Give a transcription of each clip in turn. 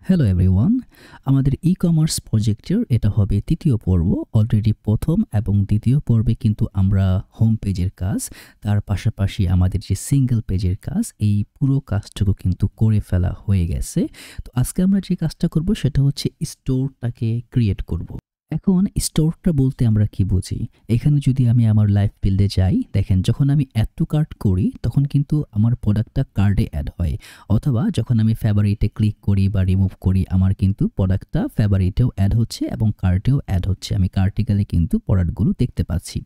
Hello everyone, আমাদের e-commerce প্রজেক্টের এটা হবে তৃতীয় পর্ব। অলরেডি প্রথম এবং দ্বিতীয় পর্বে কিন্তু আমরা হোম পেজের কাজ, তার পাশাপাশি আমাদের যে সিঙ্গেল পেজের কাজ, এই পুরো কাজটুকু কিন্তু করে ফেলা হয়ে গেছে। তো আজকে আমরা যে কাজটা করব সেটা হচ্ছে স্টোরটাকে ক্রিয়েট করব। এখন স্টোরটা বলতে আমরা কি বুঝি? এখানে যদি আমি আমার লাইভ ফিল্ডে যাই, দেখেন যখন আমি অ্যাড টু কার্ট করি তখন কিন্তু আমার প্রোডাক্টটা কার্ডে অ্যাড হয়, অথবা যখন আমি ফেভারিটে ক্লিক করি বা রিমুভ করি আমার কিন্তু প্রোডাক্টটা ফেভারিটেও অ্যাড হচ্ছে এবং কার্টেও অ্যাড হচ্ছে। আমি কার্টে গেলে কিন্তু প্রোডাক্টগুলো দেখতে পাচ্ছি।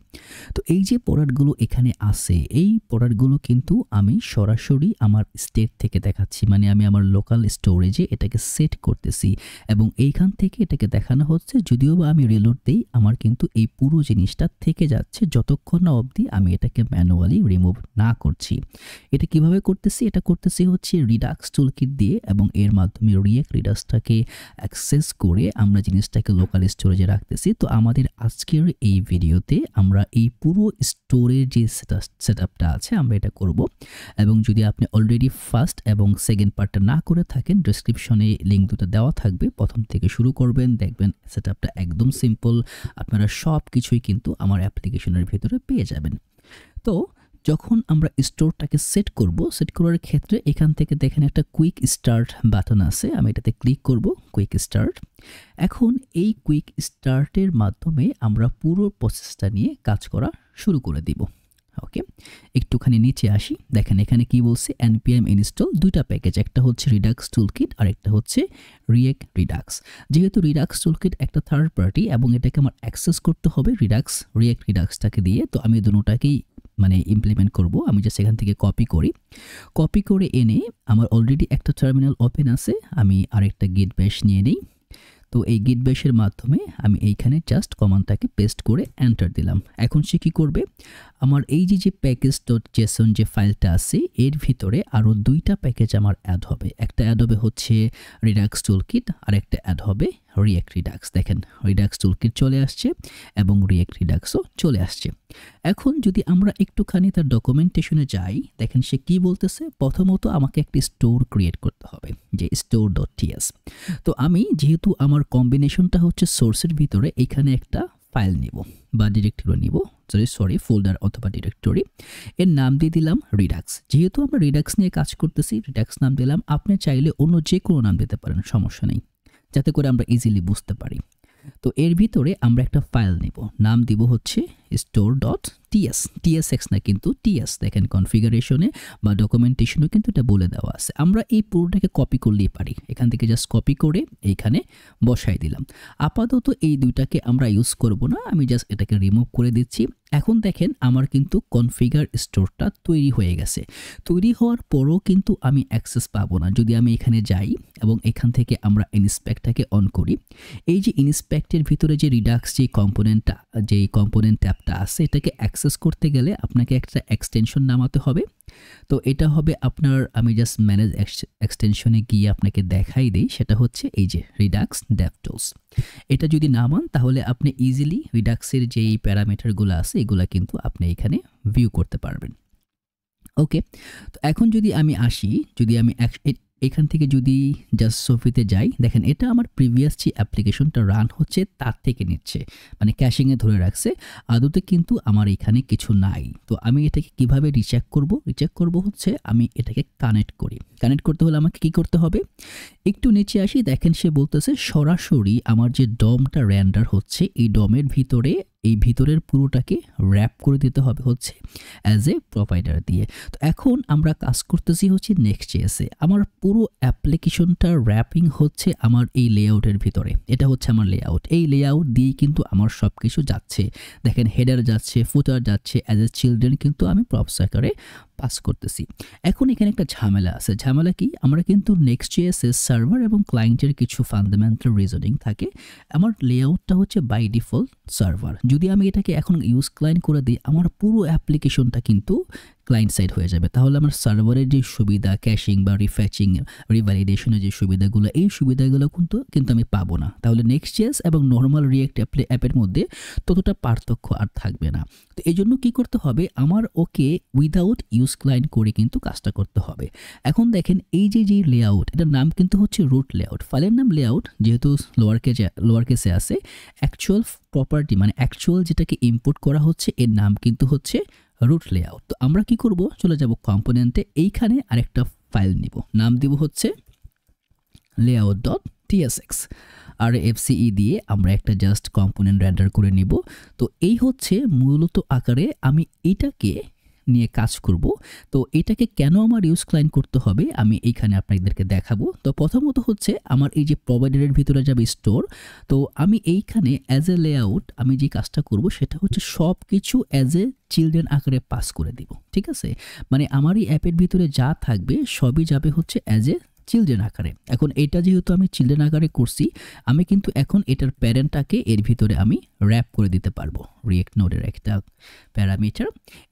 তো এই যে প্রোডাক্টগুলো এখানে আছে, এই প্রোডাক্টগুলো কিন্তু আমি সরাসরি আমার স্টেট থেকে দেখাচ্ছি, মানে আমি আমার লোকাল স্টোরেজে এটাকে সেট করতেছি এবং এইখান থেকে এটাকে দেখানো হচ্ছে। যদিও বা আমি রিলোড দেই, আমার কিন্তু এই পুরো জিনিসটা থেকে যাচ্ছে যতক্ষণ না অবধি আমি এটাকে ম্যানুয়ালি রিমুভ না করছি। এটা কিভাবে করতেছি? এটা করতেছি হচ্ছে রিডাক্স টুলকিট দিয়ে, এবং এর মাধ্যমে রিয়েক্ট রিডাক্সটাকে অ্যাক্সেস করে আমরা জিনিসটাকে লোকাল স্টোরেজে রাখতেছি। তো আমাদের আজকের এই ভিডিওতে আমরা এই পুরো স্টোরের যে সেটআপটা আছে আমরা এটা করব। এবং যদি আপনি অলরেডি ফার্স্ট এবং সেকেন্ড পার্টটা না করে থাকেন, ডেসক্রিপশনে লিঙ্ক দুটো দেওয়া থাকবে, প্রথম থেকে শুরু করবেন, দেখবেন সেটআপটা একদম সিম্পল। আপনারা সব কিছুই কিন্তু আমার অ্যাপ্লিকেশনের ভিতরে পেয়ে যাবেন। তো যখন আমরা স্টোরটাকে সেট করব, সেট করার ক্ষেত্রে এখান থেকে দেখেন একটা কুইক স্টার্ট বাটন আছে, আমি এটাতে ক্লিক করব, কুইক স্টার্ট। এখন এই কুইক স্টার্টের মাধ্যমে আমরা পুরো প্রসেসটা নিয়ে কাজ করা শুরু করে দিব। ওকে, একটুখানি নিচে আসি, দেখেন এখানে কি বলছে, npm ইনস্টল দুইটা প্যাকেজ, একটা হচ্ছে রিডাক্স টুলকিট আর একটা হচ্ছে রিয়েক্ট রিডাক্স। যেহেতু রিডাক্স টুলকিট একটা থার্ড পার্টি এবং এটাকে আমার অ্যাক্সেস করতে হবে রিয়েক্ট রিডাক্সটাকে দিয়ে, তো আমি দুটোটাকেই ইমপ্লিমেন্ট করব। আমি জাস্ট এখান থেকে কপি করে এনে আমার অলরেডি একটা টার্মিনাল ওপেন আছে, আমি আরেকটা গিট ব্যাশ নিয়ে নিই। তো এই গিট ব্যাশের মাধ্যমে আমি এইখানে জাস্ট কমান্ডটাকে পেস্ট করে এন্টার দিলাম। এখন সে কি করবে, আমার এই যে package.json যে ফাইলটা আছে এর ভিতরে আরও দুইটা প্যাকেজ আমার অ্যাড হবে। একটা অ্যাড হবে হচ্ছে রিডাক্স টুলকিট আর একটা অ্যাড হবে রিয়েক্ট রিডাক্স। দেখেন রিডাক্স টুলকিট চলে আসছে এবং রিয়েক্ট রিডাক্সও চলে আসছে। এখন যদি আমরা একটুখানি তার ডকুমেন্টেশনে যাই, দেখেন সে কি বলতেছে। প্রথমত আমাকে একটি স্টোর ক্রিয়েট করতে হবে, যে store.ts। তো আমি যেহেতু আমার কম্বিনেশনটা হচ্ছে সোর্সের ভিতরে, এখানে একটা ফাইল নিব বা ডিরেক্টরি নিব, ফোল্ডার অথবা ডিরেক্টরি। এর নাম দিয়ে দিলাম রিডাক্স। যেহেতু আমরা রিডাক্স নিয়ে কাজ করতেছি, রিডাক্স নাম দিলাম। আপনি চাইলে অন্য যে কোনো নাম দিতে পারেন, সমস্যা নেই, যাতে করে আমরা ইজিলি বুঝতে পারি। তো এর ভিতরে আমরা একটা ফাইল নিব, নাম দিব হচ্ছে store.ts, tsx না কিন্তু ts। দেখেন কনফিগারেশনে বা ডকুমেন্টেশনেও কিন্তু এটা বলে দেওয়া আছে। আমরা এই পুরোটাকে কপি করলেই পারি, এখান থেকে জাস্ট কপি করে এইখানে বসাই দিলাম। আপাতত এই দুইটাকে আমরা ইউজ করব না, আমি জাস্ট এটাকে রিমুভ করে দিচ্ছি। এখন দেখেন আমার কিন্তু কনফিগার স্টোরটা তৈরি হয়ে গেছে। তৈরি হওয়ার পরও কিন্তু আমি অ্যাক্সেস পাবো না। যদি আমি এখানে যাই এবং এখান থেকে আমরা ইনস্পেক্টটাকে অন করি, এই যে ইনস্পেক্টের ভিতরে যে রিডাক্স যে কম্পোনেন্ট ট্যাবটা আছে, এটাকে অ্যাক্সেস করতে গেলে আপনাকে একটা এক্সটেনশন নামাতে হবে। তো এটা হবে আপনার, আমি জাস্ট ম্যানেজ এক্সটেনশনে গিয়ে আপনাকে দেখাই দিই, সেটা হচ্ছে এই যে রিডাক্স ডেভটুলস। এটা যদি নামান তাহলে আপনি ইজিলি রিডাক্সের যেই প্যারামিটারগুলো আছে এগুলা কিন্তু আপনি এখানে ভিউ করতে পারবেন। ওকে, তো এখন যদি আমি আসি, যদি আমি এখান থেকে যদি জাস্ট সোফিতে যাই, দেখেন এটা আমার প্রিভিয়াস যে অ্যাপ্লিকেশনটা রান হচ্ছে তার থেকে নিচ্ছে, মানে ক্যাশিংয়ে ধরে রাখছে। আদতে কিন্তু আমার এখানে কিছু নাই। তো আমি এটাকে কিভাবে রিচেক করব হচ্ছে আমি এটাকে কানেক্ট করতে হলে আমাকে কি করতে হবে, একটু নিচে আসি, দেখেন সে বলতেছে সরাসরি আমার যে ডমটা রেন্ডার হচ্ছে এই ডমের ভিতরে, এই ভিতরের পুরোটাকে র্যাপ করে দিতে হবে হচ্ছে অ্যাজ এ প্রোভাইডার দিয়ে। তো এখন আমরা কাজ করতেছি হচ্ছে নেক্সট.js-এ। আমার পুরো অ্যাপ্লিকেশনটা র্যাপিং হচ্ছে আমার এই লেআউটের ভিতরে। এটা হচ্ছে আমার লেআউট, এই লেআউট দিয়েই কিন্তু আমার সব কিছু যাচ্ছে। দেখেন হেডার যাচ্ছে, ফুটার যাচ্ছে, অ্যাজ এ চিলড্রেন কিন্তু আমি প্রপস আকারে পাস করতেছি। এখন এখানে একটা ঝামেলা আছে। ঝামেলা কি, আমরা কিন্তু নেক্সট.js-এর সার্ভার এবং ক্লায়েন্টের কিছু ফান্ডামেন্টাল রিজনিং থাকে। আমার লেআউটটা হচ্ছে বাই ডিফল্ট সার্ভার। যদি আমি এটাকে এখন ইউজ ক্লায়েন্ট করে দিই, আমার পুরো অ্যাপ্লিকেশনটা কিন্তু ক্লায়েন্ট সাইড হয়ে যাবে। তাহলে আমার সার্ভারের যে সুবিধা ক্যাশিং বা রিফ্যাচিং, রিভ্যালিডেশনের যে সুবিধাগুলো, এই সুবিধাগুলো কিন্তু আমি পাবো না। তাহলে Next.js এবং নরমাল রিয়েক্ট অ্যাপের মধ্যে ততটা পার্থক্য আর থাকবে না। তো এই জন্য কী করতে হবে, আমার ওকে উইদাউট ইউজ ক্লায়েন্ট করে কিন্তু কাজটা করতে হবে। এখন দেখেন এই যে লেআউট, এটার নাম কিন্তু হচ্ছে রুট লেআউট। ফাইলের নাম লেআউট, যেহেতু লোয়ার কেসে আছে। অ্যাকচুয়াল প্রপার্টি মানে অ্যাকচুয়াল যেটাকে ইম্পোর্ট করা হচ্ছে এর নাম কিন্তু হচ্ছে রুট লেআউট। তো আমরা কি করব, চলে যাব কম্পোনেন্টে, এইখানে আরেকটা ফাইল নিব, নাম দিব হচ্ছে layout.tsx আর fce দিয়ে আমরা একটা জাস্ট কম্পোনেন্ট রেন্ডার করে নিব। তো এই হচ্ছে মূলত আকারে আমি এটাকে নিয়ে কাজ করব। তো এটাকে কেন আমার ইউজ ক্লায়েন্ট করতে হবে আমি এইখানে আপনাদেরকে দেখাবো। তো প্রথমত হচ্ছে আমার এই যে প্রোভাইডারের ভিতরে যাবে স্টোর, তো আমি এইখানে অ্যাজ এ লেআউট আমি যে কাজটা করব সেটা হচ্ছে সব কিছু অ্যাজ এ চিলড্রেন আকারে পাস করে দিব। ঠিক আছে, মানে আমার এই অ্যাপের ভিতরে যা থাকবে সবই যাবে হচ্ছে অ্যাজ এ চিলড্রেন আকারে। এখন এটা যেহেতু আমি চিলড্রেন আকারে করছি, আমি কিন্তু এখন এটার প্যারেন্টটাকে এর ভিতরে আমি র্যাপ করে দিতে পারবো। রিয়েক্ট নোডের একটা প্যারামিটার,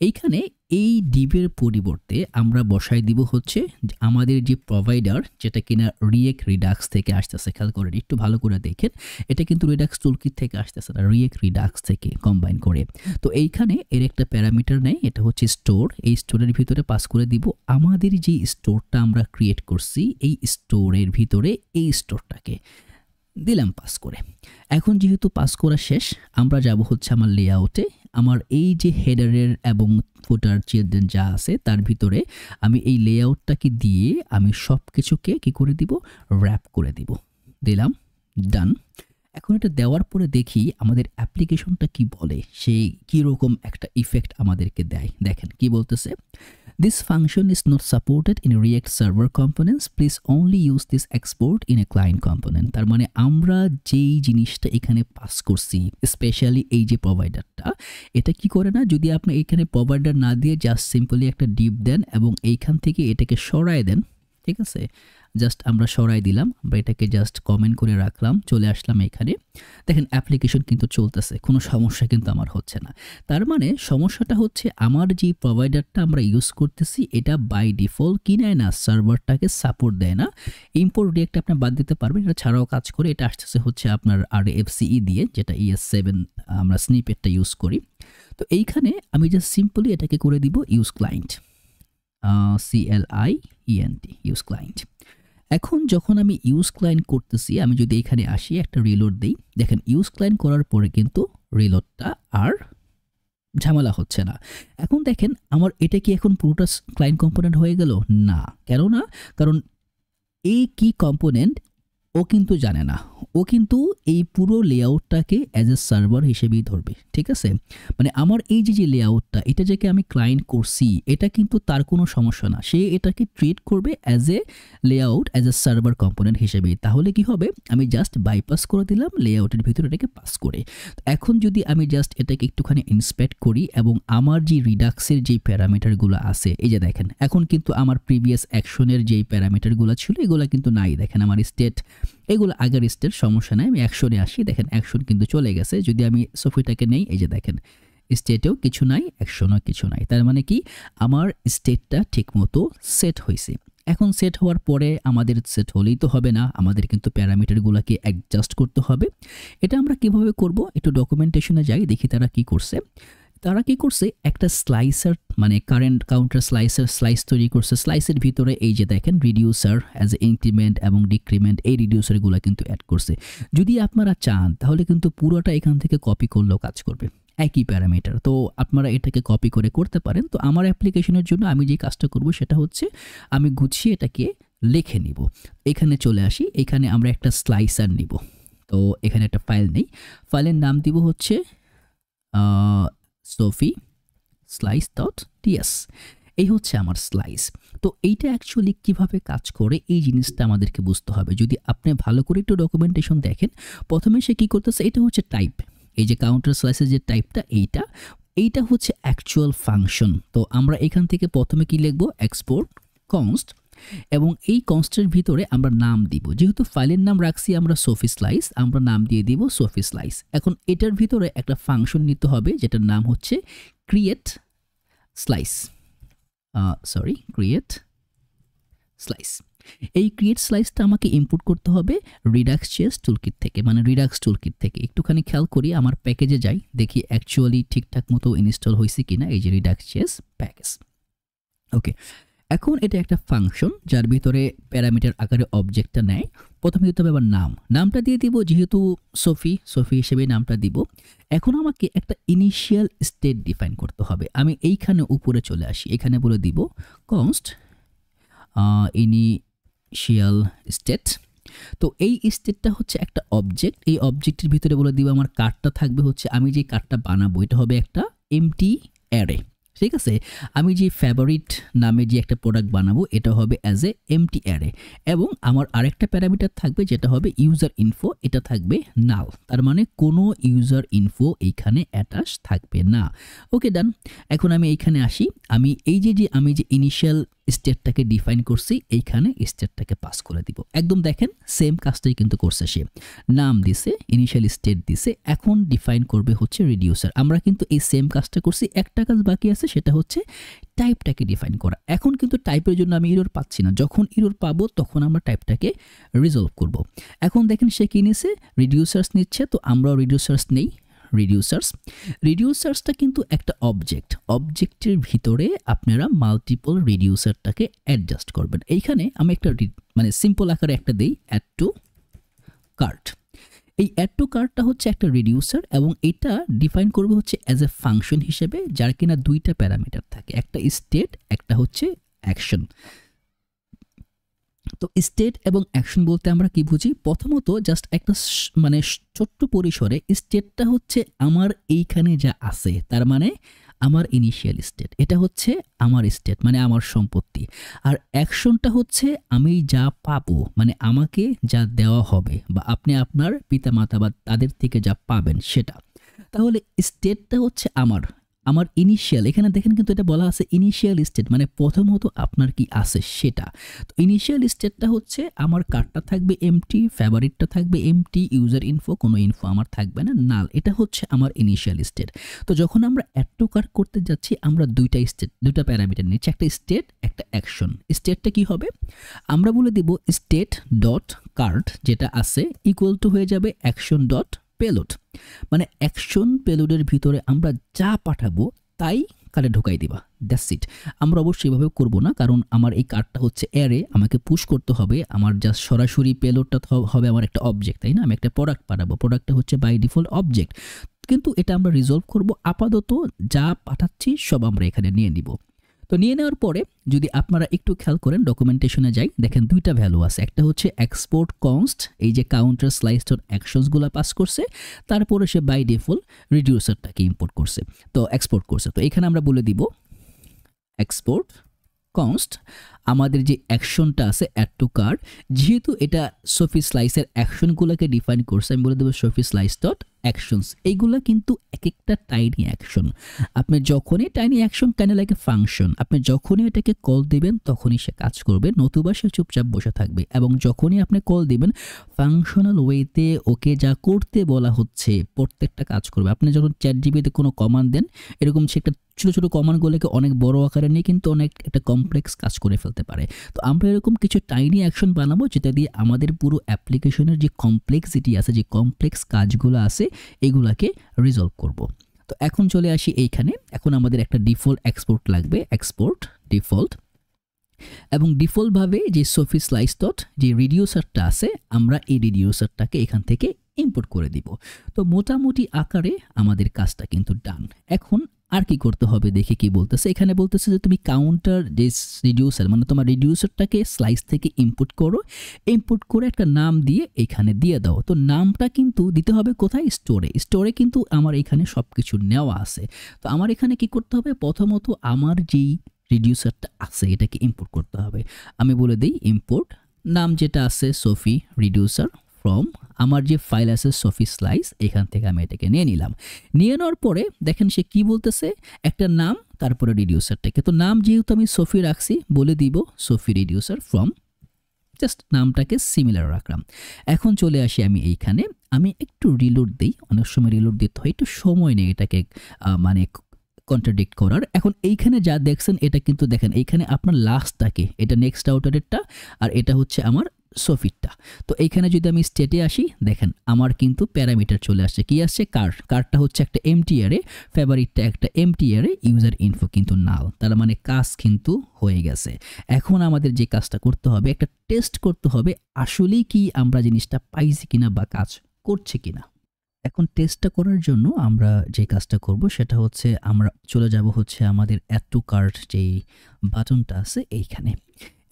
এইখানে এই ডিভের পরিবর্তে আমরা বসাই দিব হচ্ছে আমাদের যে প্রোভাইডার, যেটা কিনা রিয়েক্ট রিডাক্স থেকে আসতেছে। খেয়াল করেন, একটু ভালো করে দেখেন, এটা কিন্তু রিডাক্স টুলকিট থেকে আসতেছে না, রিয়েক্ট রিডাক্স থেকে কম্বাইন করে। তো এইখানে এর একটা প্যারামিটার নেই, এটা হচ্ছে স্টোর। এই স্টোরের ভিতরে পাস করে দিব আমাদের যে স্টোরটা আমরা ক্রিয়েট করছি, এই স্টোরের ভিতরে এই স্টোরটাকে দিলাম পাস করে। এখন যেহেতু পাস করা শেষ, আমরা যাব হচ্ছে আমার লেআউটে। আমার এই যে হেডারের এবং ফুটার চিলড্রেন যা আছে তার ভিতরে আমি এই লেআউটটাকে দিয়ে আমি সব কিছুকে কী করে দিব, র্যাপ করে দিব। দিলাম, ডান। এখন এটা দেওয়ার পরে দেখি আমাদের অ্যাপ্লিকেশনটা কি বলে, সেই কীরকম একটা ইফেক্ট আমাদেরকে দেয়। দেখেন কি বলতেছে, This function is not supported in React server components. Please only use this export in a client component. তার মানে আমরা যেই জিনিসটা এখানে পাস করছি, স্পেশালি এই যে প্রোভাইডারটা, এটা কি করে না, যদি আপনি এখানে প্রোভাইডার না দিয়ে জাস্ট সিম্পলি একটা ডিপ দেন এবং এইখান থেকে এটাকে সরায় দেন, ঠিক আছে, জাস্ট আমরা সরাই দিলাম, আমরা এটাকে জাস্ট কমেন্ট করে রাখলাম, চলে আসলাম এখানে। দেখেন অ্যাপ্লিকেশন কিন্তু চলতেছে, কোনো সমস্যা কিন্তু আমার হচ্ছে না। তার মানে সমস্যাটা হচ্ছে আমার যে প্রোভাইডারটা আমরা ইউজ করতেছি এটা বাই ডিফল্ট কি নেয় না, সার্ভারটাকে সাপোর্ট দেয় না। ইম্পোর্ট রিয়েক্ট আপনি বাদ দিতে পারবেন, এটা ছাড়াও কাজ করে। এটা আসতেছে হচ্ছে আপনার RFCE দিয়ে, যেটা ES7 আমরা স্নিপেটটা ইউজ করি। তো এইখানে আমি জাস্ট সিম্পলি এটাকে করে দিব use client, CLIENT, use client. এখন যখন আমি ইউজ ক্লায়েন্ট করতেছি, আমি যদি এখানে আসি একটা রিলোড দিই, দেখেন ইউজ ক্লায়েন্ট করার পরে কিন্তু রিলোডটা আর ঝামেলা হচ্ছে না। এখন দেখেন আমার এটা কি এখন পুরোটা ক্লায়েন্ট কম্পোনেন্ট হয়ে গেল? না, কেন না? কারণ এই কি কম্পোনেন্ট ও কিন্তু জানে না, ও কিন্তু এই পুরো লেআউটটাকে অ্যাজ এ সার্ভার হিসেবেই ধরবে। ঠিক আছে, মানে আমার এই যে লেআউটটা, এটা যাকে আমি ক্লায়েন্ট করছি, এটা কিন্তু তার কোনো সমস্যা না, সে এটাকে ট্রিট করবে as a layout, as a server component হিসেবেই। তাহলে কি হবে, আমি জাস্ট বাইপাস করে দিলাম লেআউটের ভিতরে এটাকে পাস করে। এখন যদি আমি জাস্ট এটাকে একটুখানি ইন্সপেক্ট করি এবং আমার যে রিডাক্সের যেই প্যারামিটারগুলো আছে, এই যে দেখেন এখন কিন্তু আমার প্রিভিয়াস অ্যাকশনের যেই প্যারামিটারগুলো ছিল এগুলো কিন্তু নাই। দেখেন আমার স্টেট, এগুলো আগের স্টেট, সমস্যা নাই। আমি অ্যাকশনে আসি, দেখেন অ্যাকশন কিন্তু চলে গেছে। যদি আমি সফিটাকে নেই, এই যে দেখেন স্টেটেও কিছু নাই, অ্যাকশনও কিছু নাই। তার মানে কি, আমার স্টেটটা ঠিকমতো সেট হয়েছে। এখন সেট হওয়ার পরে আমাদের সেট হলেই তো হবে না, আমাদের কিন্তু প্যারামিটারগুলোকে অ্যাডজাস্ট করতে হবে। এটা আমরা কিভাবে করব, একটু ডকুমেন্টেশনে যাই, দেখি তারা কি করছে। তারা কি করছে, একটা স্লাইসার মানে কারেন্ট কাউন্টার স্লাইস তৈরি করছে। স্লাইসের ভিতরে এই যে দেখেন রিডিউসার অ্যাজ এ ইনক্রিমেন্ট এবং ডিক্রিমেন্ট, এই রিডিউসারগুলো কিন্তু অ্যাড করছে। যদি আপনারা চান তাহলে কিন্তু পুরোটা এখান থেকে কপি করলেও কাজ করবে, একই প্যারামিটার। তো আপনারা এটাকে কপি করে করতে পারেন। তো আমার অ্যাপ্লিকেশনের জন্য আমি যে কাজটা করব সেটা হচ্ছে আমি গুছিয়ে এটাকে লিখে নিব। এখানে চলে আসি, এখানে আমরা একটা স্লাইসার নিব। তো এখানে একটা ফাইল নেই, ফাইলের নাম দিব হচ্ছে sophie slice.ts। এই হচ্ছে আমার স্লাইস। তো এইটা অ্যাকচুয়ালি কিভাবে কাজ করে এই জিনিসটা আমাদেরকে বুঝতে হবে। যদি আপনি ভালো করে একটু ডকুমেন্টেশন দেখেন, প্রথমে সে কী করতেছে, এটা হচ্ছে টাইপ, এই যে কাউন্টার স্লাইসের যে টাইপটা, এইটা হচ্ছে অ্যাকচুয়াল ফাংশন। তো আমরা এখান থেকে প্রথমে কি লিখব, এক্সপোর্ট কনস্ট, এবং এই কনস্টের ভিতরে আমরা নাম দিব। যেহেতু ফাইলের নাম রাখছি আমরা সোফি স্লাইস, আমরা নাম দিয়ে দিব সোফি স্লাইস। এখন এটার ভিতরে একটা ফাংশন নিতে হবে যেটার নাম হচ্ছে ক্রিয়েট স্লাইস। Create slice. এই ক্রিয়েট স্লাইসটা আমাকে ইম্পোর্ট করতে হবে রিডাক্স.js টুলকিট থেকে, মানে রিডাক্স টুলকিট থেকে। একটুখানি খেয়াল করি, আমার প্যাকেজে যাই, দেখি অ্যাকচুয়ালি ঠিকঠাক মতো ইনস্টল হয়েছে কিনা। এই যে রিডাক্স.js প্যাকেজ। ওকে, এখন এটা একটা ফাংশন যার ভিতরে প্যারামিটার আকারে অবজেক্টটা নেয়। প্রথমে দিতে হবে আবার নামটা দিয়ে দিব, যেহেতু সফি হিসেবে নামটা দিব। এখন আমাকে একটা ইনিশিয়াল স্টেট ডিফাইন করতে হবে। আমি এইখানে উপরে চলে আসি, এখানে বলে দিব কনস্ট ইনিশিয়াল স্টেট। তো এই স্টেটটা হচ্ছে একটা অবজেক্ট। এই অবজেক্টের ভিতরে বলে দিব আমার কার্ডটা থাকবে হচ্ছে, আমি যে কার্ডটা বানাবো এটা হবে একটা এমটি অ্যারে, ঠিক আছে। আমি যে ফেভারিট নামে যে একটা প্রোডাক্ট বানাবো এটা হবে অ্যাজ এ এমটি অ্যারে, এবং আমার আরেকটা প্যারামিটার থাকবে যেটা হবে ইউজার ইনফো, এটা থাকবে নাল। তার মানে কোনো ইউজার ইনফো এইখানে অ্যাটাচ থাকবে না। ওকে, ডান। এখন আমি এইখানে আসি, আমি এই যে আমি যে ইনিশিয়াল স্টেটটাকে ডিফাইন করছি, এইখানে স্টেটটাকে পাস করে দিব। একদম দেখেন সেম কাজটাই কিন্তু করছে সে, নাম দিছে, ইনিশিয়াল স্টেট দিছে। এখন ডিফাইন করবে হচ্ছে রিডিউসার। আমরা কিন্তু এই সেম কাজটা করছি, একটা কাজ বাকি আছে, সেটা হচ্ছে টাইপটাকে ডিফাইন করা। এখন কিন্তু টাইপের জন্য আমি এরর পাচ্ছি না, যখন এরর পাবো তখন আমরা টাইপটাকে রিজলভ করব। এখন দেখেন সে কি নিছে, রিডিউসার্স নিচ্ছে, তো আমরাও রিডিউসার্স নেই। রিডিউসার্সটা কিন্তু একটা অবজেক্টের ভিতরে আপনারা মাল্টিপল রিডিউসারটাকে অ্যাডজাস্ট করবেন। এইখানে আমি একটা মানে সিম্পল আকারে একটা দেই, অ্যাড টু কার্ট। এই অ্যাড টু কার্টটা হচ্ছে একটা রিডিউসার, এবং এটা ডিফাইন করবে হচ্ছে অ্যাজ এ ফাংশন হিসেবে, যার কিনা দুইটা প্যারামিটার থাকে, একটা স্টেট, একটা হচ্ছে অ্যাকশন। তো স্টেট এবং অ্যাকশন বলতে আমরা কি বুঝি? প্রথমত জাস্ট একটা মানে ছোট্ট পরিসরে স্টেটটা হচ্ছে আমার এইখানে যা আছে, তার মানে আমার ইনিশিয়াল স্টেট, এটা হচ্ছে আমার স্টেট মানে আমার সম্পত্তি। আর অ্যাকশনটা হচ্ছে আমি যা পাবো, মানে আমাকে যা দেওয়া হবে, বা আপনি আপনার পিতামাতা বা তাদের থেকে যা পাবেন সেটা। তাহলে স্টেটটা হচ্ছে আমার ইনিশিয়াল। এখানে দেখেন কিন্তু এটা বলা আছে ইনিশিয়াল স্টেট, মানে প্রথমত আপনার কি আছে সেটা। তো ইনিশিয়াল স্টেটটা হচ্ছে আমার কার্ডটা থাকবে এমটি, ফেভারিটটা থাকবে এমটি, ইউজার ইনফো, কোনো ইনফো আমার থাকবে না, নাল। এটা হচ্ছে আমার ইনিশিয়াল স্টেট। তো যখন আমরা অ্যাড টু কার্ট করতে যাচ্ছি, আমরা দুইটা প্যারামিটার নিচ্ছি, একটা স্টেট, একটা অ্যাকশন। স্টেটটা কি হবে? আমরা বলে দিব স্টেট ডট কার্ট যেটা আছে ইকুয়াল টু হয়ে যাবে অ্যাকশন ডট পেলোড, মানে অ্যাকশন পেলোডের ভিতরে আমরা যা পাঠাবো তাই কার্ডে ঢোকাই দিবা, দ্যাটস ইট। আমরা অবশ্যই এভাবে করবো না, কারণ আমার এই কার্ডটা হচ্ছে অ্যারে, আমাকে পুশ করতে হবে। আমার জাস্ট সরাসরি পেলোডটা হবে আমার একটা অবজেক্ট, তাই না? আমি একটা প্রোডাক্ট পাঠাবো, প্রোডাক্টটা হচ্ছে বাই ডিফল্ট অবজেক্ট, কিন্তু এটা আমরা রিজলভ করব। আপাতত যা পাঠাচ্ছি সব আমরা এখানে নিয়ে নিব। তো নিয়ে নেওয়ার পরে যদি আপনারা একটু খেয়াল করেন, ডকুমেন্টেশনে যাই, দেখেন দুইটা ভ্যালু আছে। একটা হচ্ছে এক্সপোর্ট কনস্ট, এই যে কাউন্টার স্লাইস ডট অ্যাকশনসগুলো পাস করছে, তারপরে সে বাই ডিফল্ট রিডিউসারটাকে ইম্পোর্ট করছে, তো এক্সপোর্ট করছে। তো এখানে আমরা বলে দিব এক্সপোর্ট কনস্ট, আমাদের যে অ্যাকশনটা আছে অ্যাড টু কার্ট, যেহেতু এটা সফি স্লাইসের অ্যাকশনগুলোকে ডিফাইন করছে, আমি বলে দেবো সফি স্লাইস ডট অ্যাকশনস। এইগুলো কিন্তু এক একটা টাইনি অ্যাকশন। আপনি যখনই tiny action kind like a function, আপনি যখনই এটাকে কল দিবেন তখনই সে কাজ করবে, নতুবা সে চুপচাপ বসে থাকবে। এবং যখনই আপনি কল দিবেন ফাংশনাল ওয়েতে ওকে যা করতে বলা হচ্ছে প্রত্যেকটা কাজ করবে। আপনি যখন চ্যাট জিপিতে কোনো কমান্ড দেন, এরকম সে একটা ছোটো ছোটো কমান্ডগুলোকে অনেক বড় আকারে নিয়ে কিন্তু অনেক একটা কমপ্লেক্স কাজ করে ফেলতে পারে। তো আমরা এরকম কিছু টাইনি অ্যাকশন বানাবো, যেটা দিয়ে আমাদের পুরো অ্যাপ্লিকেশনের যে কমপ্লেক্সিটি আছে, যে কমপ্লেক্স কাজগুলো আছে, এগুলাকে রিজলভ করব। তো এখন চলে আসি এইখানে। এখন আমাদের একটা ডিফল্ট এক্সপোর্ট লাগবে, এক্সপোর্ট ডিফল্ট, এবং ডিফল্টভাবে যে সফি স্লাইস ডট যে রিডিউসারটা আছে, আমরা এই রিডিউসারটাকে এখান থেকে ইম্পোর্ট করে দিব। তো মোটামুটি আকারে আমাদের কাজটা কিন্তু ডান। এখন আর কি করতে হবে দেখি কি বলতেছে। এখানে বলতেছে যে তুমি কাউন্টার যে রিডিউসার, মানে তোমার রিডিউসারটাকে স্লাইস থেকে ইম্পোর্ট করো, ইম্পোর্ট করে একটা নাম দিয়ে এখানে দিয়ে দাও। তো নামটা কিন্তু দিতে হবে কোথায়? স্টোরে কিন্তু আমার এখানে সব কিছু নেওয়া আছে। তো আমার এখানে কি করতে হবে? প্রথমত আমার যেই রিডিউসারটা আছে এটাকে ইম্পোর্ট করতে হবে। আমি বলে দিই ইম্পোর্ট নাম যেটা আছে সফি রিডিউসার ফ্রম আমার যে ফাইল আছে সফি স্লাইস, এখান থেকে আমি এটাকে নিয়ে নিলাম। নিয়ে নেওয়ার পরে দেখেন সে কি বলতেছে, একটা নাম তারপরে রিডিউসারটাকে। তো নাম যেহেতু আমি সফি রাখছি, বলে দিব সফি রিডিউসার ফ্রম, জাস্ট নামটাকে সিমিলার রাখলাম। এখন চলে আসি আমি এইখানে, আমি একটু রিলোড দিই, অনেক সময় রিলোড দিতে হয়, একটু সময় নেই এটাকে মানে কন্ট্রাডিক্ট করার। এখন এইখানে যা দেখছেন এটা কিন্তু দেখেন এইখানে আপনার লাস্টটাকে, এটা নেক্সট আউটারেরটা আর এটা হচ্ছে আমার সোফিটটা। তো এইখানে যদি আমি স্টেটে আসি দেখেন আমার কিন্তু প্যারামিটার চলে আসছে, কি আসছে কার্ডটা হচ্ছে একটা এমটি অ্যারে, ফেভারিটটা একটা এমটি অ্যারে, ইউজার ইনফো কিন্তু নাল, তার মানে কাজ কিন্তু হয়ে গেছে। এখন আমাদের যে কাজটা করতে হবে একটা টেস্ট করতে হবে আসলেই কি আমরা জিনিসটা পাইছি কিনা বা কাজ করছে কিনা। এখন টেস্টটা করার জন্য আমরা যে কাজটা করব সেটা হচ্ছে আমরা চলে যাব হচ্ছে আমাদের অ্যাড টু কার্ট যেই বাটনটা আছে এইখানে।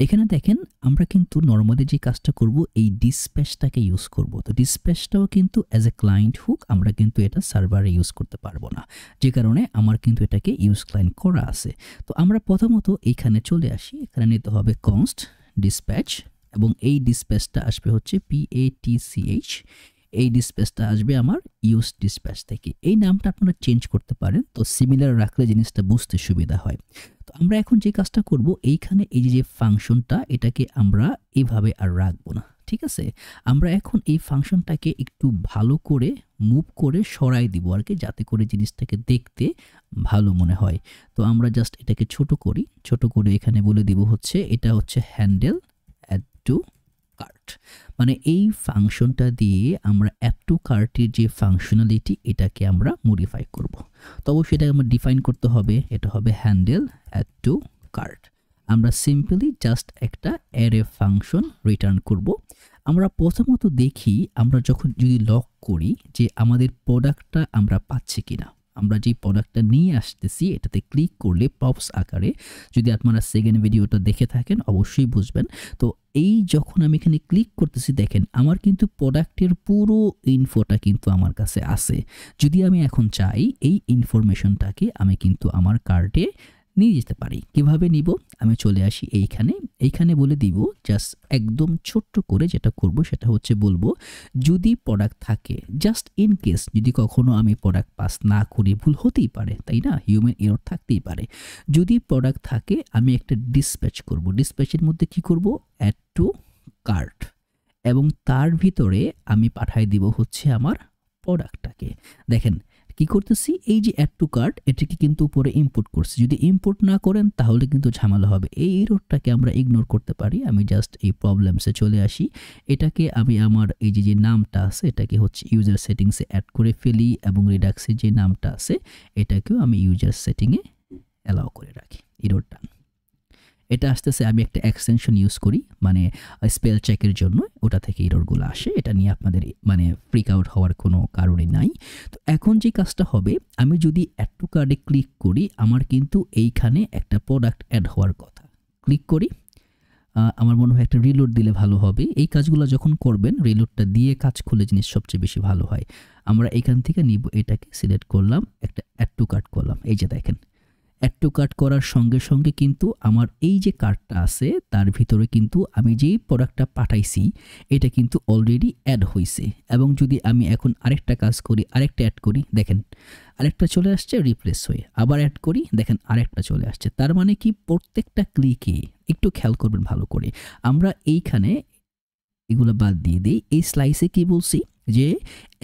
এখানে দেখেন আমরা কিন্তু নরমালি যে কাজটা করব এই ডিসপ্যাচটাকে ইউজ করব। তো ডিসপ্যাচটাও কিন্তু অ্যাজ এ ক্লায়েন্ট হুক আমরা কিন্তু এটা সার্ভারে ইউজ করতে পারবো না, যে কারণে আমার কিন্তু এটাকে ইউজ ক্লায়েন্ট করা আছে। তো আমরা প্রথমত এইখানে চলে আসি, এখানে নিতে হবে কনস্ট ডিসপ্যাচ এবং এই ডিসপ্যাচটা আসবে হচ্ছে PATCH, এই ডিসপ্যাচটা আসবে আমার ইউজ ডিসপ্যাচ থেকে। এই নামটা আপনারা চেঞ্জ করতে পারেন, তো সিমিলার রাখলে জিনিসটা বুঝতে সুবিধা হয়। তো আমরা এখন যে কাজটা করব এইখানে এই যে ফাংশনটা এটাকে আমরা এইভাবে আর রাখবো না, ঠিক আছে। আমরা এখন এই ফাংশনটাকে একটু ভালো করে মুভ করে সরাই দিব আর কি, যাতে করে জিনিসটাকে দেখতে ভালো মনে হয়। তো আমরা জাস্ট এটাকে ছোট করি, ছোট করে এখানে বলে দিব হচ্ছে এটা হচ্ছে হ্যান্ডেল অ্যাড টু কার্ট, মানে এই ফাংশনটা দিয়ে আমরা অ্যাড টু কার্টের যে ফাংশনালিটি এটাকে আমরা মডিফাই করব। তো অবশ্যই এটা আমরা ডিফাইন করতে হবে, এটা হবে হ্যান্ডেল অ্যাড টু কার্ট। আমরা সিম্পলি জাস্ট একটা অ্যারে ফাংশন রিটার্ন করব। আমরা প্রথমত দেখি আমরা যখন যদি লক করি যে আমাদের প্রোডাক্টটা আমরা পাচ্ছি কিনা। আমরা যে প্রোডাক্টটা নিয়ে আসতেছি এটাতে ক্লিক করলে পপস আকারে, যদি আপনারা সেকেন্ড ভিডিওটা দেখে থাকেন অবশ্যই বুঝবেন। তো এই যখন আমি এখানে ক্লিক করতেছি দেখেন আমার কিন্তু প্রোডাক্টের পুরো ইনফোটা কিন্তু আমার কাছে আছে। যদি আমি এখন চাই এই ইনফরমেশনটাকে আমি কিন্তু আমার কার্টে নিয়ে যেতে পারি। কিভাবে নিব, আমি চলে আসি এইখানে বলে দিব জাস্ট একদম ছোট্ট করে যেটা করব সেটা হচ্ছে বলবো যদি প্রোডাক্ট থাকে, জাস্ট ইন কেস যদি কখনো আমি প্রোডাক্ট পাস না করি, ভুল হতেই পারে তাই না, হিউম্যান এরর থাকতেই পারে। যদি প্রোডাক্ট থাকে আমি একটা ডিসপ্যাচ করব, ডিসপ্যাচের মধ্যে কি করব অ্যাড টু কার্ট এবং তার ভিতরে আমি পাঠাই দিব হচ্ছে আমার প্রোডাক্টটাকে। দেখেন কি করতেছি, এই যে অ্যাড টু কার্ট এটাকে কিন্তু উপরে ইম্পোর্ট করছি, যদি ইম্পোর্ট না করেন তাহলে কিন্তু ঝামেলা হবে। এই এররটাকে আমরা ইগনোর করতে পারি। আমি জাস্ট এই প্রবলেমসে চলে আসি, এটাকে আমি আমার এই যে নামটা আছে এটাকে হচ্ছে ইউজার সেটিংসে অ্যাড করে ফেলি এবং রিডাক্সের যে নামটা আছে এটাকেও আমি ইউজার সেটিংয়ে অ্যালাউ করে রাখি। এররটা এটা আসতেছে, আমি একটা এক্সটেনশন ইউজ করি মানে স্পেল চেকের জন্য, ওটা থেকে এররগুলো আসে। এটা নিয়ে আপনাদের মানে ফ্রিক আউট হওয়ার কোনো কারণই নাই। তো এখন যে কাজটা হবে আমি যদি অ্যাড টু কার্ডে ক্লিক করি আমার কিন্তু এইখানে একটা প্রোডাক্ট অ্যাড হওয়ার কথা। ক্লিক করি, আমার মনে হয় একটা রিলোড দিলে ভালো হবে। এই কাজগুলো যখন করবেন রিলোডটা দিয়ে কাজ করলে জিনিস সবচেয়ে বেশি ভালো হয়। আমরা এখান থেকে নিব, এটাকে সিলেক্ট করলাম, একটা অ্যাড টু কার্ট করলাম। এই যে দেখেন অ্যাড টু কার্ট করার সঙ্গে সঙ্গে কিন্তু আমার এই যে কার্টটা আছে তার ভিতরে কিন্তু আমি যেই প্রোডাক্টটা পাঠাইছি এটা কিন্তু অলরেডি অ্যাড হয়েছে। এবং যদি আমি এখন আরেকটা কাজ করি, আরেকটা অ্যাড করি, দেখেন আরেকটা চলে আসছে রিপ্লেস হয়ে, আবার অ্যাড করি দেখেন আরেকটা চলে আসছে। তার মানে কি প্রত্যেকটা ক্লিকে একটু খেয়াল করবেন ভালো করে, আমরা এইখানে এগুলো বাদ দিয়ে দিই। এই স্লাইসে কি বলছি যে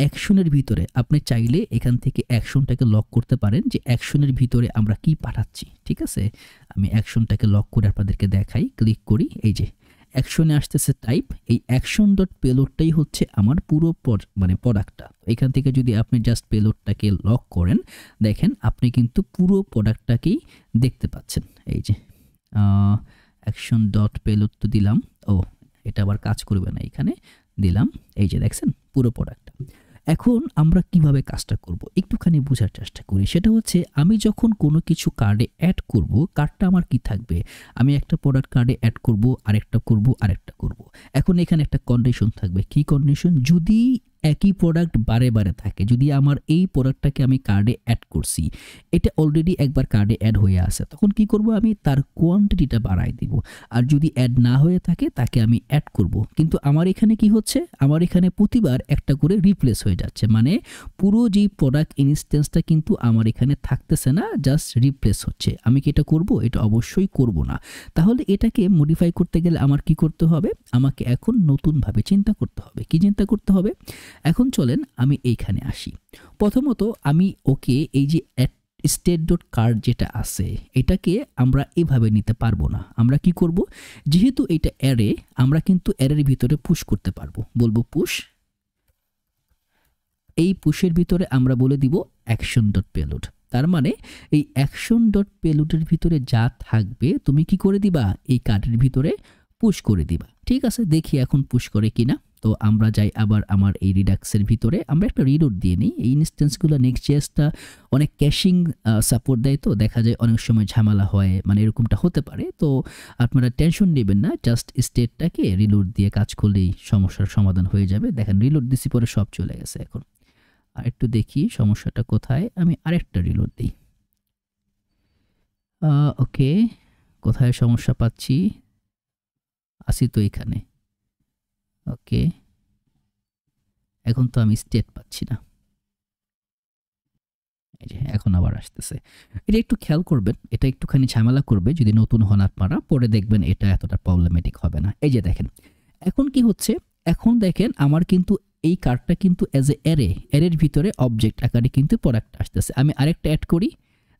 অ্যাকশনের ভিতরে আপনি চাইলে এখান থেকে অ্যাকশনটাকে লক করতে পারেন যে অ্যাকশনের ভিতরে আমরা কি পাঠাচ্ছি, ঠিক আছে। আমি অ্যাকশনটাকে লক করে আপনাদেরকে দেখাই, ক্লিক করি, এই যে অ্যাকশনে আসতেছে টাইপ, এই অ্যাকশন ডট পেলোডটাই হচ্ছে আমার পুরো মানে প্রোডাক্টটা। এখান থেকে যদি আপনি জাস্ট পেলোডটাকে লক করেন দেখেন আপনি কিন্তু পুরো প্রোডাক্টটাকেই দেখতে পাচ্ছেন। এই যে অ্যাকশন ডট পেলোড তো দিলাম, ও এটা আবার কাজ করবে না, এখানে দিলাম, এই যে দেখছেন পুরো প্রোডাক্টটা। এখন আমরা কিভাবে কাজটা করব একটুখানি বোঝার চেষ্টা করি। সেটা হচ্ছে আমি যখন কোনো কিছু কার্ডে অ্যাড করব, কার্ডটা আমার কি থাকবে, আমি একটা প্রোডাক্ট কার্ডে অ্যাড করব, আরেকটা করব, আরেকটা করব। এখন এখানে একটা কন্ডিশন থাকবে, কি কন্ডিশন, যদি একই প্রোডাক্ট বারে বারে থাকে, যদি আমার এই প্রোডাক্টটাকে আমি কার্ডে অ্যাড করছি এটা অলরেডি একবার কার্ডে অ্যাড হয়ে আছে, তখন কি করব আমি তার কোয়ান্টিটিটা বাড়াই দিব। আর যদি অ্যাড না হয়ে থাকে তাকে আমি অ্যাড করব। কিন্তু আমার এখানে কি হচ্ছে, আমার এখানে প্রতিবার একটা করে রিপ্লেস হয়ে যাচ্ছে, মানে পুরো যেই প্রোডাক্ট ইনস্ট্যান্সটা কিন্তু আমার এখানে থাকতেছে না, জাস্ট রিপ্লেস হচ্ছে। আমি কি এটা করব, এটা অবশ্যই করব না। তাহলে এটাকে মডিফাই করতে গেলে আমার কি করতে হবে, আমাকে এখন নতুনভাবে চিন্তা করতে হবে। কি চিন্তা করতে হবে, এখন চলেন আমি এইখানে আসি। প্রথমত আমি ওকে এই যে স্টেট ডট কার্ড যেটা আছে এটাকে আমরা এভাবে নিতে পারবো না। আমরা কি করব, যেহেতু এটা অ্যারে, আমরা কিন্তু অ্যারের ভিতরে পুশ করতে পারবো। বলবো পুশ, এই পুশের ভিতরে আমরা বলে দিব অ্যাকশন ডট পেলোড। তার মানে এই অ্যাকশন ডট পেলোডের ভিতরে যা থাকবে তুমি কি করে দিবা, এই কার্ডের ভিতরে পুশ করে দিবা। ঠিক আছে, দেখি এখন পুশ করে কিনা। তো আমরা যাই আবার আমার এই রিডাক্সের ভিতরে, আমরা একটা রিলোড দিয়ে নিই। এই ইনস্ট্যান্সগুলো নেক্সট.js-টা অনেক ক্যাশিং সাপোর্ট দেয়, তো দেখা যায় অনেক সময় ঝামেলা হয়, মানে এরকমটা হতে পারে। তো আপনারা টেনশন নেবেন না, জাস্ট স্টেটটাকে রিলোড দিয়ে কাজ করলেই সমস্যার সমাধান হয়ে যাবে। দেখেন রিলোড দিছি পরে সব চলে গেছে। এখন আর একটু দেখি সমস্যাটা কোথায়, আমি আরেকটা রিলোড দিই। ওকে, কোথায় সমস্যা পাচ্ছি, আসি তো এখানে। ওকে, এখন তো আমি স্টেট পাচ্ছি না, এই যে এখন আবার আসতেছে। এটা একটু খেয়াল করবেন, এটা একটুখানি ঝামেলা করবে যদি নতুন হন আপনারা, পরে দেখবেন এটা এতটা প্রবলেমেটিক হবে না। এই যে দেখেন এখন কি হচ্ছে, এখন দেখেন আমার কিন্তু এই কার্ডটা কিন্তু অ্যাজ এ অ্যারের ভিতরে অবজেক্ট আকারে কিন্তু প্রোডাক্ট আসতেছে। আমি আরেকটা অ্যাড করি,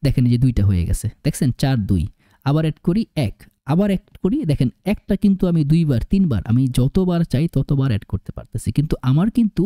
দেখেন এই যে 2টা হয়ে গেছে, দেখছেন 4 2। আবার অ্যাড করি 1, আবার অ্যাড করি, দেখেন একটা কিন্তু আমি 2 বার 3 বার, আমি যতবার চাই ততবার অ্যাড করতে পারতেছি। কিন্তু আমার কিন্তু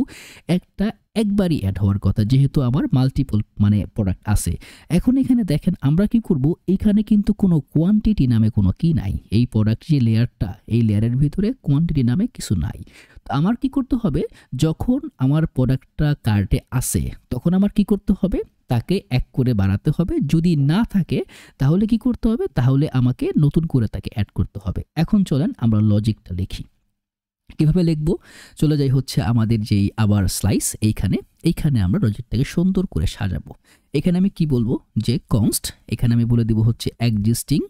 একটা একবারই অ্যাড হওয়ার কথা, যেহেতু আমার মাল্টিপল মানে প্রোডাক্ট আছে। এখন এখানে দেখেন আমরা কি করব, এখানে কিন্তু কোনো কোয়ান্টিটি নামে কোনো কি নাই। এই প্রোডাক্ট যে লেয়ারটা, এই লেয়ারের ভিতরে কোয়ান্টিটি নামে কিছু নাই। তো আমার কি করতে হবে, যখন আমার প্রোডাক্টটা কার্টে আসে তখন আমার কি করতে হবে, তাকে 1 করে বাড়াতে হবে। যদি না থাকে তাহলে কি করতে হবে, তাহলে আমাকে নতুন করে তাকে অ্যাড করতে হবে। এখন চলেন আমরা লজিকটা লিখি। কিভাবে লিখব, চলে যাই হচ্ছে আমাদের যেই আবার স্লাইস, এইখানে আমরা লজিকটাকে সুন্দর করে সাজাবো। এখানে আমি কি বলবো, যে কনস্ট, এখানে আমি বলে দিব হচ্ছে এক্সিস্টিং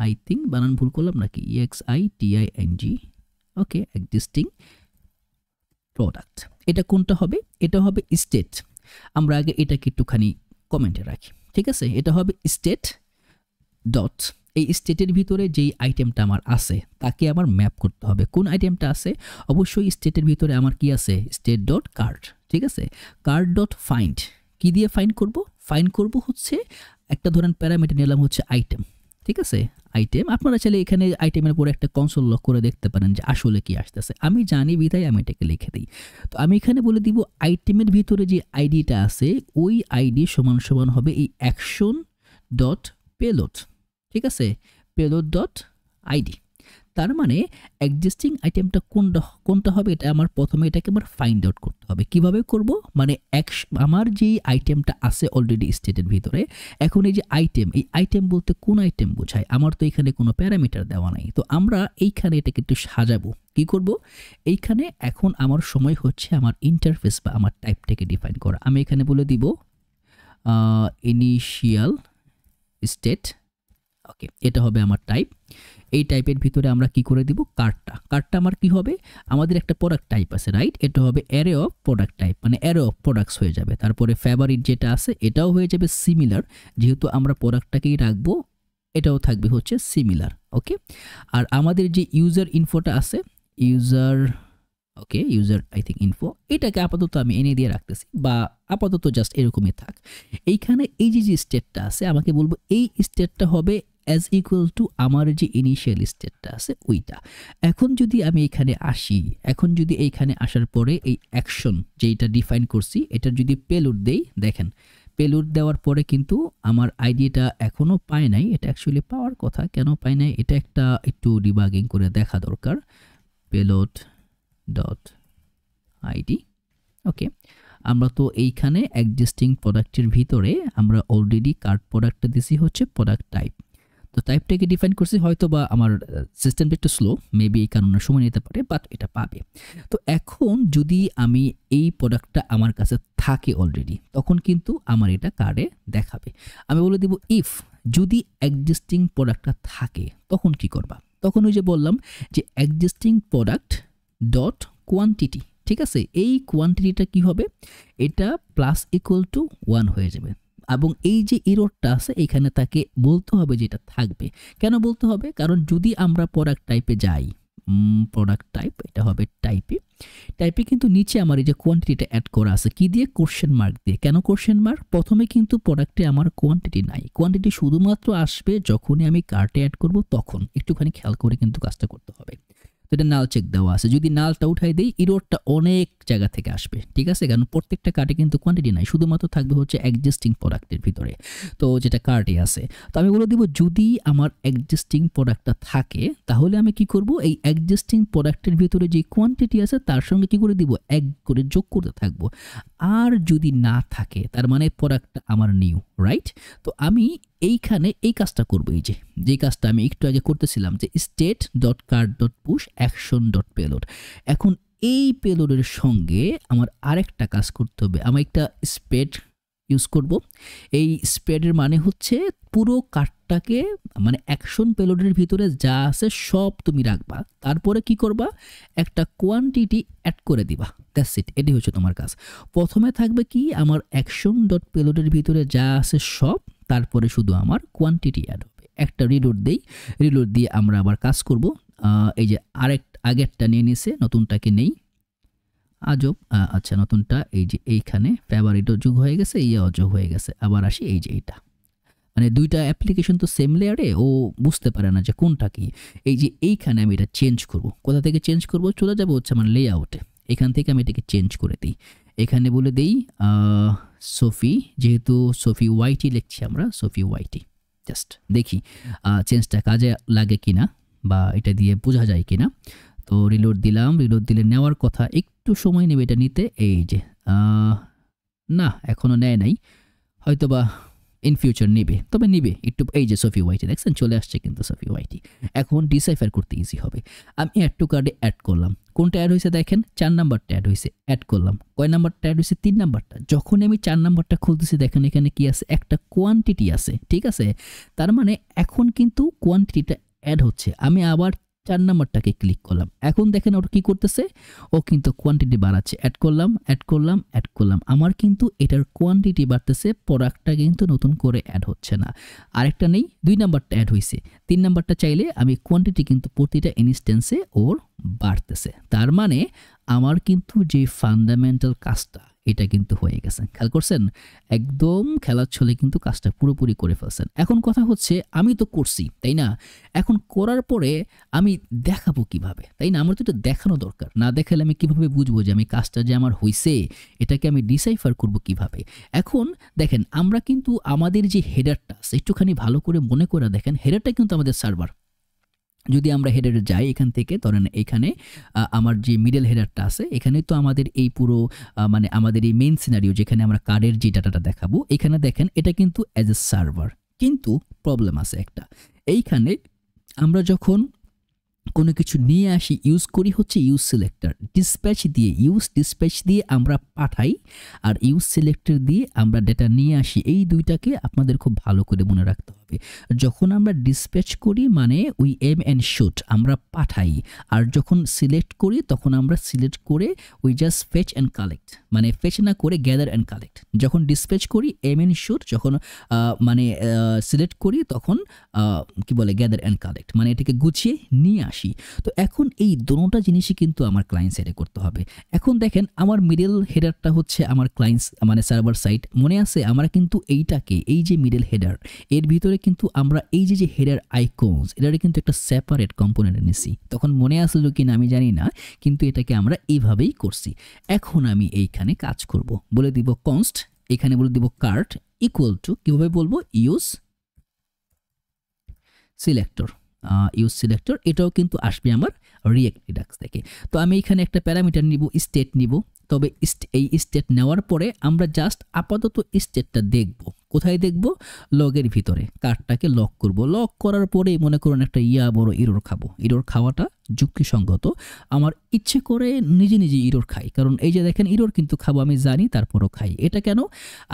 I think বানান ভুল করলাম নাকি, EXITING। ওকে, এক্সিস্টিং প্রোডাক্ট। এটা কোনটা হবে, এটা হবে স্টেট। আমরা আগে এটাকে একটুখানি কমেন্টে রাখি, ঠিক আছে। এটা হবে স্টেট ডট, এই স্টেটের ভিতরে যেই আইটেমটা আমার আছে তাকে আমার ম্যাপ করতে হবে। কোন আইটেমটা আছে, অবশ্যই স্টেটের ভিতরে আমার কি আছে, স্টেট ডট কার্ড, ঠিক আছে। কার্ড ডট ফাইন্ড, কি দিয়ে ফাইন্ড করব, ফাইন্ড করব হচ্ছে একটা ধরেন প্যারামিটার নিলাম হচ্ছে আইটেম, ঠিক আছে। আইটেম, আপনারা চাইলে এখানে আইটেমের পরে একটা কনসোল লক করে দেখতে পারেন যে আসলে কি আসতেছে। আমি জানি বিধায় আমি এটাকে লিখে দিই। তো আমি এখানে বলে দিব আইটেমের ভিতরে যে আইডিটা আছে ওই আইডি সমান সমান হবে এই অ্যাকশন ডট পেলোড, ঠিক আছে, পেলোড ডট আইডি। তার মানে এক্সিস্টিং আইটেমটা কোনটা হবে, এটা আমার প্রথমে এটাকে আমার ফাইন্ড আউট করতে হবে। কিভাবে করব, মানে আমার যেই আইটেমটা আছে অলরেডি স্টেটের ভিতরে, এখন এই যে আইটেম, এই আইটেম বলতে কোন আইটেম বোঝায়, আমার তো এখানে কোনো প্যারামিটার দেওয়া নাই। তো আমরা এইখানে এটাকে একটু সাজাবো। কি করব, এইখানে এখন আমার সময় হচ্ছে আমার ইন্টারফেস বা আমার টাইপটাকে ডিফাইন করা। আমি এখানে বলে দিব ইনিশিয়াল স্টেট। ওকে, এটা হবে আমার টাইপ। এই টাইপের ভিতরে আমরা কি করে দিব, কার্ডটা আমার কি হবে, আমাদের একটা প্রোডাক্ট টাইপ আছে, রাইট। এটা হবে অ্যারে অফ প্রোডাক্ট টাইপ, মানে অ্যারে অফ প্রোডাক্টস হয়ে যাবে। তারপরে ফেভারিট যেটা আছে এটাও হয়ে যাবে সিমিলার, যেহেতু আমরা প্রোডাক্টটাকেই রাখবো, এটাও থাকবে হচ্ছে সিমিলার। ওকে, আর আমাদের যে ইউজার ইনফোটা আছে, ইউজার আই থিঙ্ক ইনফো, এটাকে আপাতত আমি এনে দিয়ে রাখতেছি, বা আপাতত জাস্ট এরকমই থাক। এইখানে এই যে স্টেটটা আছে, আমাকে বলবো এই স্টেটটা হবে অ্যাজ ইকুয়াল টু আমার যে ইনিশিয়াল স্টেটটা আছে ওইটা। এখন যদি আমি এখানে আসি, এখন যদি এইখানে আসার পরে এই অ্যাকশন যেটা ডিফাইন করছি এটার যদি পেলোড দেই, দেখেন পেলোড দেওয়ার পরে কিন্তু আমার আইডিটা এখনো পায় নাই। এটা অ্যাকচুয়ালি পাওয়ার কথা, কেন পায় নাই এটা একটা একটু ডিবাগিং করে দেখা দরকার। Payload dot ID. ওকে, আমরা তো এইখানে এক্সিস্টিং প্রোডাক্টের ভিতরে আমরা অলরেডি কার্ড প্রোডাক্টটা দিছি হচ্ছে প্রোডাক্ট টাইপ। তো টাইপটাকে ডিফাইন করছি, হয়তো বা আমার সিস্টেমটা একটু স্লো, মেবি এই কারণে সময় নিতে পারে, বাট এটা পাবে। তো এখন যদি আমি এই প্রোডাক্টটা আমার কাছে থাকে অলরেডি, তখন কিন্তু আমার এটা কার্ডে দেখাবে। আমি বলে দিব ইফ যদি এক্সিস্টিং প্রোডাক্টটা থাকে তখন কি করবা, তখন ওই যে বললাম যে এক্সিস্টিং প্রোডাক্ট ডট কোয়ান্টিটি, ঠিক আছে। এই কোয়ান্টিটিটা কি হবে, এটা প্লাস ইকুয়াল টু 1 হয়ে যাবে। এবং এই যে এররটা আছে এখানে তাকে বলতে হবে যে এটা থাকবে। কেন বলতে হবে, কারণ যদি আমরা প্রোডাক্ট টাইপে যাই, প্রোডাক্ট টাইপ, এটা হবে টাইপে। টাইপে কিন্তু নিচে আমার এই যে কোয়ান্টিটিটা অ্যাড করা আছে কি দিয়ে, কোশ্চেন মার্ক দিয়ে। কেন কোশ্চেন মার্ক? প্রথমে কিন্তু প্রোডাক্টে আমার কোয়ান্টিটি নাই, কোয়ান্টিটি শুধুমাত্র আসবে যখনই আমি কার্টে অ্যাড করব তখন। একটুখানি খেয়াল করে কিন্তু কাজটা করতে হবে। তো এটা নাল চেক দেওয়া আছে, যদি নালটা উঠাই দেই ইরোরটা অনেক জায়গা থেকে আসবে, ঠিক আছে? কারণ প্রত্যেকটা কার্টে কিন্তু কোয়ান্টিটি নাই, শুধুমাত্র থাকবে হচ্ছে এক্সিস্টিং প্রোডাক্টের ভিতরে, তো যেটা কার্টে আছে। তো আমি বলে দিব যদি আমার এক্সিস্টিং প্রোডাক্টটা থাকে তাহলে আমি কি করব, এই এক্সিস্টিং প্রোডাক্টের ভিতরে যে কোয়ান্টিটি আছে তার সঙ্গে কি করে দিব, এক করে যোগ করতে থাকবো। আর যদি না থাকে তার মানে প্রোডাক্টটা আমার নিউ, রাইট? তো আমি এইখানে এই কাজটা করবো, এই যে কাজটা আমি একটু আগে করতেছিলাম, যে state dot cart dot push action dot payload. এখন এই পেলোডের সঙ্গে আমার আরেকটা কাজ করতে হবে, আমি একটা স্প্রেড ইউজ করব। এই স্প্রেডের মানে হচ্ছে পুরো কার্টটাকে, মানে অ্যাকশন পেলোডের ভিতরে যা আছে সব তুমি রাখবা, তারপরে কি করবা, একটা কোয়ান্টিটি অ্যাড করে দিবা, দ্যাটস ইট। এটি হচ্ছে তোমার কাজ। প্রথমে থাকবে কি, আমার অ্যাকশন ডট পেলোডের ভিতরে যা আছে সব, তারপরে শুধু আমার কোয়ান্টিটি অ্যাড হবে। একটা রিলোড দেই, রিলোড দিয়ে আমরা আবার কাজ করব। এই যে আগেরটা নিয়ে নিছে, নতুনটাকে নেই, আজব। আচ্ছা, নতুনটা এই যে এইখানে ফেভারিটও যোগ হয়ে গেছে, ইয়েও যোগ হয়ে গেছে। আবার আসি এই যে এইটা, মানে দুইটা অ্যাপ্লিকেশন তো সেম লেয়ারে, ও বুঝতে পারে না যে কোনটা কি। এই যে এইখানে আমি এটা চেঞ্জ করব, কোথা থেকে চেঞ্জ করব, চলে যাব হচ্ছে আমার লেআউটে, এখান থেকে আমি এটাকে চেঞ্জ করে দিই। এখানে বলে দিই সোফি, যেহেতু সোফি ওয়াইটি লিখছি আমরা, সোফি ওয়াইটি। জাস্ট দেখি চেঞ্জটা কাজে লাগে কিনা বা এটা দিয়ে বোঝা যায় কিনা। তো রিলোড দিলাম, রিলোড দিলে নেওয়ার কথা, একটু সময় নেবে এটা নিতে। এই যে না, এখনও নেয় নাই, হয়তো বা ইন ফিউচার নিবে, তবে নিবে একটু। এই যে সোফি ওয়াইটি দেখছেন চলে আসছে কিন্তু সোফি ওয়াইটি। এখন ডিসাইফার করতে ইজি হবে। আমি অ্যাড টু কার্ডে অ্যাড করলাম, কোনটা অ্যাড হয়েছে দেখেন, 4 নাম্বারটা অ্যাড হয়েছে, অ্যাড করলাম। কয় নাম্বারটা অ্যাড হয়েছে, 3 নাম্বারটা। যখন আমি 4 নাম্বারটা খুলতেছি দেখেন এখানে কি আছে, একটা কোয়ান্টিটি আছে, ঠিক আছে? তার মানে এখন কিন্তু কোয়ান্টিটিটা অ্যাড হচ্ছে। আমি আবার 4 নাম্বারটাকে ক্লিক করলাম, এখন দেখেন ওটা কি করতেছে, ও কিন্তু কোয়ান্টিটি বাড়াচ্ছে। অ্যাড করলাম, অ্যাড করলাম, অ্যাড করলাম, আমার কিন্তু এটার কোয়ান্টিটি বাড়তেছে, প্রোডাক্টটা কিন্তু নতুন করে অ্যাড হচ্ছে না। আরেকটা নেই, 2 নাম্বারটা অ্যাড হয়েছে, 3 নাম্বারটা চাইলে আমি কোয়ান্টিটি কিন্তু প্রতিটা ইনস্ট্যান্সে ওর বাড়তেছে। তার মানে আমার কিন্তু যে ফান্ডামেন্টাল কাজটা এটা কিন্তু হয়ে গেছে। খেয়াল করছেন, একদম খেলার ছলে কিন্তু কাজটা পুরোপুরি করে ফেলছেন। এখন কথা হচ্ছে আমি তো করছি, তাই না? এখন করার পরে আমি দেখাবো কিভাবে, তাই না? আমার তো এটা দেখানো দরকার, না দেখালে আমি কিভাবে বুঝবো যে আমি কাজটা যে আমার হয়েছে, এটাকে আমি ডিসাইফার করব কিভাবে? এখন দেখেন আমরা কিন্তু আমাদের যে হেডারটা আছে, একটুখানি ভালো করে মনে করে দেখেন, হেডারটা কিন্তু আমাদের সার্ভার। যদি আমরা হেডারে যাই এখান থেকে, ধরেন এখানে আমার যে মিডল হেডারটা আছে, এখানে তো আমাদের এই পুরো মানে আমাদের এই মেইন সিনারিও যেখানে আমরা কার্ডের যে ডাটাটা দেখাবো, এখানে দেখেন এটা কিন্তু অ্যাজ এ সার্ভার। কিন্তু প্রবলেম আছে একটা, এইখানে আমরা যখন কোনো কিছু নিয়ে আসি ইউজ করি হচ্ছে ইউজ সিলেক্টর, ডিসপ্যাচ দিয়ে, ইউজ ডিসপ্যাচ দিয়ে আমরা পাঠাই, আর ইউজ সিলেক্টর দিয়ে আমরা ডেটা নিয়ে আসি। এই দুইটাকে আপনাদের খুব ভালো করে মনে রাখতে হবে। যখন আমরা ডিসপ্যাচ করি মানে উই এম অ্যান্ড শুট, আমরা পাঠাই, আর যখন সিলেক্ট করি তখন আমরা সিলেক্ট করে we just fetch and collect, মানে ফেচ না করে গ্যাদার অ্যান্ড কালেক্ট। যখন ডিসপ্যাচ করি এম অ্যান্ড শুট, যখন মানে সিলেক্ট করি তখন কি বলে গ্যাদার অ্যান্ড কালেক্ট, মানে এটাকে গুছিয়ে নিয়ে আসি। তো এখন এই দুটোটা জিনিসই কিন্তু আমার ক্লায়েন্ট সাইডে করতে হবে। এখন দেখেন আমার মিডল হেডারটা হচ্ছে আমার ক্লায়েন্টস মানে সার্ভার সাইড, মনে আছে আমরা কিন্তু এইটাকে, এই যে মিডল হেডার, এর ভিতরে কিন্তু আমরা এই যে হেডার আইকনস, এটারে কিন্তু একটা সেপারেট কম্পোনেন্ট এনেছি। তখন মনে আসলো কিনা আমি জানি না, কিন্তু এটাকে আমরা এইভাবেই করছি। এখন আমি এইখানে কাজ করব, বলে দিব কনস্ট, এখানে বলে দিব কার্ট ইকুয়াল টু, কিভাবে বলবো, ইউজ সিলেক্টর। ইউজ সিলেক্টর এটাও কিন্তু আসবে আমার রিঅ্যাক্ট রিডাক্স থেকে। তো আমি এখানে একটা প্যারামিটার নিব, স্টেট নিব। তবে এই স্টেট নেওয়ার পরে আমরা জাস্ট আপাতত স্টেটটা দেখব, কোথায় দেখব, লগের ভিতরে কার্ডটাকে লক করব। লক করার পরে মনে করুন একটা বড় ইরোর খাবো, ইরোর খাওয়াটা যুক্তিসঙ্গত, আমার ইচ্ছে করে নিজে নিজে ইরোর খাই, কারণ এই যে দেখেন ইরোর কিন্তু খাবো আমি জানি, তারপরও খাই। এটা কেন?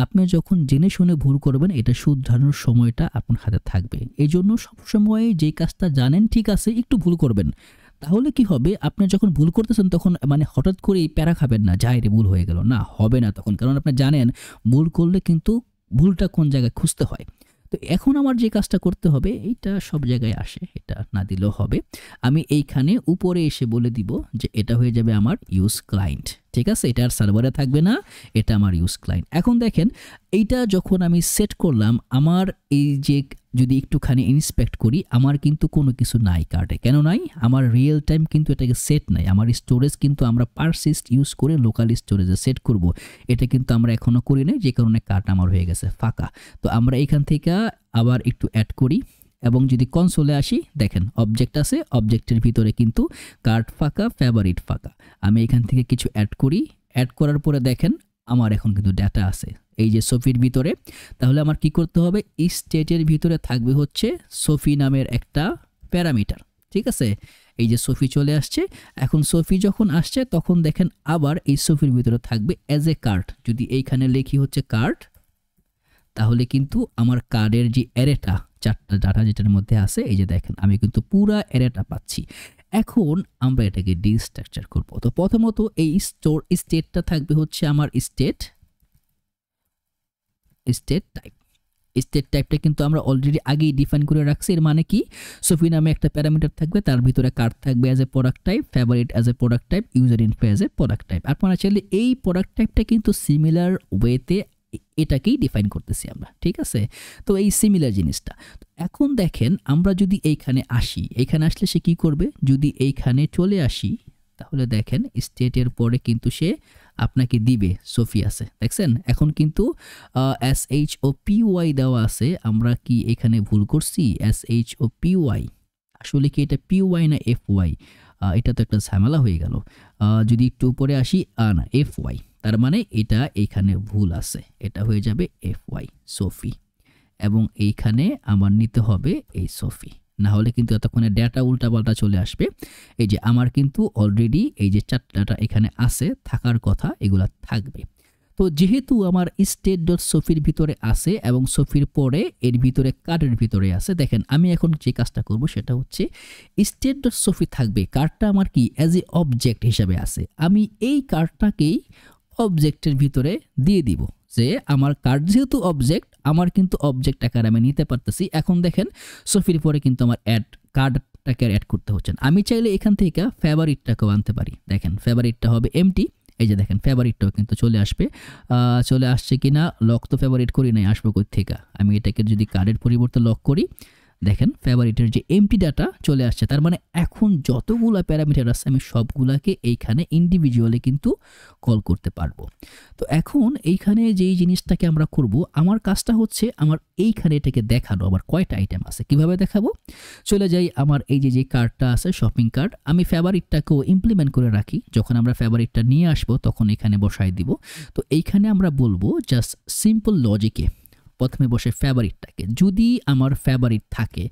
আপনি যখন জেনে শুনে ভুল করবেন এটা শুধরানোর সময়টা আপনার হাতে থাকবে। এই জন্য সবসময় যে কাজটা জানেন ঠিক আছে একটু ভুল করবেন, তাহলে কি হবে, আপনি যখন ভুল করতেছেন তখন মানে হঠাৎ করেই প্যারা খাবেন না, যাই রে ভুল হয়ে গেল, না, হবে না তখন, কারণ আপনি জানেন ভুল করলে কিন্তু ভুলটা কোন জায়গায় খুঁজতে হয়। তো এখন আমার যে কাজটা করতে হবে, এইটা সব জায়গায় আসে, এটা না দিলেও হবে। আমি এইখানে উপরে এসে বলে দিব যে এটা হয়ে যাবে আমার ইউজ ক্লায়েন্ট। ঠিক আছে, এটা আর সার্ভারে থাকবে না, এটা আমার ইউজ ক্লায়েন্ট। এখন দেখেন এইটা যখন আমি সেট করলাম, আমার এই যে যদি একটুখানি ইন্সপেক্ট করি, আমার কিন্তু কোনো কিছু নাই কার্ডে। কেন নাই? আমার রিয়েল টাইম কিন্তু এটাকে সেট নাই। আমার স্টোরেজ কিন্তু আমরা পারসিস্ট ইউজ করে লোকাল স্টোরেজে সেট করব, এটা কিন্তু আমরা এখনও করি নাই, যে কারণে কার্ড আমার হয়ে গেছে ফাঁকা। তো আমরা এখান থেকে আবার একটু অ্যাড করি এবং যদি কনসোলে আসি, দেখেন অবজেক্ট আছে, অবজেক্টের ভিতরে কিন্তু কার্ড ফাঁকা, ফেভারিট ফাঁকা। আমি এখান থেকে কিছু অ্যাড করি, অ্যাড করার পরে দেখেন আমার এখন কিন্তু ডাটা আছে এই যে সোফির ভিতরে। তাহলে আমার কি করতে হবে? স্টেটের ভিতরে থাকবে হচ্ছে সোফি নামের একটা প্যারামিটার। ঠিক আছে, এই যে সোফি চলে আসছে। এখন সোফি যখন আসছে তখন দেখেন আবার এই সোফির ভিতরে থাকবে অ্যাজ এ কার্ড। যদি এইখানে লেখি হচ্ছে কার্ড, তাহলে কিন্তু আমার কার্ডের যে অ্যারেটা, চারটা ডাটা যেটার মধ্যে আছে, এই যে দেখেন আমি কিন্তু পুরা অ্যারেটা পাচ্ছি। এখন আমরা এটাকে ডিস্ট্রাকচার করব। তো প্রথমত এই স্টেটটা থাকবে হচ্ছে আমার স্টেট টাইপ। স্টেট টাইপটা কিন্তু আমরা অলরেডি আগেই ডিফাইন করে রাখছি। এর মানে কি? সোফি নামে একটা প্যারামিটার থাকবে, তার ভিতরে কার্ড থাকবে as a product type, favourite as a product type, user info as a product type. আপনারা চাইলে এই প্রোডাক্ট টাইপটা কিন্তু সিমিলার ওয়েতে এটাকেই ডিফাইন করতেছি আমরা। ঠিক আছে, তো এই সিমিলার জিনিসটা। এখন দেখেন আমরা যদি এইখানে আসি, এইখানে আসলে সে কি করবে? যদি এইখানে চলে আসি, তাহলে দেখেন স্টেটের পরে কিন্তু সে আপনাকে দিবে সোফি আছে, দেখছেন? এখন কিন্তু SHOPY দেওয়া আছে। আমরা কি এখানে ভুল করছি? SHOPY, আসলে কি এটা PY না FY? এটা তো একটা ঝামেলা হয়ে গেল। যদি একটু উপরে আসি, না FY, তার মানে এটা এইখানে ভুল আছে, এটা হয়ে যাবে FY সোফি। এবং এইখানে আমার নিতে হবে এই সোফি, না হলে কিন্তু এতক্ষণে ডেটা উল্টাপাল্টা চলে আসবে। এই যে আমার কিন্তু অলরেডি এই যে চারটাটা এখানে আছে, থাকার কথা এগুলা থাকবে। তো যেহেতু আমার স্টেট ডট সোফির ভিতরে আছে এবং সোফির পরে এর ভিতরে কার্ডের ভিতরে আছে, দেখেন আমি এখন যে কাজটা করব সেটা হচ্ছে স্টেট ডট সোফি থাকবে, কার্ডটা আমার কি অ্যাজ এ অবজেক্ট হিসাবে আছে। আমি এই কার্ডটাকেই অবজেক্টের ভিতরে দিয়ে দিব, যে আমার কার্ড যেহেতু অবজেক্ট, আমার কিন্তু অবজেক্ট আকারে আমি নিতে পারতেছি। এখন দেখেন সোফির পরে কিন্তু আমার অ্যাড কার্ডটাকে অ্যাড করতে হচ্ছে না। আমি চাইলে এখান থেকে ফেভারিটটাকেও আনতে পারি। দেখেন ফেভারিটটা হবে এমটি, এই যে দেখেন ফেভারিটটাও কিন্তু চলে আসবে। চলে আসছে কিনা? লক তো ফেভারিট করি নাই, আসবো কই থেকে? আমি এটাকে যদি কার্ডের পরিবর্তে লক করি, দেখেন ফেভারিটের যে এমটি ডাটা চলে আসছে। তার মানে এখন যতগুলা প্যারামিটার আছে আমি সবগুলাকে এইখানে ইন্ডিভিজুয়ালি কিন্তু কল করতে পারবো। তো এখন এইখানে যেই জিনিসটাকে আমরা করব, আমার কাজটা হচ্ছে আমার এইখানে এটাকে দেখানো আমার কয়টা আইটেম আছে। কিভাবে দেখাবো? চলে যাই আমার এই যে কার্ডটা আছে শপিং কার্ড, আমি ফেভারিটটাকেও ইমপ্লিমেন্ট করে রাখি। যখন আমরা ফেভারিটটা নিয়ে আসবো তখন এখানে বসাই দিব। তো এইখানে আমরা বলবো জাস্ট সিম্পল লজিকে প্রথমে বসে ফেভারিটটাকে, যদি আমার ফেভারিট থাকে,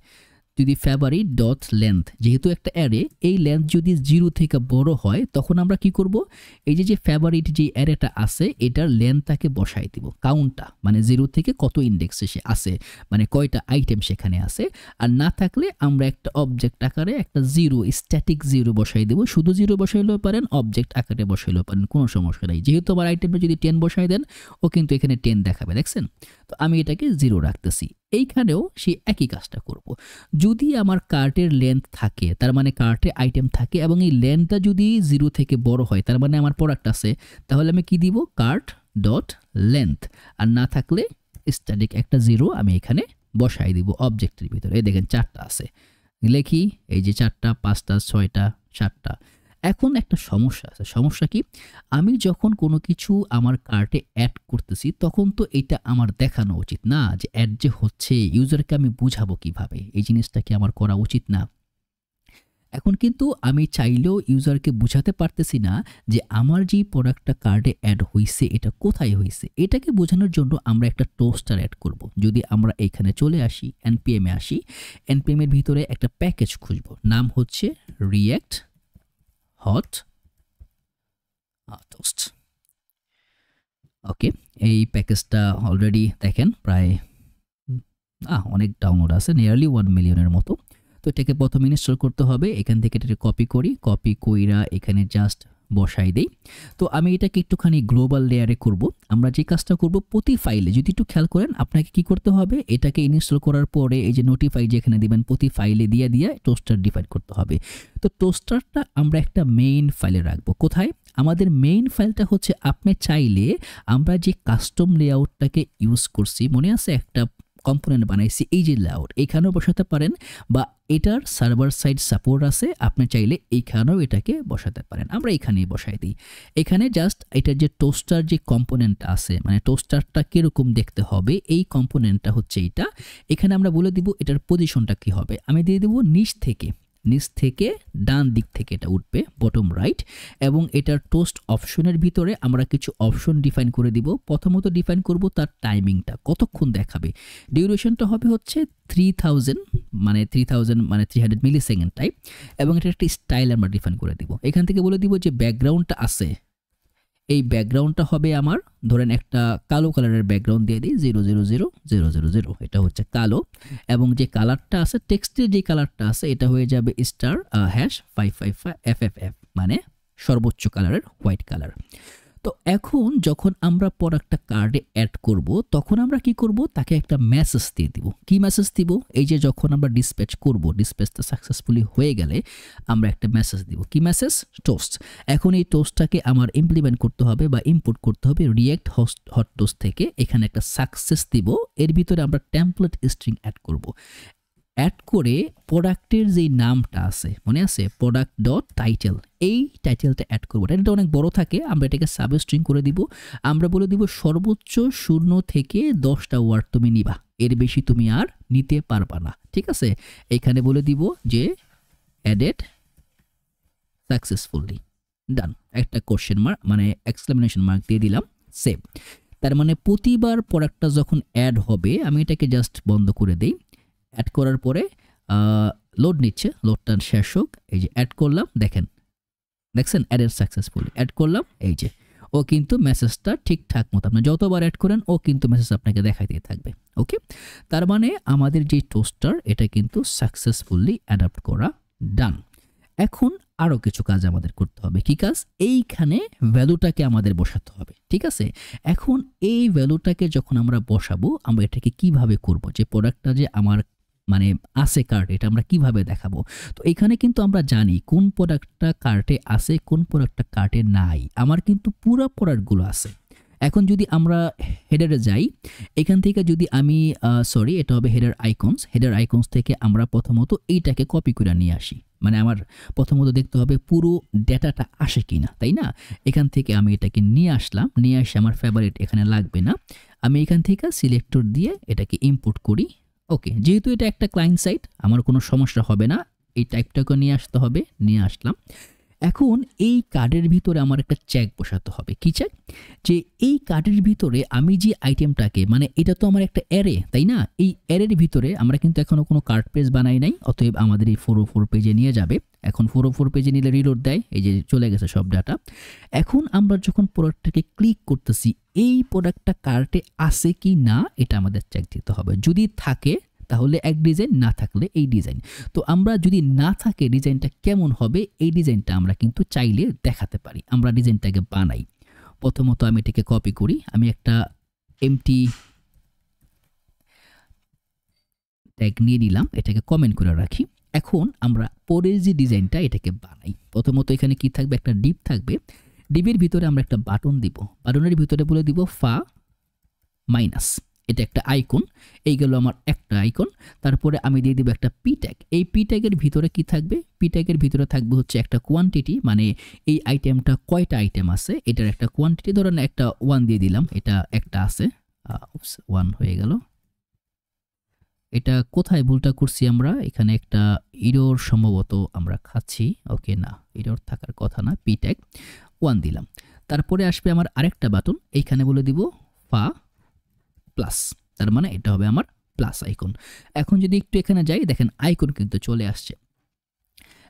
যদি ফেভারিট ডট লেন্থ, যেহেতু একটা অ্যারে, এই লেন্থ যদি 0 থেকে বড় হয় তখন আমরা কি করব? এই যে ফেভারিট যে অ্যারেটা আছে এটার লেন্থটাকে বসাই দিব, কাউন্টটা, মানে 0 থেকে কত ইন্ডেক্সে সে আছে, মানে কয়টা আইটেম সেখানে আছে। আর না থাকলে আমরা একটা অবজেক্ট আকারে একটা 0, স্ট্যাটিক 0 বসাই দেবো। শুধু 0 বসাইলেও পারেন, অবজেক্ট আকারে বসাইলেও পারেন, কোনো সমস্যা নাই। যেহেতু আমার আইটেমটা যদি 10 বসাই দেন, ও কিন্তু এখানে 10 দেখাবে, দেখছেন? তো আমি এটাকে 0 রাখতেছি। এইখানেও সেই একই কাজটা করব। যদি আমার কার্টের লেন্থ থাকে, তার মানে কার্টে আইটেম থাকে এবং এই লেন্থটা যদি 0 থেকে বড় হয়, তার মানে আমার প্রোডাক্ট আছে, তাহলে আমি কি দিব? Cart dot length. আর না থাকলে স্ট্যাটিক একটা 0 আমি এখানে বসাই দিব অবজেক্টের ভিতরে। এই দেখেন 4টা আছে, লেখি এই যে 4টা, 5টা, 6টা, 7টা। এখন একটা সমস্যা আছে। সমস্যা কি? আমি যখন কোনো কিছু আমার কার্টে অ্যাড করতেছি তখন তো এটা আমার দেখানো উচিত না, যে অ্যাড যে হচ্ছে, ইউজারকে আমি বুঝাবো কিভাবে? এই জিনিসটা কি আমার করা উচিত না? এখন কিন্তু আমি চাইলেও ইউজারকে বুঝাতে পারতেছি না যে আমার যেই প্রোডাক্টটা কার্ডে অ্যাড হয়েছে এটা কোথায় হয়েছে। এটাকে বোঝানোর জন্য আমরা একটা টোস্টার অ্যাড করব। যদি আমরা এখানে চলে আসি, এনপিএমে আসি, এনপিএমের ভিতরে একটা প্যাকেজ খুঁজব, নাম হচ্ছে রিয়্যাক্ট হট টোস্ট। ওকে, এই প্যাকেজটা অলরেডি দেখেন প্রায় অনেক ডাউনলোড আছে, নিয়ারলি 1 মিলিয়নের মতো। তো এটাকে প্রথমে ইনস্টল করতে হবে। এখান থেকে এটাকে কপি করি, কপি কইরা এখানে জাস্ট বসাই দেই। তো আমি এটাকে একটুখানি গ্লোবাল লেয়ারে করব। আমরা যে কাজটা করব প্রতি ফাইলে যদি একটু খেয়াল করেন আপনাকে কি করতে হবে, এটাকে ইনস্টল করার পরে এই যে নোটিফাই যেখানে দিবেন প্রতি ফাইলে দিয়ে টোস্টার ডিফাইন করতে হবে। তো টোস্টারটা আমরা একটা মেইন ফাইলে রাখবো। কোথায়? আমাদের মেইন ফাইলটা হচ্ছে আপনি চাইলে আমরা যে কাস্টম লেআউটটাকে ইউজ করছি, মনে আছে একটা কম্পোনেন্ট বানাইছি এই যে লেআউট, এখানেও বসাতে পারেন, বা এটার সার্ভার সাইড সাপোর্ট আছে, আপনি চাইলে এইখানেও এটাকে বসাতে পারেন। আমরা এখানেই বসাই দিই। এখানে জাস্ট এটার যে টোস্টার যে কম্পোনেন্টটা আছে, মানে টোস্টারটা কীরকম দেখতে হবে এই কম্পোনেন্টটা হচ্ছে এটা। এখানে আমরা বলে দিব এটার পজিশনটা কী হবে। আমি দিয়ে দেবো নিচ থেকে ডান দিক থেকে এটা উঠবে, বটম রাইট, এবং এটার টোস্ট অপশনের ভিতরে আমরা কিছু অপশন ডিফাইন করে দিব। প্রথমত ডিফাইন করব তার টাইমিংটা কতক্ষণ দেখাবে। ডিউরেশনটা হবে হচ্ছে 3000 মানে 300 মিলি সেকেন্ড টাইপ, এবং এটা একটা স্টাইল আমরা ডিফাইন করে দিব। এখান থেকে বলে দিব যে ব্যাকগ্রাউন্ডটা আছে, এই ব্যাকগ্রাউন্ডটা হবে আমার ধরেন একটা কালো কালারের ব্যাকগ্রাউন্ড দিয়ে দিই 000000, এটা হচ্ছে কালো, এবং যে কালারটা আছে টেক্সটের যে কালারটা আছে এটা হয়ে যাবে *555FFF, মানে সর্বোচ্চ কালারের হোয়াইট কালার। তো এখন যখন আমরা প্রোডাক্টটা কার্ডে অ্যাড করব তখন আমরা কি করব, তাকে একটা মেসেজ দিয়ে দিব। কি মেসেজ দিব? এই যে যখন আমরা ডিসপ্যাচ করব, ডিসপ্যাচটা সাকসেসফুলি হয়ে গেলে আমরা একটা মেসেজ দিব। কি মেসেজ? টোস্ট। এখন এই টোস্টটাকে আমার ইমপ্লিমেন্ট করতে হবে বা ইম্পোর্ট করতে হবে রিঅ্যাক্ট হট টোস্ট থেকে। এখানে একটা সাকসেস দিব, এর ভিতরে আমরা টেমপ্লেট স্ট্রিং অ্যাড করব। অ্যাড করে প্রোডাক্টের যেই নামটা আছে, মনে আছে প্রোডাক্ট ডট টাইটেল, এই টাইটেলটা অ্যাড করবো। টাইটেলটা অনেক বড় থাকে, আমরা এটাকে সাবস্ট্রিং করে দিব। আমরা বলে দিব সর্বোচ্চ 0 থেকে 10টা ওয়ার্ড তুমি নিবা, এর বেশি তুমি আর নিতে পারবা না। ঠিক আছে, এখানে বলে দিব যে অ্যাডেড সাকসেসফুলি, ডান, একটা কোশ্চেন মার্ক মানে এক্সক্লেমেশন মার্ক দিয়ে দিলাম, সেভ। তার মানে প্রতিবার প্রোডাক্টটা যখন অ্যাড হবে, আমি এটাকে জাস্ট বন্ধ করে দেই। অ্যাড করার পরে লোড নিচ্ছে, লোডটা শেষ হোক। এই যে অ্যাড করলাম, দেখছেন অ্যাডেড সাকসেসফুলি, অ্যাড করলাম, এই যে ও কিন্তু মেসেজটা ঠিকঠাক মতো আপনি যতবার অ্যাড করেন ও কিন্তু মেসেজ আপনাকে দেখাইতেই থাকবে। ওকে, তার মানে আমাদের যে টোস্টার এটা কিন্তু সাকসেসফুলি অ্যাডাপ্ট করা ডান। এখন আরও কিছু কাজ আমাদের করতে হবে। কি কাজ? এইখানে ভ্যালুটাকে আমাদের বসাতে হবে। ঠিক আছে, এখন এই ভ্যালুটাকে যখন আমরা বসাবো, আমরা এটাকে কিভাবে করব, যে প্রোডাক্টটা যে আমার মানে আছে কার্টে, এটা আমরা কিভাবে দেখাবো। তো এখানে কিন্তু আমরা জানি কোন প্রোডাক্টটা কার্টে আছে, কোন প্রোডাক্টটা কার্টে নাই। আমার কিন্তু পুরো প্রোডাক্টগুলো আছে। এখন যদি আমরা হেডারে যাই, এখান থেকে যদি আমি এটা হবে হেডার আইকনস থেকে আমরা প্রথমত এইটাকে কপি করে নিয়ে আসি। মানে আমার প্রথমত দেখতে হবে পুরো ডেটাটা আসে কি না, তাই না? এখান থেকে আমি এটাকে নিয়ে আসলাম, নিয়ে আসে আমার ফেভারিট এখানে লাগবে না, আমি এখান থেকে সিলেক্টর দিয়ে এটাকে ইম্পোর্ট করি। ওকে, যেহেতু এটা একটা ক্লায়েন্ট সাইট আমার কোনো সমস্যা হবে না, এই টাইপটাকে নিয়ে আসতে হবে, নিয়ে আসলাম। এখন এই কার্ডের ভিতরে আমার একটা চেক বসাতে হবে। কি চেক? যে এই কার্ডের ভিতরে আমি যে আইটেমটাকে, মানে এটা তো আমার একটা অ্যারে, তাই না? এই অ্যারের ভিতরে আমরা কিন্তু এখনো কোনো কার্ড পেজ বানাই নাই, অতএব আমাদের এই 404 পেজে নিয়ে যাবে। এখন 404 পেজে নিলে রিলোড দেয়, এই যে চলে গেছে সব ডাটা। এখন আমরা যখন প্রোডাক্টটাকে ক্লিক করতেছি, এই প্রোডাক্টটা কার্টে আছে কি না এটা আমাদের চেক দিতে হবে। যদি থাকে তাহলে এক ডিজাইন, না থাকলে এই ডিজাইন। তো আমরা যদি না থাকে ডিজাইনটা কেমন হবে, এই ডিজাইনটা আমরা কিন্তু চাইলে দেখাতে পারি। আমরা ডিজাইনটাকে বানাই। প্রথমত আমি এটাকে কপি করি, আমি একটা এমটি ট্যাগ নিয়ে নিলাম, এটাকে কমেন্ট করে রাখি। এখন আমরা পরের যে ডিজাইনটা এটাকে বানাই। প্রথমত এখানে কি থাকবে, একটা ডিপ থাকবে। ডিপের ভিতরে আমরা একটা বাটন দিব, বাটনের ভিতরে বলে দিব ফা মাইনাস, এটা একটা আইকন। এই গেল আমার একটা আইকন। তারপরে আমি দিয়ে দিব একটা পি ট্যাগ। এই পি ট্যাগের ভিতরে কি থাকবে? পি ট্যাগের ভিতরে থাকবে হচ্ছে একটা কোয়ান্টিটি, মানে এই আইটেমটা কয়টা আইটেম আছে এটার একটা কোয়ান্টিটি। ধরেন একটা 1 দিয়ে দিলাম, এটা একটা আছে, 1 হয়ে গেল। এটা কোথায় ভুলটা করছি আমরা? এখানে একটা এরর সম্ভবত আমরা খাচ্ছি। ওকে, না, এরর থাকার কথা না। পি ট্যাগ 1 দিলাম। তারপরে আসবে আমার আরেকটা বাটন, এইখানে বলে দিব ফা প্লাস, তার মানে এটা হবে আমার প্লাস আইকন। এখন যদি একটু এখানে যাই, দেখেন আইকন কিন্তু চলে আসছে।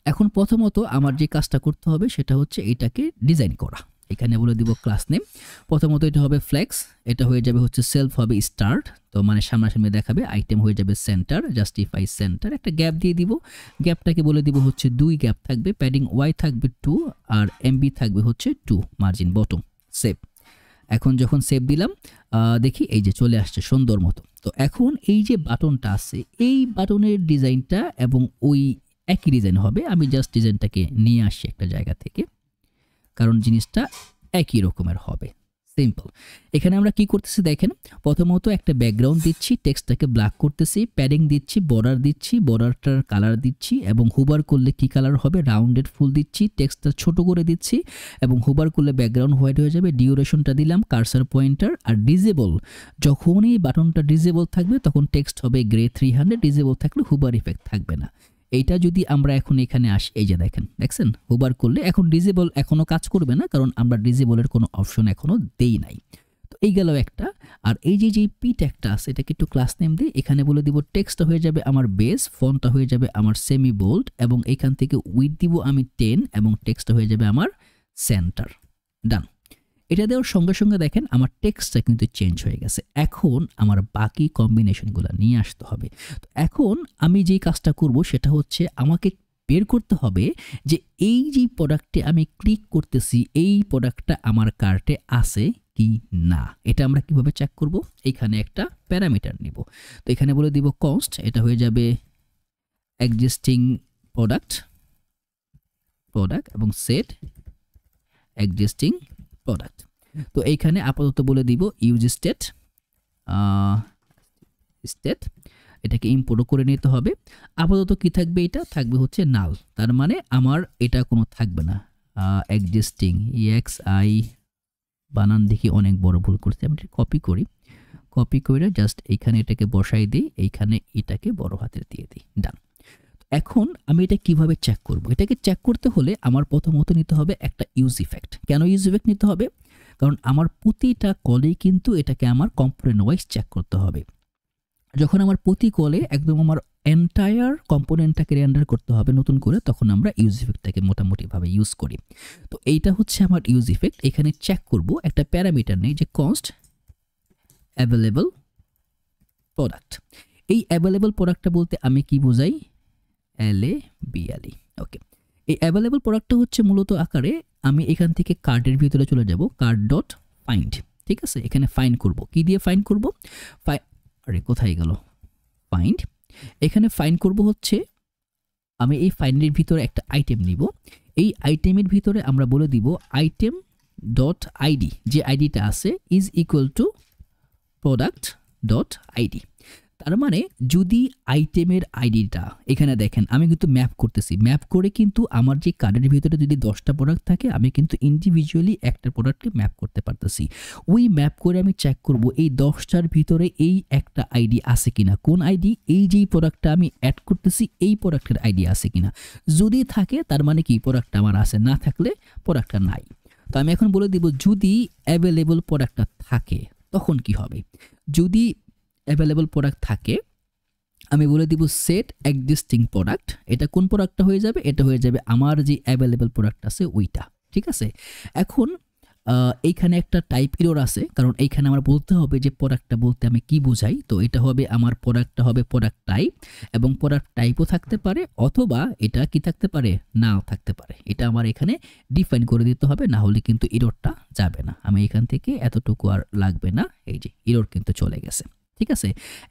এখন প্রথমত আমার যে কাজটা করতে হবে সেটা হচ্ছে এটাকে ডিজাইন করা। এখানে বলে দিব ক্লাস নেম। প্রথমত এটা হবে ফ্লেক্স, এটা হয়ে যাবে হচ্ছে সেলফ হবে স্টার্ট, তো মানে সামনাসামনি দেখাবে। আইটেম হয়ে যাবে সেন্টার, জাস্টিফাই সেন্টার। একটা গ্যাপ দিয়ে দিব, গ্যাপটাকে বলে দিব হচ্ছে 2 গ্যাপ থাকবে, প্যাডিং ওয়াই থাকবে 2 আর এমবি থাকবে হচ্ছে 2, মার্জিন বটম। সেভ। এখন যখন সেভ দিলাম দেখি এই যে চলে আসছে সুন্দর মতো। তো এখন এই যে বাটনটা আছে, এই বাটনের ডিজাইনটা এবং ওই একই ডিজাইন হবে। আমি জাস্ট ডিজাইনটাকে নিয়ে আসি একটা জায়গা থেকে, কারণ জিনিসটা একই রকমের হবে। সিম্পল। এখানে আমরা কি করতেছি দেখেন, প্রথমত একটা ব্যাকগ্রাউন্ড দিচ্ছি, টেক্সটটাকে ব্ল্যাক করতেছি, প্যাডিং দিচ্ছি, বর্ডার দিচ্ছি, বর্ডারটার কালার দিচ্ছি এবং হুবার করলে কি কালার হবে, রাউন্ডেড ফুল দিচ্ছি, টেক্সটটা ছোট করে দিচ্ছি এবং হুবার করলে ব্যাকগ্রাউন্ড হোয়াইট হয়ে যাবে। ডিউরেশনটা দিলাম, কার্সার পয়েন্টার আর ডিজেবল। যখনই বাটনটা ডিজেবল থাকবে তখন টেক্সট হবে গ্রে 300, ডিজেবল থাকলে হুবার ইফেক্ট থাকবে না। এইটা যদি আমরা এখন এখানে আসি, এই যে দেখছেন হুবার করলে এখন ডিজেবল এখনো কাজ করবে না, কারণ আমরা ডিজেবলের কোনো অপশন এখনো দেই নাই। তো এই গেল একটা। আর এই যে পি ট্যাগটা আছে, এটাকে একটু ক্লাস নেম দিই। এখানে বলে দিব টেক্সটটা হয়ে যাবে আমার বেস, ফন্টটা হয়ে যাবে আমার সেমি বোল্ড এবং এখান থেকে উইথ দিব আমি 10 এবং টেক্সটটা হয়ে যাবে আমার সেন্টার। ডান। এটা দেওয়ার সঙ্গে সঙ্গে দেখেন আমার টেক্সটটা কিন্তু চেঞ্জ হয়ে গেছে। এখন আমার বাকি কম্বিনেশনগুলো নিয়ে আসতে হবে। তো এখন আমি যেই কাজটা করব সেটা হচ্ছে আমাকে বের করতে হবে যে এই যে প্রোডাক্টে আমি ক্লিক করতেছি, এই প্রোডাক্টটা আমার কার্টে আছে কি না। এটা আমরা কিভাবে চেক করব, এইখানে একটা প্যারামিটার নিব। তো এখানে বলে দিব কনস্ট, এটা হয়ে যাবে এক্সিস্টিং প্রোডাক্ট এবং সেট এক্সিস্টিং প্রোডাক্ট। তো এইখানে আপাতত বলে দিব ইউজ স্টেট, এটাকে ইম্পোর্ট করে নিতে হবে। আপাতত কি থাকবে, এটা থাকবে হচ্ছে নাল, তার মানে আমার এটা কোনো থাকবে না। এক্সিস্টিং EXI বানান দেখি অনেক বড় ভুল করছি, আমি কপি করে জাস্ট এইখানে এটাকে বসাই দিই, এইখানে এটাকে বড় হাতের দিয়ে দিই। ডান। এখন আমি এটা কিভাবে চেক করব, এটাকে চেক করতে হলে আমার প্রথমত নিতে হবে একটা ইউজ ইফেক্ট। কেন ইউজ ইফেক্ট নিতে হবে, কারণ আমার প্রতিটা কলেই কিন্তু এটাকে আমার কম্পোনেন্ট ওয়াইজ চেক করতে হবে। যখন আমার প্রতি কলে একদম আমার এন্টায়ার কম্পোনেন্টটাকে রেন্ডার করতে হবে নতুন করে, তখন আমরা ইউজ ইফেক্টটাকে মোটামুটিভাবে ইউজ করি। তো এইটা হচ্ছে আমার ইউজ ইফেক্ট। এখানে চেক করব একটা প্যারামিটার নেই যে কনস্ট অ্যাভেলেবল প্রোডাক্ট। এই অ্যাভেলেবল প্রোডাক্টটা বলতে আমি কি বোঝাই, LABLE। ওকে, এই অ্যাভেলেবল প্রোডাক্টটা হচ্ছে মূলত আকারে আমি এখান থেকে কার্ডের ভিতরে চলে যাব, কার্ড ডট ফাইন্ড। ঠিক আছে, এখানে ফাইন্ড করব, কি দিয়ে ফাইন্ড করব, আরে কোথায় গেল ফাইন্ড। এখানে ফাইন্ড করব হচ্ছে আমি এই ফাইন্ডের ভিতরে একটা আইটেম নিব। এই আইটেমের ভিতরে আমরা বলে দিব আইটেম ডট আইডি, যে আইডিটা আছে is equal to product dot ID. তার মানে যদি আইটেমের আইডিটা এখানে দেখেন, আমি কিন্তু ম্যাপ করতেছি, ম্যাপ করে কিন্তু আমার যে কার্ডের ভিতরে যদি 10টা প্রোডাক্ট থাকে, আমি কিন্তু ইন্ডিভিজুয়ালি একটা প্রোডাক্টকে ম্যাপ করতে পারতেছি। ওই ম্যাপ করে আমি চেক করব এই 10টার ভিতরে এই একটা আইডি আছে কিনা, কোন আইডি, এই যেই প্রোডাক্টটা আমি অ্যাড করতেছি এই প্রোডাক্টের আইডি আছে কিনা। যদি থাকে তার মানে কি প্রোডাক্টটা আমার আছে, না থাকলে প্রোডাক্টটা নাই। তো আমি এখন বলে দিব যদি অ্যাভেলেবল প্রোডাক্টটা থাকে তখন কি হবে। যদি অ্যাভেলেবল প্রোডাক্ট থাকে আমি বলে দিব সেট এক্সিস্টিং প্রোডাক্ট। এটা কোন প্রোডাক্টটা হয়ে যাবে, এটা হয়ে যাবে আমার যে অ্যাভেলেবল প্রোডাক্ট আছে ওইটা। ঠিক আছে, এখন এইখানে একটা টাইপ এরর আছে, কারণ এইখানে আমার বলতে হবে যে প্রোডাক্টটা বলতে আমি কি বোঝাই। তো এটা হবে আমার প্রোডাক্টটা হবে প্রোডাক্ট টাইপ, এবং প্রোডাক্ট টাইপও থাকতে পারে অথবা এটা কি থাকতে পারে, নাও থাকতে পারে। এটা আমার এখানে ডিফাইন করে দিতে হবে, না হলে কিন্তু এররটা যাবে না। আমি এখান থেকে এতটুকু আর লাগবে না, এই যে এরর কিন্তু চলে গেছে। ঠিক আছে,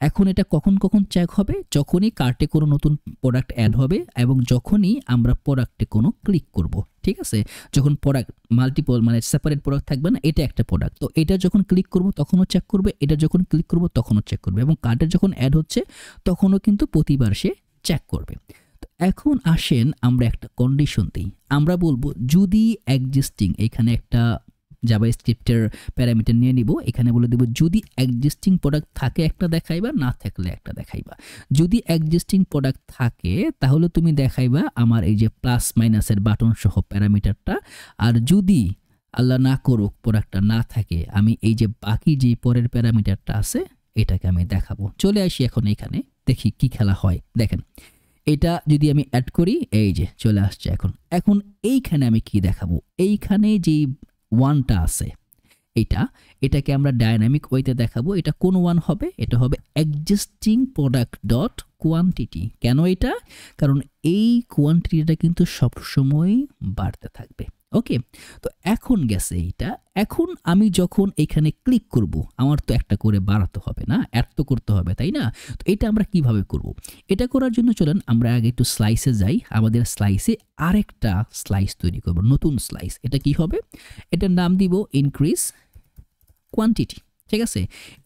এখন এটা কখন চেক হবে, যখনই কার্টে কোনো নতুন প্রোডাক্ট অ্যাড হবে এবং যখনই আমরা প্রোডাক্টে কোনো ক্লিক করব। ঠিক আছে, যখন প্রোডাক্ট মাল্টিপল মানে সেপারেট প্রোডাক্ট থাকবে না, এটা একটা প্রোডাক্ট, তো এটা যখন ক্লিক করব তখনও চেক করবে, এটা যখন ক্লিক করব তখনও চেক করবে, এবং কার্টে যখন অ্যাড হচ্ছে তখনও কিন্তু প্রতিবার সে চেক করবে। তো এখন আসেন আমরা একটা কন্ডিশন দিই, আমরা বলবো যদি এক্সিস্টিং, এখানে একটা জাভাস্ক্রিপ্টের প্যারামিটার নিয়ে নিব, এখানে বলে দেব যদি এক্সিস্টিং প্রোডাক্ট থাকে একটা দেখাইবা, না থাকলে একটা দেখাইবা। যদি এক্সিস্টিং প্রোডাক্ট থাকে তাহলে তুমি দেখাইবা আমার এই যে প্লাস মাইনাসের বাটন সহ প্যারামিটারটা, আর যদি আল্লাহ না করুক প্রোডাক্টটা না থাকে, আমি এই যে বাকি যে পরের প্যারামিটারটা আছে এটাকে আমি দেখাবো। চলে আসি এখন এখানে, দেখি কি খেলা হয়। দেখেন এটা যদি আমি অ্যাড করি, এই যে চলে আসছে। এখন এইখানে আমি কি দেখাবো, এইখানে যে ওয়ানটা আছে, এটাকে আমরা ডায়নামিক ওয়েতে দেখাবো। এটা কোন ওয়ান হবে? এটা হবে এক্সিস্টিং প্রোডাক্ট ডট কোয়ান্টিটি। কেন এটা? কারণ এই কোয়ান্টিটিটা কিন্তু সবসময় বাড়তে থাকবে। ওকে, তো এখন গেছে এইটা। এখন আমি যখন এখানে ক্লিক করব, আমার তো একটা করে বাড়াতে হবে না, অ্যাড তো করতে হবে, তাই না? তো এটা আমরা কিভাবে করব? এটা করার জন্য চলেন আমরা আগে একটু স্লাইসে যাই। আমাদের স্লাইসে আরেকটা স্লাইস তৈরি করব, নতুন স্লাইস। এটা কি হবে? এটার নাম দিব ইনক্রিজ কোয়ান্টিটি। ঠিক আছে,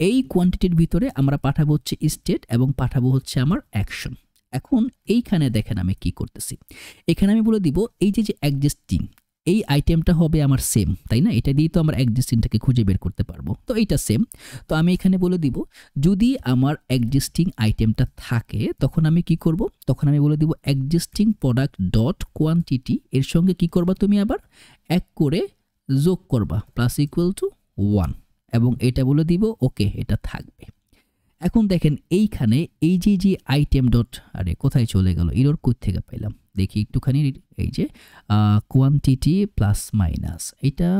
এই কোয়ান্টিটির ভিতরে আমরা পাঠাবো হচ্ছে স্টেট এবং পাঠাবো হচ্ছে আমার অ্যাকশন। এখন এইখানে দেখেন আমি কি করতেছি, এখানে আমি বলে দিব এই যে এক্সিস্টিং এই আইটেমটা হবে আমার সেম, তাই না? এটা দিয়ে তো আমরা এক্সিস্টিংটাকে খুঁজে বের করতে পারবো, তো এইটা সেম। তো আমি এখানে বলে দিব যদি আমার এক্সিস্টিং আইটেমটা থাকে তখন আমি কি করব, তখন আমি বলে দিব এক্সিস্টিং প্রোডাক্ট ডট কোয়ান্টিটি, এর সঙ্গে কি করবা তুমি আবার এক করে যোগ করবা প্লাস ইকুয়াল টু 1 এবং এটা বলে দিব ওকে, এটা থাকবে। এখন দেখেন এইখানে এই যে আইটেম ডট, আরে কোথায় চলে গেল, এরর কই থেকে পাইলাম দেখি একটুখানি। এই যে কোয়ান্টিটি প্লাস মাইনাস, এটা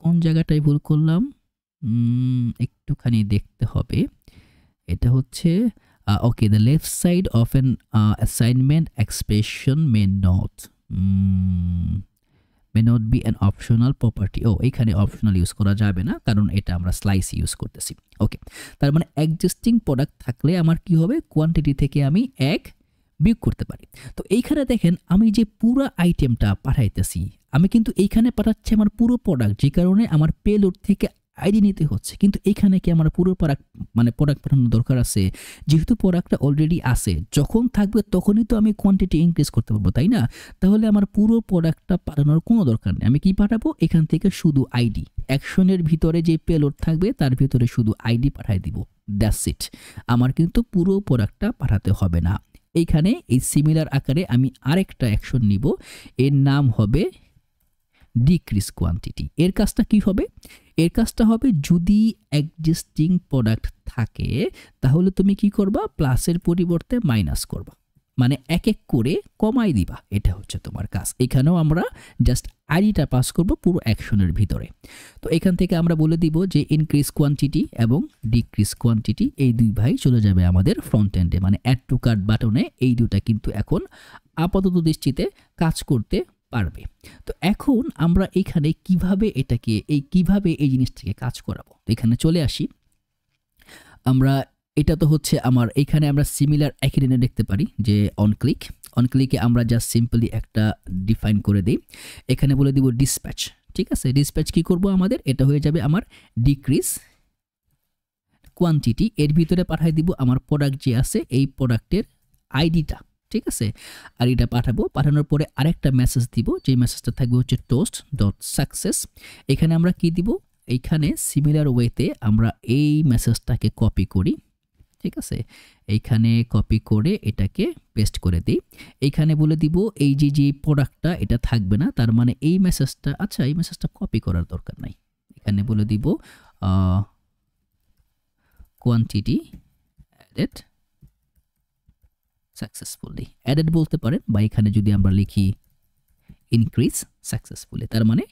কোন জায়গাটায় ভুল করলাম একটুখানি দেখতে হবে। এটা হচ্ছে okay, the left side of an assignment expression may not be an optional property. ও, এখানে অপশনাল ইউজ করা যাবে না কারণ এটা আমরা স্লাইস ইউজ করতেছি। ওকে, তার মানে এক্সিস্টিং প্রোডাক্ট থাকলে আমার কি হবে, কোয়ান্টিটি থেকে আমি এক বিয়োগ করতে পারি। তো এইখানে দেখেন আমি যে পুরো আইটেমটা পাঠাইতেছি, আমি কিন্তু এইখানে পাঠাচ্ছি আমার পুরো প্রোডাক্ট, যে কারণে আমার পেলোড থেকে আইডি নিতে হচ্ছে। কিন্তু এখানে কি আমার পুরো প্রোডাক্ট পাঠানোর দরকার আছে? যেহেতু প্রোডাক্টটা অলরেডি আছে, যখন থাকবে তখনই তো আমি কোয়ান্টিটি ইনক্রিজ করতে পারবো, তাই না? তাহলে আমার পুরো প্রোডাক্টটা পাঠানোর কোনো দরকার নেই। আমি কি পাঠাবো, এখান থেকে শুধু আইডি, অ্যাকশনের ভিতরে যে পেলোড থাকবে তার ভিতরে শুধু আইডি পাঠাই দিব, দ্যাটস ইট। আমার কিন্তু পুরো প্রোডাক্টটা পাঠাতে হবে না। এইখানে এই সিমিলার আকারে আমি আরেকটা অ্যাকশন নিব, এর নাম হবে ডিক্রিজ কোয়ান্টিটি। এর কাজটা কি হবে? এর কাজটা হবে যদি এক্সিস্টিং প্রোডাক্ট থাকে তাহলে তুমি কি করবা, প্লাসের পরিবর্তে মাইনাস করবা, মানে এক এক করে কমাই দিবা। এটা হচ্ছে তোমার কাজ। এখানেও আমরা জাস্ট আইডিটা পাস করব পুরো অ্যাকশনের ভিতরে। তো এখান থেকে আমরা বলে দিব যে ইনক্রিজ কোয়ান্টিটি এবং ডিক্রিজ কোয়ান্টিটি এই দুই ভাই চলে যাবে আমাদের ফ্রন্ট এন্ডে, মানে অ্যাড টু কার্ট বাটনে। এই দুটা কিন্তু এখন আপাতত দৃষ্টিতে কাজ করতে পারবে। তো এখন আমরা এখানে কিভাবে এই জিনিসটাকে কাজ করাবো, এখানে চলে আসি আমরা। এটা তো হচ্ছে আমার, এখানে আমরা সিমিলার একই লাইনে দেখতে পারি যে অন ক্লিকে আমরা জাস্ট সিম্পলি একটা ডিফাইন করে দিই। এখানে বলে দিব ডিসপ্যাচ। ঠিক আছে, ডিসপ্যাচ কি করব আমাদের, এটা হয়ে যাবে আমার ডিক্রিজ কোয়ান্টিটি। এর ভিতরে পাঠিয়ে দিব আমার প্রোডাক্ট যে আছে এই প্রোডাক্টের আইডিটা। ঠিক আছে, আর এটা পাঠানোর পরে আরেকটা মেসেজ দিব, যে মেসেজটা থাকবে হচ্ছে টোস্ট ডট সাকসেস। এখানে আমরা কি দিব, এইখানে সিমিলার ওয়েতে আমরা এই মেসেজটাকে কপি করি। ঠিক আছে, এইখানে কপি করে এটাকে পেস্ট করে দিই। এইখানে বলে দিব এই যে প্রোডাক্টটা এটা থাকবে না, তার মানে এই মেসেজটা, আচ্ছা এই মেসেজটা কপি করার দরকার নাই। এখানে বলে দিব কোয়ান্টিটি অ্যাডেড সাকসেসফুলি, অ্যাডেড বলতে পারেন, বা এখানে যদি আমরা লিখি ইনক্রিজ সাকসেসফুলি, তার মানে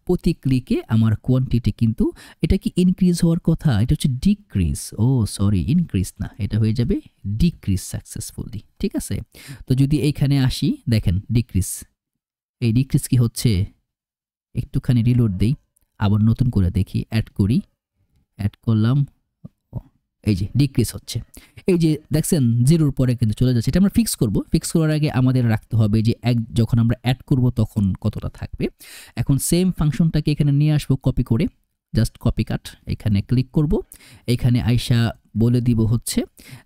প্রতি ক্লিকে আমার কোয়ান্টিটি কিন্তু, এটা কি ইনক্রিজ হওয়ার কথা, এটা হচ্ছে ডিক্রিজ। ও সরি, ইনক্রিজ না, এটা হয়ে যাবে ডিক্রিজ সাকসেসফুলি। ঠিক আছে, তো যদি এইখানে আসি দেখেন ডিক্রিজ, এই ডিক্রিজ কি হচ্ছে, একটুখানি রিলোড দেই, আবার নতুন করে দেখি, অ্যাড করি, অ্যাড করলাম, এই যে ডিক্রিজ হচ্ছে। এই যে দেখছেন জিরোর পরে কিন্তু চলে যাচ্ছে। এটা আমরা ফিক্স করব। ফিক্স করার আগে আমাদের রাখতে হবে যে যখন আমরা অ্যাড করব তখন কতটা থাকবে। এখন সেম ফাংশনটাকে এখানে নিয়ে আসবো কপি করে, জাস্ট কপি কাট, এখানে ক্লিক করব, এখানে আইসা বলে দিব হচ্ছে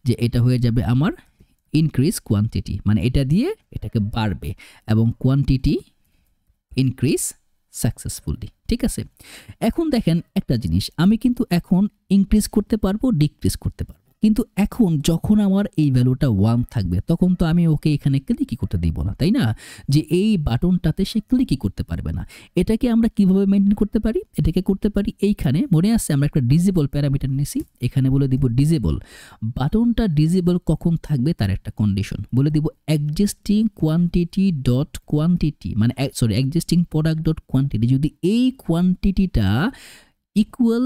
যে এটা হয়ে যাবে আমার ইনক্রিজ কোয়ান্টিটি, মানে এটা দিয়ে এটাকে বাড়বে এবং কোয়ান্টিটি ইনক্রিজ সাকসেসফুলি। ঠিক আছে, এখন দেখেন একটা জিনিস, আমি কিন্তু এখন ইনক্রিজ করতে পারবো, ডিক্রিজ করতে পারবো, কিন্তু এখন যখন আমার এই ভ্যালুটা 1 থাকবে তখন তো আমি ওকে এখানে ক্লিকই করতে দিব না, তাই না? যে এই বাটনটাতে সে ক্লিকই করতে পারবে না। এটাকে আমরা কিভাবে মেইনটেইন করতে পারি? এটাকে করতে পারি এইখানে, মনে আছে আমরা একটা ডিসেবল প্যারামিটার নিছি, এখানে বলে দিব ডিসেবল। বাটনটা ডিসেবল কখন থাকবে তার একটা কন্ডিশন বলে দিব, এক্সিস্টিং কোয়ান্টিটি ডট কোয়ান্টিটি, মানে sorry existing product dot quantity, যদি এই কোয়ান্টিটিটা ইকুয়াল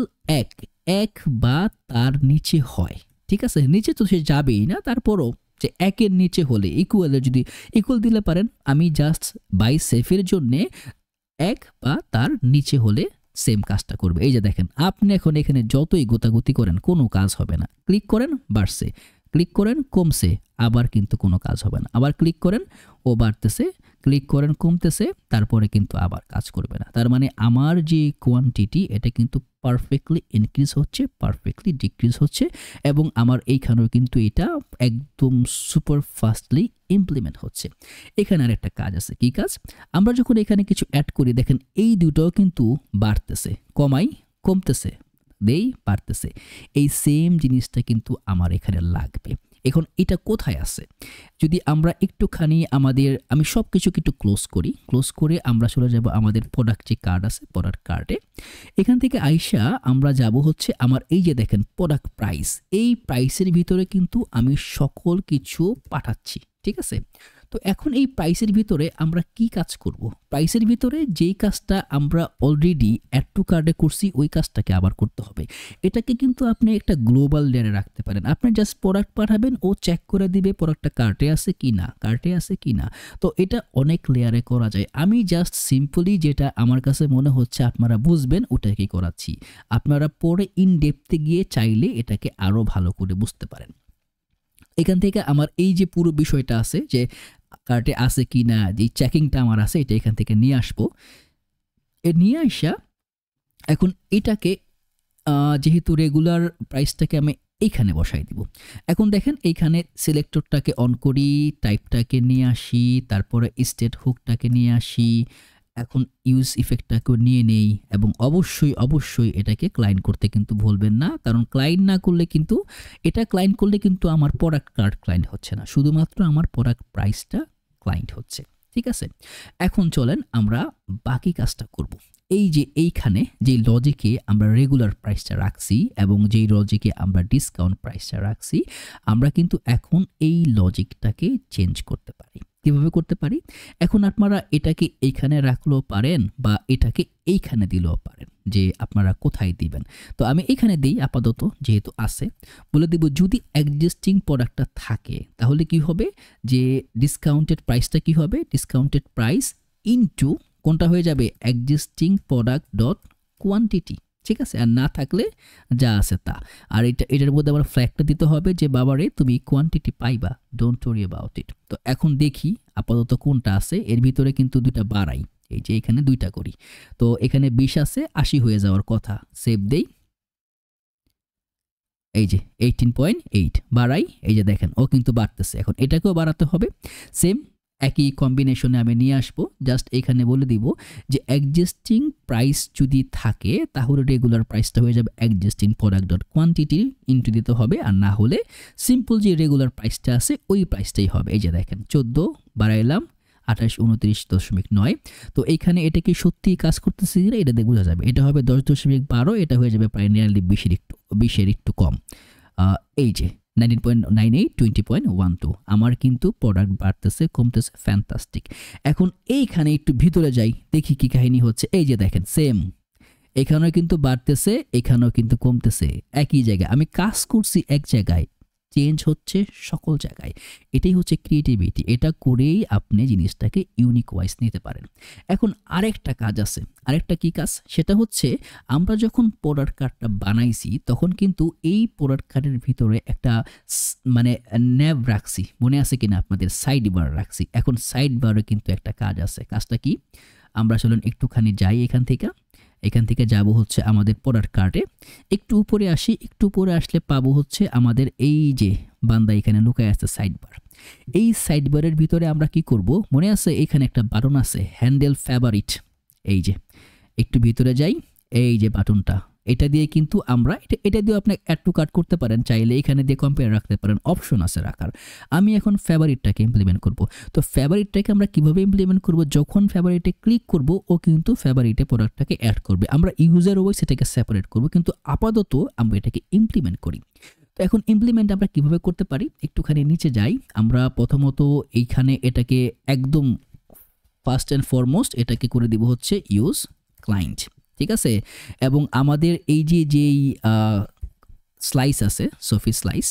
এক বা তার নিচে হয়, ঠিক আছে? নিচে তো সে যাবেই না, তারপরও যে একের নিচে হলে, ইকুয়ালের যদি ইকুয়াল দিলে পারেন, আমি জাস্ট বাই সেফের জন্যে এক বা তার নিচে হলে সেম কাজটা করবে। এই যে দেখেন, আপনি এখন এখানে যতই গোতাগুতি করেন কোনো কাজ হবে না। ক্লিক করেন বাড়ছে, ক্লিক করেন কমছে, আবার কিন্তু কোনো কাজ হবে না। আবার ক্লিক করেন ও বাড়তেছে, ক্লিক করেন কমতেছে, তারপরে কিন্তু আবার কাজ করবে না। তার মানে আমার যে কোয়ান্টিটি এটা কিন্তু পারফেক্টলি ইনক্রিজ হচ্ছে, পারফেক্টলি ডিক্রিজ হচ্ছে, এবং আমার এইখানেও কিন্তু এটা একদম সুপার ফাস্টলি ইমপ্লিমেন্ট হচ্ছে। এখানে আর একটা কাজ আছে, কি কাজ? আমরা যখন এখানে কিছু অ্যাড করি দেখেন এই দুটোও কিন্তু বাড়তেছে, কমাই কমতেছে, দেই বাড়তেছে। এই সেম জিনিসটা কিন্তু আমার এখানে লাগবে। এখন এটা কোথায় আছে? যদি আমরা একটুখানি আমি সব কিছুকে একটু ক্লোজ করি, ক্লোজ করে আমরা চলে যাব আমাদের প্রোডাক্ট যে কার্ড আছে, প্রোডাক্ট কার্ডে। এখান থেকে আইসা আমরা যাব হচ্ছে আমার এই যে দেখেন প্রোডাক্ট প্রাইস, এই প্রাইসের ভিতরে কিন্তু আমি সকল কিছু পাঠাচ্ছি, ঠিক আছে? তো এখন এই প্রাইসের ভিতরে আমরা কি কাজ করব? প্রাইসের ভিতরে যেই কাজটা আমরা অলরেডি অ্যাড টু কার্ডে করছি ওই কাজটাকে আবার করতে হবে। এটাকে কিন্তু আপনি একটা গ্লোবাল লেয়ারে রাখতে পারেন। আপনি জাস্ট প্রোডাক্ট পাঠাবেন, ও চেক করে দিবে প্রোডাক্টটা কার্টে আছে কি না, কার্টে আছে কি না। তো এটা অনেক লেয়ারে করা যায়। আমি জাস্ট সিম্পলি যেটা আমার কাছে মনে হচ্ছে আপনারা বুঝবেন ওটাকেই করাচ্ছি। আপনারা পরে ইন ডেপথে গিয়ে চাইলে এটাকে আরও ভালো করে বুঝতে পারেন। এখান থেকে আমার এই যে পুরো বিষয়টা আছে যে কার্টে আছে কি না, যে চেকিংটা আমার আছে, এটা এখান থেকে নিয়ে আসবো। নিয়ে আসা এখন এটাকে যেহেতু রেগুলার প্রাইসটাকে আমি এইখানে বসাই দিব। এখন দেখেন এইখানে সিলেক্টরটাকে অন করি, টাইপটাকে নিয়ে আসি, তারপরে স্টেট হুকটাকে নিয়ে আসি, এখন ইউজ ইফেক্টটাকেও নিয়ে নেই, এবং অবশ্যই এটাকে ক্লাইন্ট করতে কিন্তু ভুলবেন না, কারণ ক্লাইন্ট না করলে কিন্তু, এটা ক্লাইন্ট করলে কিন্তু আমার প্রোডাক্ট কার্ড ক্লাইন্ট হচ্ছে না, শুধুমাত্র আমার প্রোডাক্ট প্রাইসটা ক্লাইন্ট হচ্ছে, ঠিক আছে? এখন চলেন আমরা বাকি কাজটা করব। এই যে এইখানে যে লজিকে আমরা রেগুলার প্রাইসটা রাখছি এবং যেই লজিকে আমরা ডিসকাউন্ট প্রাইসটা রাখছি, আমরা কিন্তু এখন এই লজিকটাকে চেঞ্জ করতে পারি। কিভাবে করতে পারি? এখন আপনারা এটাকে এইখানে রাখলেও পারেন বা এটাকে এইখানে দিলেও পারেন, যে আপনারা কোথায় দিবেন। তো আমি এখানে দিই আপাতত, যেহেতু আছে। বলে দিব যদি এক্সিস্টিং প্রোডাক্টটা থাকে তাহলে কি হবে, যে ডিসকাউন্টেড প্রাইসটা কি হবে, ডিসকাউন্টেড প্রাইস ইনটু কোনটা হয়ে যাবে, এক্সিস্টিং প্রোডাক্ট ডট কোয়ান্টিটি, ঠিক আছে? আর না থাকলে যা আছে তা। আর এটার মধ্যে আমার ফ্ল্যাগটা দিতে হবে যে বাবারে তুমি কোয়ান্টিটি পাইবা, ডোন্ট ওয়ারি অ্যাবাউট ইট। তো এখন দেখি আপাতত কোনটা আছে, এর ভিতরে কিন্তু দুইটা বাড়াই, এই যে এখানে দুইটা করি। তো এখানে 20 আছে, 80 হয়ে যাওয়ার কথা, সেভ দেই। এই যে 18.8 বাড়াই, এই যে দেখেন ও কিন্তু বাড়তেছে। এখন এটাকেও বাড়াতে হবে, সেম একই কম্বিনেশনে আমি নিয়ে আসবো। জাস্ট এখানে বলে দিব যে এক্সিস্টিং প্রাইস যদি থাকে তাহলে রেগুলার প্রাইসটা হয়ে যাবে existing product dot quantity into দিতে হবে, আর না হলে সিম্পল যে রেগুলার প্রাইসটা আছে ওই প্রাইসটাই হবে। এই যে দেখেন 14 বাড়াইলাম 28, 29.9। তো এইখানে এটা কি সত্যি কাজ করতেছে কিনা এটা দিয়ে বোঝা যাবে। এটা হবে 10.12, এটা হয়ে যাবে প্রায় নিয়ারলি 20-এর একটু কম। এই যে 19.98, 20.12 আমার কিন্তু প্রোডাক্ট বাড়তেছে কমতেছে, ফ্যান্টাস্টিক। এখন এইখানে একটু ভিতরে যাই, দেখি কি কাহিনী হচ্ছে। এই যে দেখেন সেম, এখানেও কিন্তু বাড়তেছে, এখানেও কিন্তু কমতেছে, একই জায়গায়। আমি কাজ করছি এক জায়গায়, চেঞ্জ হচ্ছে সকল জায়গায়। এটাই হচ্ছে ক্রিয়েটিভিটি। এটা করেই আপনি জিনিসটাকে ইউনিক ওয়াইজ নিতে পারেন। এখন আরেকটা কাজ আছে, আরেকটা কি কাজ, সেটা হচ্ছে আমরা যখন প্রোডাক্ট কার্ডটা বানাইছি তখন কিন্তু এই প্রোডাক্ট কার্ডের ভিতরে একটা মানে ন্যাব রাখছি, মনে আছে কিনা আপনাদের, সাইড বার রাখছি। এখন সাইড বারে কিন্তু একটা কাজ আছে, কাজটা কি, আমরা চলুন একটুখানি যাই এখান থেকে যাব হচ্ছে আমাদের প্রোডাক্ট কার্ডে, একটু উপরে আসি, একটু উপরে আসলে পাবো হচ্ছে আমাদের এই যে বান্দা এখানে লুকায় আছে সাইড বার। এই সাইড বারের ভিতরে আমরা কি করব, মনে আছে এখানে একটা বাটন আছে হ্যান্ডেল ফেভারিট, এই যে একটু ভিতরে যাই, এই যে বাটনটা, এটা দিয়ে কিন্তু আমরা এটা দিয়ে আপনি অ্যাড টু কার্ট করতে পারেন, চাইলে এখানে দিয়ে কম্পেয়ার রাখতে পারেন, অপশন আছে রাখার। আমি এখন ফেভারিটটাকে ইমপ্লিমেন্ট করব। তো ফেভারিটটাকে আমরা কিভাবে ইমপ্লিমেন্ট করব, যখন ফেভারিটে ক্লিক করব ও কিন্তু ফেভারিটে প্রোডাক্টটাকে অ্যাড করবে। আমরা ইউজার ওয়াইজ এটাকে সেপারেট করব, কিন্তু আপাতত আমরা এটাকে ইমপ্লিমেন্ট করি। তো এখন ইমপ্লিমেন্ট আমরা কিভাবে করতে পারি, একটুখানি নিচে যাই। আমরা প্রথমত এইখানে এটাকে একদম ফার্স্ট অ্যান্ড ফরমোস্ট এটাকে করে দিব হচ্ছে ইউজ ক্লায়েন্ট, ঠিক আছে। এবং আমাদের এই যেই স্লাইস আছে সফি স্লাইস,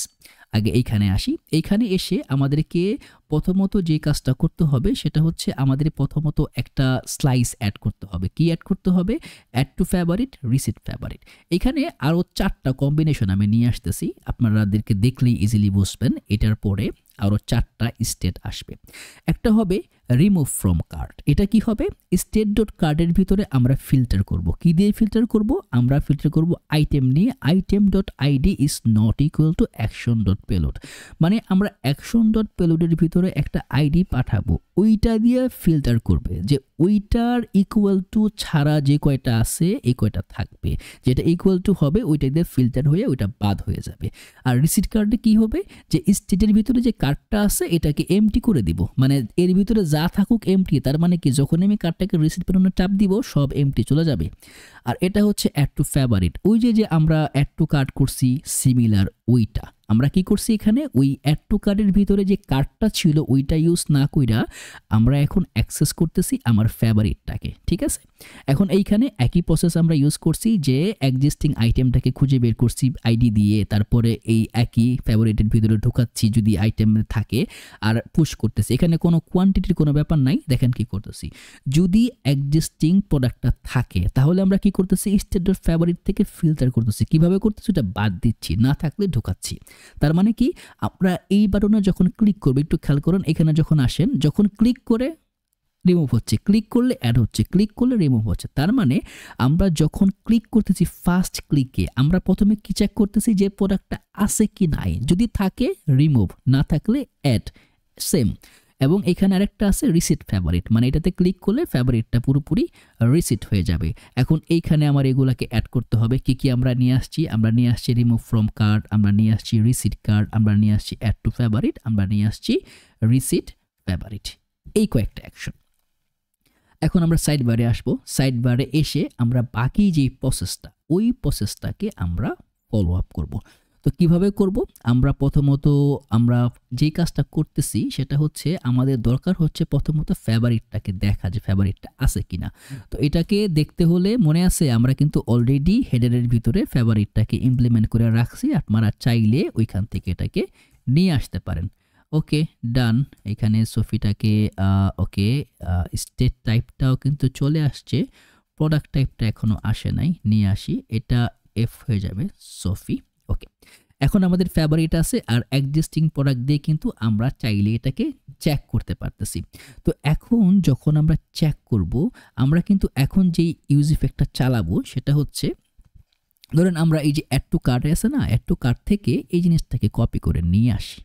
আগে এইখানে আসি। এইখানে এসে আমাদেরকে প্রথমত যে কাজটা করতে হবে সেটা হচ্ছে আমাদের প্রথমত একটা স্লাইস অ্যাড করতে হবে। কি অ্যাড করতে হবে? Add to favourite, receipt favourite. এখানে আরও 4টা কম্বিনেশন আমি নিয়ে আসতেছি, আপনারাদেরকে দেখলেই ইজিলি বুঝবেন। এটার পরে আরও 4টা স্টেট আসবে। একটা হবে রিমুভ ফ্রম কার্ট। এটা কি হবে? স্টেট ডট কার্ডের ভিতরে আমরা ফিল্টার করব। কি দিয়ে ফিল্টার করব? আমরা ফিল্টার করব আইটেম নিয়ে। Item dot ID is not equal to action dot payload. মানে আমরা অ্যাকশন ডট পেলোডের ভিতরে একটা আইডি পাঠাবো, ওইটা দিয়ে ফিল্টার করবে যে ওইটার ইকুয়াল টু ছাড়া যে কয়টা আছে এই কয়টা থাকবে, যেটা ইকুয়াল টু হবে ওইটা দিয়ে ফিল্টার হয়ে ওইটা বাদ হয়ে যাবে। আর রিসিট কার্ডে কি হবে? যে স্টেটের ভিতরে যে কার্ডটা আছে এটাকে এমটি করে দিব, মানে এর ভিতরে যা থাকুক এমটি। তার মানে কি, যখন আমি কার্ডটাকে রিসিট পেরোনো চাপ দিব সব এমটি চলে যাবে। আর এটা হচ্ছে অ্যাড টু ফেভারিট। ওই যে আমরা অ্যাড টু কার্ড করছি সিমিলার, ওইটা আমরা কি করছি এখানে, ওই অ্যাড টু কার্ডের ভিতরে যে কার্ডটা ছিল ওইটা ইউজ না কইরা আমরা এখন অ্যাক্সেস করতেছি আমার ফেভারিটটাকে, ঠিক আছে। এখন এইখানে একই প্রসেস আমরা ইউজ করছি, যে এক্সিস্টিং আইটেমটাকে খুঁজে বের করছি আইডি দিয়ে, তারপরে এই একই ফেভারিটের ভিতরে ঢোকাচ্ছি যদি আইটেম থাকে, আর পুশ করতেছি। এখানে কোনো কোয়ান্টিটির কোনো ব্যাপার নাই। দেখেন কি করতেছি, যদি এক্সিস্টিং প্রোডাক্টটা থাকে তাহলে আমরা কি করতেছি, স্টেট ডট ফেভারিট থেকে ফিল্টার করতেছি। কিভাবে করতেছি? ওটা বাদ দিচ্ছি, না থাকলে ঢোকাচ্ছি। তার মানে কি, আমরা এই বাটনে যখন ক্লিক করব, একটু খেয়াল করুন, এখানে যখন আসেন, যখন ক্লিক করে রিমুভ হচ্ছে, ক্লিক করলে অ্যাড হচ্ছে, ক্লিক করলে রিমুভ হচ্ছে। তার মানে আমরা যখন ক্লিক করতেছি ফার্স্ট ক্লিকে আমরা প্রথমে কি চেক করতেছি যে প্রোডাক্টটা আছে কি নাই, যদি থাকে রিমুভ, না থাকলে অ্যাড, সেম। এবং এখানে আরেকটা আছে রিসিট ফেভারিট, মানে এটাতে ক্লিক করলে ফেভারিটটা পুরোপুরি রিসিট হয়ে যাবে। এখন এইখানে আমার এগুলাকে অ্যাড করতে হবে। কি কি আমরা নিয়ে আসছি? আমরা নিয়ে আসছি রিমুভ ফ্রম কার্ড, আমরা নিয়ে আসছি রিসিট কার্ড, আমরা নিয়ে আসছি অ্যাড টু ফেভারিট, আমরা নিয়ে আসছি রিসিট ফেভারিট, এই কয়েকটা অ্যাকশন। এখন আমরা সাইড বারে আসবো। সাইড বারে এসে আমরা বাকি যে প্রসেসটা, ওই প্রসেসটাকে আমরা ফলো আপ করব। তো কিভাবে করব? আমরা প্রথমত আমরা যে কাজটা করতেছি সেটা হচ্ছে, আমাদের দরকার হচ্ছে প্রথমত ফেভারিটটাকে দেখা, যে ফেভারিটটা আছে কিনা। তো এটাকে দেখতে হলে মনে আছে আমরা কিন্তু অলরেডি হেডারের ভিতরে ফেভারিটটাকে ইমপ্লিমেন্ট করে রাখছি। আপনারা চাইলে ওইখান থেকে এটাকে নিয়ে আসতে পারেন। ওকে, ডান। এখানে সফিটাকে ওকে, স্টেট টাইপটাও কিন্তু চলে আসছে, প্রোডাক্ট টাইপটা এখনো আসে নাই, নিয়ে আসি। এটা এফ হয়ে যাবে সফি। ওকে, এখন আমাদের ফেভারিট আছে আর এক্সিস্টিং প্রোডাক্ট দিয়ে কিন্তু আমরা চাইলে এটাকে চেক করতে পারতেছি। তো এখন যখন আমরা চেক করব, আমরা কিন্তু এখন যেই ইউজ ইফেক্টটা চালাবো সেটা হচ্ছে, ধরেন আমরা এই যে অ্যাড টু কার্ট আছে না, অ্যাড টু কার্ট থেকে এই জিনিসটাকে কপি করে নিয়ে আসি,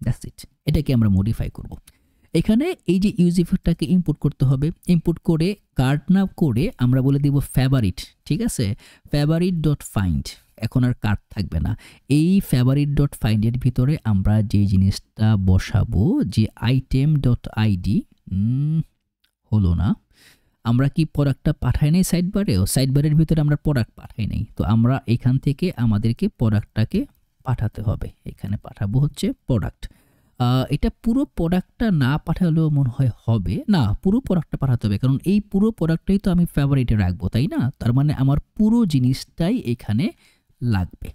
দ্যাটস ইট। এটাকে আমরা মডিফাই করব। এখানে এই যে ইউজ ইফেক্টটাকে ইনপুট করতে হবে। ইনপুট করে কার্ট না করে আমরা বলে দিব ফেভারিট, ঠিক আছে, ফেভারিট ডট ফাইন্ড। এখন আর কার্ট থাকবে না। এই ফেভারিট ডট ফাইন্ডের ভিতরে আমরা যে জিনিসটা বসাবো, যে আইটেম ডট আইডি, হলো না, আমরা কি প্রোডাক্টটা পাঠাই নাই সাইড বারেও? সাইড বারের ভিতরে আমরা প্রোডাক্ট পাঠাই নাই, তো আমরা এখান থেকে আমাদেরকে প্রোডাক্টটাকে পাঠাতে হবে। এখানে পাঠাবো হচ্ছে প্রোডাক্ট। এটা পুরো প্রোডাক্টটা না পাঠালেও মনে হয় হবে না, পুরো প্রোডাক্টটা পাঠাতে হবে, কারণ এই পুরো প্রোডাক্টটাই তো আমি ফেভারিটে রাখবো, তাই না? তার মানে আমার পুরো জিনিসটাই এখানে লাগবে।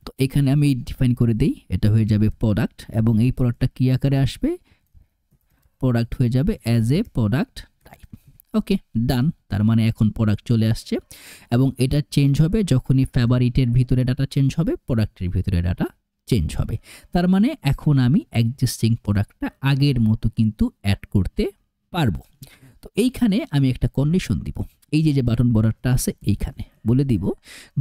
তো এখানে আমি ডিফাইন করে দেই, এটা হয়ে যাবে প্রোডাক্ট, এবং এই প্রোডাক্টটা কি আকারে আসবে? প্রোডাক্ট হয়ে যাবে অ্যাজ এ প্রোডাক্ট টাইপ। ওকে, ডান। তার মানে এখন প্রোডাক্ট চলে আসছে, এবং এটা চেঞ্জ হবে যখনই ফেভারিটের ভিতরে ডাটা চেঞ্জ হবে, প্রোডাক্টের ভিতরে ডাটা চেঞ্জ হবে। তার মানে এখন আমি এক্সিস্টিং প্রোডাক্টটা আগের মতো কিন্তু অ্যাড করতে পারবো। তো এইখানে আমি একটা কন্ডিশন দিব। এই যে বাটন বর্ডারটা আছে এইখানে বলে দিব,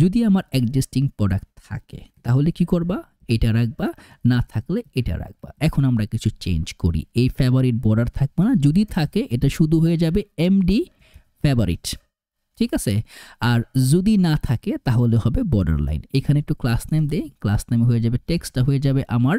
যদি আমার এক্সিস্টিং প্রোডাক্ট থাকে তাহলে কি করবা? এটা রাখবা, না থাকলে এটা রাখবা। এখন আমরা কিছু চেঞ্জ করি, এই ফেভারিট বর্ডার থাকবে না, যদি থাকে এটা শুধু হয়ে যাবে এমডি ফেভারিট, ঠিক আছে। আর যদি না থাকে তাহলে হবে বর্ডার লাইন। এখানে একটু ক্লাস নেম দেই, ক্লাস নেম হয়ে যাবে টেক্সটটা হয়ে যাবে আমার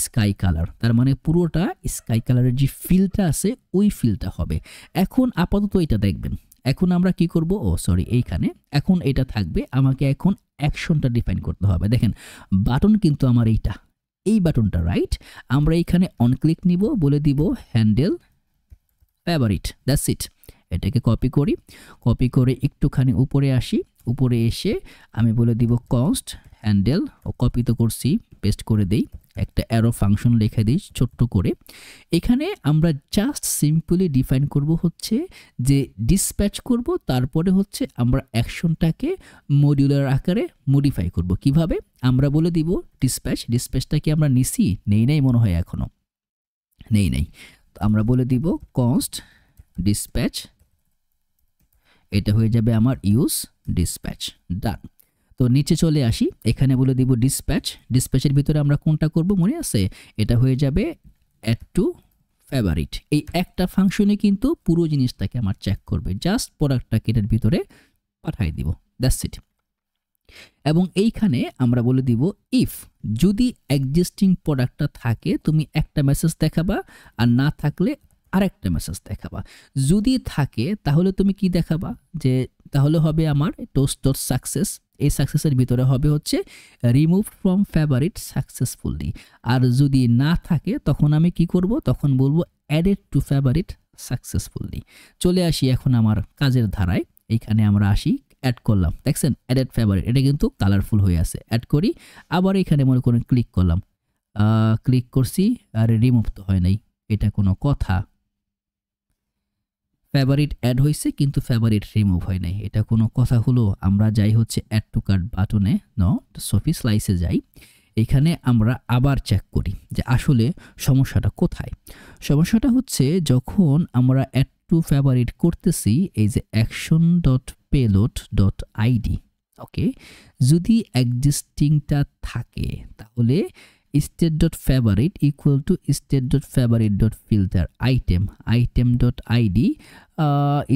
স্কাই কালার, তার মানে পুরোটা স্কাই কালারের যে ফিলটা আছে ওই ফিলটা হবে। এখন আপাতত এটা দেখবেন, এখন আমরা কি করব, ও সরি এইখানে এখন এটা থাকবে, আমাকে এখন অ্যাকশনটা ডিফাইন করতে হবে। দেখেন বাটন কিন্তু আমার এইটা, এই বাটনটা রাইট। আমরা এইখানে অন ক্লিক নিব, বলে দিব হ্যান্ডেল ফেভারিট, দ্যাটস ইট। এটাকে কপি করি, কপি করে একটুখানি উপরে আসি, উপরে এসে আমি বলে দিব কনস্ট হ্যান্ডেল, ও কপি তো করছি, পেস্ট করে দেই, একটা অ্যারো ফাংশন লিখে দিই ছোট্ট করে। এখানে আমরা জাস্ট সিম্পলি ডিফাইন করব হচ্ছে যে ডিসপ্যাচ করব, তারপরে হচ্ছে আমরা অ্যাকশনটাকে মডিউলার আকারে মডিফাই করব। কিভাবে আমরা বলে দিব ডিসপ্যাচ, ডিসপ্যাচটা কি আমরা নিছি, নেই নাই মনে হয় এখনো, নেই নাই। তো আমরা বলে দিব কনস্ট ডিসপ্যাচ, এটা হয়ে যাবে আমার ইউজ ডিসপ্যাচ, ডান। তো নিচে চলে আসি, এখানে বলে দিব ডিসপ্যাচ, ডিসপ্যাচের ভিতরে আমরা কোনটা করব মনে আছে, এটা হয়ে যাবে অ্যাড টু ফেভারিট। এই একটা ফাংশনে কিন্তু পুরো জিনিসটাকে আমার চেক করবে, জাস্ট প্রোডাক্টটাকে এটার ভিতরে পাঠাই দিব, দ্যাটস ইট। এবং এইখানে আমরা বলে দিব ইফ যদি এক্সিস্টিং প্রোডাক্টটা থাকে তুমি একটা মেসেজ দেখাবা, আর না থাকলে আরেকটা মেসেজ দেখাবা। যদি থাকে তাহলে তুমি কি দেখাবা, যে তাহলে হবে আমার টোস্ট ডট সাকসেস, এই সাকসেসের ভিতরে হবে হচ্ছে রিমুভ ফ্রম ফেভারিট সাকসেসফুলি। আর যদি না থাকে তখন আমি কি করব, তখন বলবো অ্যাডেড টু ফেভারিট সাকসেসফুলি। চলে আসি এখন আমার কাজের ধারায়, এইখানে আমরা আসি, অ্যাড করলাম, দেখছেন অ্যাডেড ফেভারিট, এটা কিন্তু কালারফুল হয়ে আছে। অ্যাড করি, আবার এখানে মনে করেন ক্লিক করলাম, ক্লিক করছি, আর রিমুভ তো হয় নাই, এটা কোনো কথা, ফেভারিট অ্যাড হয়েছে কিন্তু ফেভারিট রিমুভ হয় নাই, এটা কোনো কথা হলো। আমরা যাই হচ্ছে অ্যাড টু কার্ট বাটনে, সোফি স্লাইসে যাই, এখানে আমরা আবার চেক করি যে আসলে সমস্যাটা কোথায়। সমস্যাটা হচ্ছে যখন আমরা অ্যাড টু ফেভারিট করতেছি, এই যে action dot payload dot ID, okay, যদি এক্সিস্টিংটা থাকে তাহলে state dot favorite equal to state dot favorite dot filter item, item dot id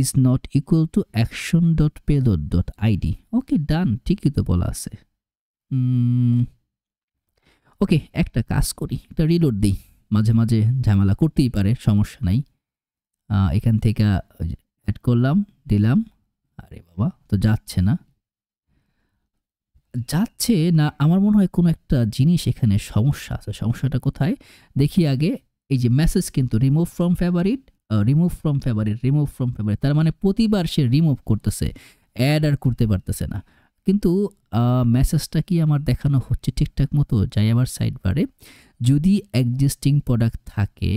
is not equal to action dot payload dot id. ওকে ডান, ঠিকই তো বলা আছে। ওকে, একটা কাজ করি, একটা রিলোড দিই, মাঝে মাঝে ঝামেলা করতেই পারে, সমস্যা নাই। এখান থেকে অ্যাড করলাম, দিলাম, আরে বাবা তো যাচ্ছে না, যাচ্ছে না, আমার মনে হয় কোনো একটা জিনিস এখানে সমস্যা আছে। সমস্যাটা কোথায় দেখি আগে, এই যে মেসেজ কিন্তু remove from favourite, remove from favourite, remove from favourite, তার মানে প্রতিবার সে রিমুভ করতেছে, অ্যাড আর করতে পারতেছে না। কিন্তু মেসেজটা কি আমার দেখানো হচ্ছে ঠিকঠাক মতো, যাই আবার সাইড বারে, যদি এক্সিস্টিং প্রোডাক্ট থাকে,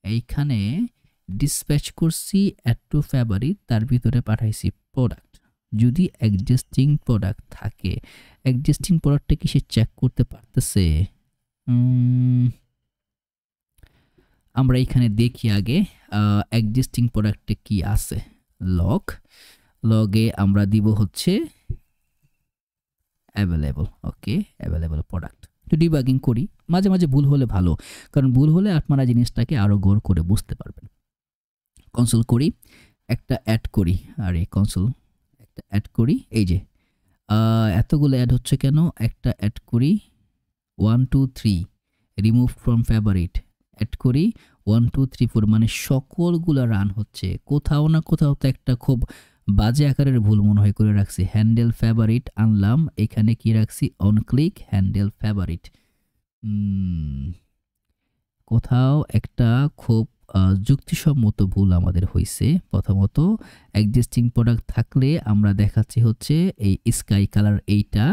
এইখানে ডিসপ্যাচ করছি অ্যাড টু ফেভারিট, তার ভিতরে পাঠাইছি প্রোডাক্ট, যদি এক্সিস্টিং প্রোডাক্ট থাকে, এক্সিস্টিং প্রোডাক্টটা কি সে চেক করতে পারতেছে? আমরা এখানে দেখি আগে এক্সিস্টিং প্রোডাক্টে কি আছে, লগে আমরা দিব হচ্ছে অ্যাভেলেবল, ওকে অ্যাভেলেবল প্রোডাক্ট। তো ডিবাগিং করি, মাঝে মাঝে ভুল হলে ভালো, কারণ ভুল হলে আপনারা জিনিসটাকে আরও গড় করে বুঝতে পারবেন। কনসোল করি, একটা অ্যাড করি, আর এই কনসোল একটা অ্যাড করি, এই যে এতগুলো অ্যাড হচ্ছে কেন, একটা অ্যাড করি 1 2 3 রিমুভ ফ্রম ফেভারিট, অ্যাড করি 1 2 3 4, মানে সকলগুলো রান হচ্ছে, কোথাও না কোথাও তো একটা খুব বাজে আকারের ভুল মনে হয় করে রাখছি। হ্যান্ডেল ফেভারিট আনলাম, এখানে কি রাখছি অন ক্লিক হ্যান্ডেল ফেভারিট, কোথাও একটা খুব যুক্তিসম্মত ভুল আমাদের হয়েছে। প্রথমত এক্সিস্টিং প্রোডাক্ট থাকলে আমরা দেখাচ্ছি হচ্ছে এই স্কাই কালার এইটা,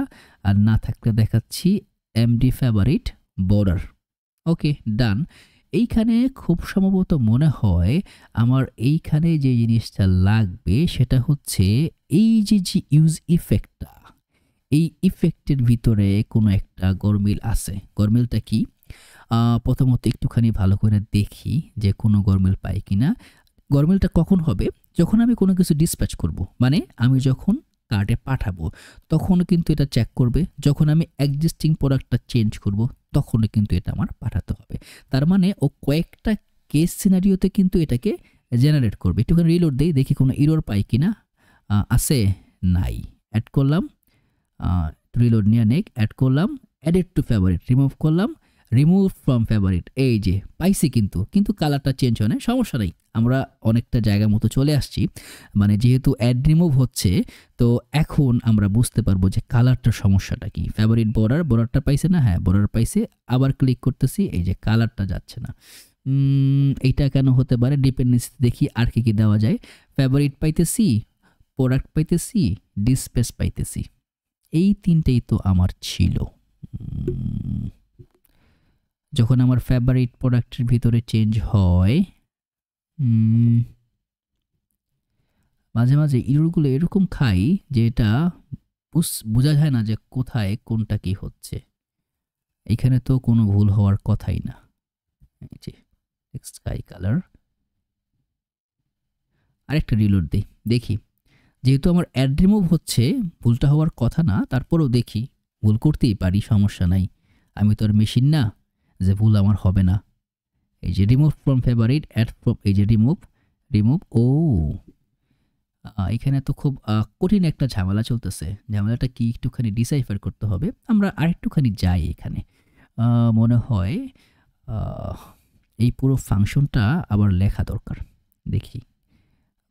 আর না থাকলে দেখাচ্ছি এমডি ফেভারিট বর্ডার, ওকে ডান। এইখানে খুব সম্ভবত মনে হয় আমার এইখানে যে জিনিসটা লাগবে সেটা হচ্ছে এই যে ইউজ ইফেক্টটা, এই ইফেক্টের ভিতরে কোনো একটা গরমিল আছে। গরমিলটা কি, প্রথমত একটুখানি ভালো করে দেখি যে কোনো গরমিল পাই কিনা। গরমিলটা কখন হবে, যখন আমি কোনো কিছু ডিসপ্যাচ করব, মানে আমি যখন কার্ডে পাঠাবো তখনও কিন্তু এটা চেক করবে, যখন আমি এক্সিস্টিং প্রোডাক্টটা চেঞ্জ করব তখনও কিন্তু এটা আমার পাঠাতে হবে। তার মানে ও কয়েকটা কেস সিনারিওতে কিন্তু এটাকে জেনারেট করবে। একটুখানি রিলোড দেই, দেখি কোনো এরর পাই কিনা। আছে, নাই। অ্যাড করলাম, রিলোড নিয়ে নেক, অ্যাড করলাম, অ্যাডেড টু ফেভারিট, রিমুভ করলাম, রিমুভ ফ্রম ফেভারিট। এই যে পাইছি, কিন্তু কালারটা চেঞ্জ হয় না, সমস্যা নেই, আমরা অনেকটা জায়গা মতো চলে আসছি। মানে যেহেতু অ্যাড রিমুভ হচ্ছে, তো এখন আমরা বুঝতে পারবো যে কালারটার সমস্যাটা কি। ফেভারিট বর্ডারটা পাইছে না? হ্যাঁ, বর্ডার পাইছে। আবার ক্লিক করতেছি, এই যে কালারটা যাচ্ছে না। এইটা কেন হতে পারে? ডিপেন্ডেন্সি দেখি আর কি দেওয়া যায়। ফেভারিট পাইতেছি, প্রোডাক্ট পাইতেছি, ডিসপ্লেস পাইতেছি, এই তিনটেই তো আমার ছিল। যখন আমার ফেভারিট প্রোডাক্টের ভিতরে চেঞ্জ হয়, মাঝে মাঝে ইররগুলো এরকম খাই যে এটা বোঝা যায় না যে কোথায় কোনটা কি হচ্ছে। এখানে তো কোনো ভুল হওয়ার কথাই না। এই যে স্কাই কালার, আরেকটা রিলোড দিই, দেখি। যেহেতু আমার অ্যাড রিমুভ হচ্ছে, ভুলটা হওয়ার কথা না, তারপরেও দেখি, ভুল করতেই পারি, সমস্যা নাই, আমি তো আর মেশিন না যে ভুল আমার হবে না। এই যে remove from favourite, add from, এই যে রিমুভ। ও এখানে তো খুব কঠিন একটা ঝামেলা চলতেছে। ঝামেলাটা কি একটুখানি ডিসাইফার করতে হবে। আমরা আরেকটুখানি যাই এখানে। মনে হয় এই পুরো ফাংশনটা আবার লেখা দরকার। দেখি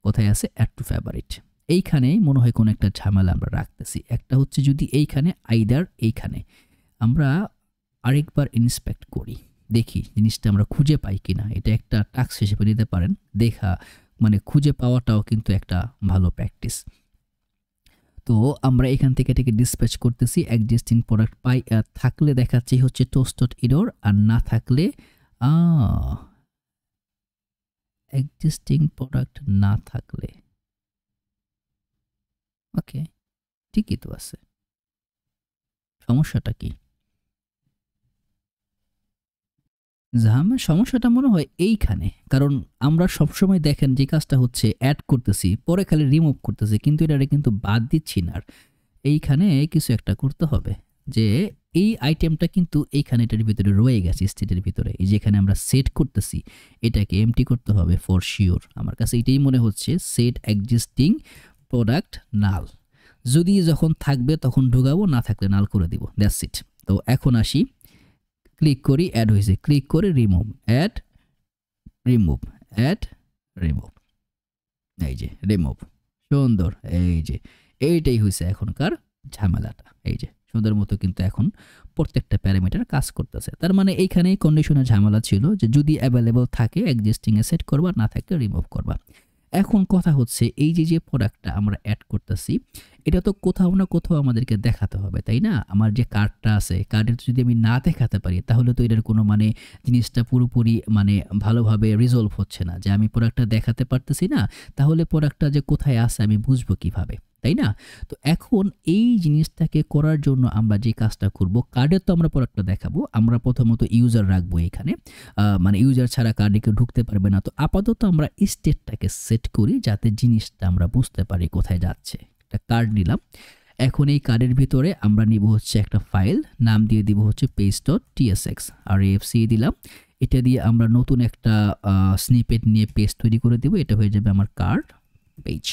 কোথায় আছে, অ্যাড টু ফেভারিট। এইখানে মনে হয় কোনো একটা ঝামেলা আমরা রাখতেছি। একটা হচ্ছে যদি এইখানে, আইদার এইখানে। আমরা আরেকবার ইন্সপেক্ট করি, দেখি জিনিসটা আমরা খুঁজে পাই কিনা। এটা একটা টাস্ক হিসেবে নিতে পারেন। দেখা মানে খুঁজে পাওয়াটাও কিন্তু একটা ভালো প্র্যাকটিস। তো আমরা এখান থেকে এটাকে ডিসপ্যাচ করতেছি। এক্সিস্টিং প্রোডাক্ট পাই থাকলে দেখাচ্ছি হচ্ছে টোস্টেড এরর, আর না থাকলে এক্সিস্টিং প্রোডাক্ট না থাকলে ওকে, ঠিকই তো আছে, সমস্যাটা কি? সমস্যাটা মনে হয় এইখানে। কারণ আমরা সবসময় দেখেন যে কাজটা হচ্ছে অ্যাড করতেছি, পরে খালি রিমুভ করতেছি, কিন্তু এটা কিন্তু বাদ দিচ্ছি না। আর এইখানে কিছু একটা করতে হবে যে এই আইটেমটা কিন্তু এইখানে এটার ভিতরে রয়ে গেছে, স্টেটের ভিতরে। এই যেখানে আমরা সেট করতেছি, এটাকে এমটি করতে হবে ফর শিওর। আমার কাছে এটাই মনে হচ্ছে, সেট এক্সিস্টিং প্রোডাক্ট নাল। যদি যখন থাকবে তখন ঢুকাবো, না থাকলে নাল করে দিব, দ্যাটস ইট। তো এখন আসি, ক্লিক করি, অ্যাড হয়েছে, ক্লিক করে remove, add remove, add remove, এই যে রিমুভ, সুন্দর। এই যে এইটাই হয়েছে এখনকার ঝামেলাটা। এই যে সুন্দর মতো কিন্তু এখন প্রত্যেকটা প্যারামিটার কাজ করতেছে। তার মানে এইখানেই কন্ডিশনের ঝামেলা ছিল যে যদি অ্যাভেলেবল থাকে এক্সিস্টিংয়ে সেট করবা, না থাকলে রিমুভ করবা। এখন কথা হচ্ছে এই যে প্রোডাক্টটা আমরা অ্যাড করতেছি, এটা তো কোথাও না কোথাও আমাদেরকে দেখাতে হবে, তাই না? আমার যে কার্ডটা আছে, কার্ডের যদি আমি না দেখাতে পারি, তাহলে তো এটার কোনো মানে জিনিসটা পুরোপুরি মানে ভালোভাবে রিজলভ হচ্ছে না। যে আমি প্রোডাক্টটা দেখাতে পারতেছি না, তাহলে প্রোডাক্টটা যে কোথায় আছে আমি বুঝবো কিভাবে, তাই না? তো এখন এই জিনিসটাকে করার জন্য আমরা যে কাজটা করব, কার্ডের তো আমরা প্রোডাক্টটা দেখাবো, আমরা প্রথমত ইউজার রাখবো এখানে। মানে ইউজার ছাড়া কার্ডে কেউ ঢুকতে পারবে না। তো আপাতত আমরা স্টেটটাকে সেট করি যাতে জিনিসটা আমরা বুঝতে পারি কোথায় যাচ্ছে। একটা কার্ড নিলাম। এখন এই কার্ডের ভিতরে আমরা নিব হচ্ছে একটা ফাইল, নাম দিয়ে দিব হচ্ছে page.tsx, আর AFC দিলাম। এটা দিয়ে আমরা নতুন একটা স্নিপেট নিয়ে পেজ তৈরি করে দেব। এটা হয়ে যাবে আমার কার্ড পেজ।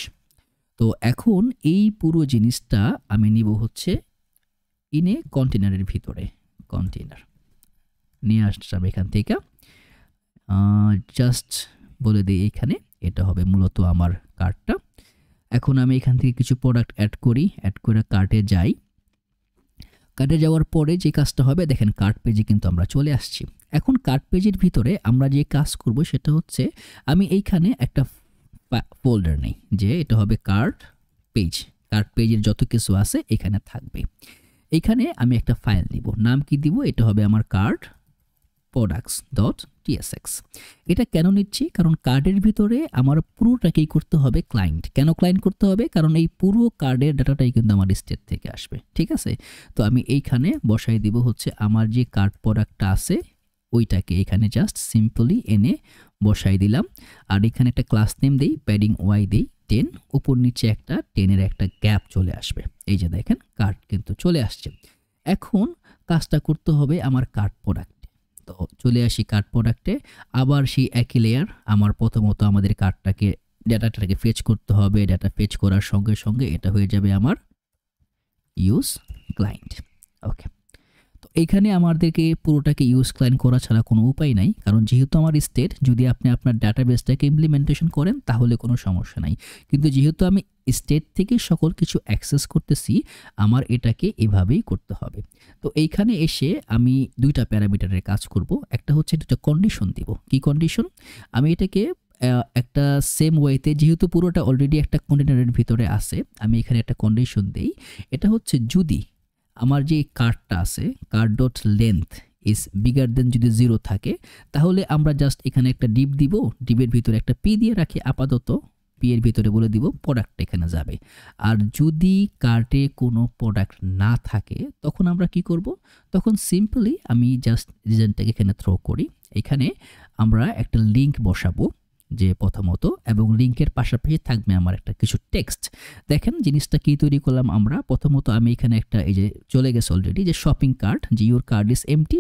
তো এখন এই পুরো জিনিসটা আমি নিব হচ্ছে ইনে কন্টেনারের ভিতরে। কন্টেনার নিয়ে আসলাম এখান থেকে, জাস্ট বলে দিই এখানে এটা হবে মূলত আমার কার্ডটা। এখন আমি এখান থেকে কিছু প্রোডাক্ট অ্যাড করি, অ্যাড করে কার্টে যাই। কার্টে যাওয়ার পরে যে কাজটা হবে, দেখেন কার্ট পেজে কিন্তু আমরা চলে আসছি। এখন কার্ট পেজের ভিতরে আমরা যে কাজ করব সেটা হচ্ছে, আমি এইখানে একটা ফোল্ডার নেই, যে এটা হবে কার্ট পেজ। কার্ট পেজের যত কিছু আছে এখানে থাকবে। এখানে আমি একটা ফাইল নিব, নাম কি দিব? এটা হবে আমার কার্ড products.tsx। এটা কেন নিচ্ছি? কারণ কার্ডের ভিতরে আমার পুরোটাকেই করতে হবে ক্লায়েন্ট। কেন ক্লায়েন্ট করতে হবে? কারণ এই পুরো কার্ডের ডাটাটাই কিন্তু আমার স্টেট থেকে আসবে, ঠিক আছে? তো আমি এইখানে বসাই দিব হচ্ছে আমার যে কার্ড প্রোডাক্টটা আছে ওইটাকে এখানে জাস্ট সিম্পলি এনে বসাই দিলাম। আর এখানে একটা ক্লাস নেম দেই, প্যাডিং ওয়াই দেই 10, উপর নিচে একটা 10-এর একটা গ্যাপ চলে আসবে। এই যে দেখেন কার্ড কিন্তু চলে আসছে। এখন কাজটা করতে হবে আমার কার্ড প্রোডাক্ট। তো চলে আসি কার্ড প্রোডাক্টে, আবার সেই একই লেয়ার। আমার প্রথমত আমাদের কার্ডটাকে ডাটাটাকে ফেচ করতে হবে। ডাটা ফেচ করার সঙ্গে সঙ্গে এটা হয়ে যাবে আমার ইউজ ক্লায়েন্ট। ওকে, তো এখানে আমাদেরকে পুরোটাকে ইউজ ক্লায়েন্ট করা ছাড়া কোনো উপায় নাই, কারণ যেহেতু আমার স্টেট, যদি আপনি আপনার ডাটাবেসটাকে ইমপ্লিমেন্টেশন করেন তাহলে কোনো সমস্যা নাই, কিন্তু যেহেতু আমি স্টেট থেকে সকল কিছু অ্যাক্সেস করতেছি, আমার এটাকে এভাবেই করতে হবে। তো এইখানে এসে আমি দুইটা প্যারামিটারের কাজ করব। একটা হচ্ছে দুটো কন্ডিশন দিব। কি কন্ডিশন? আমি এটাকে একটা সেম ওয়েতে, যেহেতু পুরোটা অলরেডি একটা কন্টেনারের ভিতরে আছে, আমি এখানে একটা কন্ডিশন দেই। এটা হচ্ছে যদি আমার যে কার্ডটা আছে, card dot length is bigger দেন যদি 0 থাকে, তাহলে আমরা জাস্ট এখানে একটা ডিপ দিব। ডিপের ভিতরে একটা পি দিয়ে রাখি আপাতত। পি এর ভিতরে বলে দিব প্রোডাক্ট এখানে যাবে। আর যদি কার্টে কোনো প্রোডাক্ট না থাকে তখন আমরা কি করব? তখন সিম্পলি আমি জাস্ট রিজনটাকে এখানে থ্রো করি। এখানে আমরা একটা লিঙ্ক বসাবো যে প্রথমত, এবং লিঙ্কের পাশাপাশি থাকবে আমার একটা কিছু টেক্সট। দেখেন জিনিসটা কি তৈরি করলাম আমরা। প্রথমত আমি এখানে একটা, এই যে চলে গেছে অলরেডি, যে শপিং কার্ট, যে your card is empty,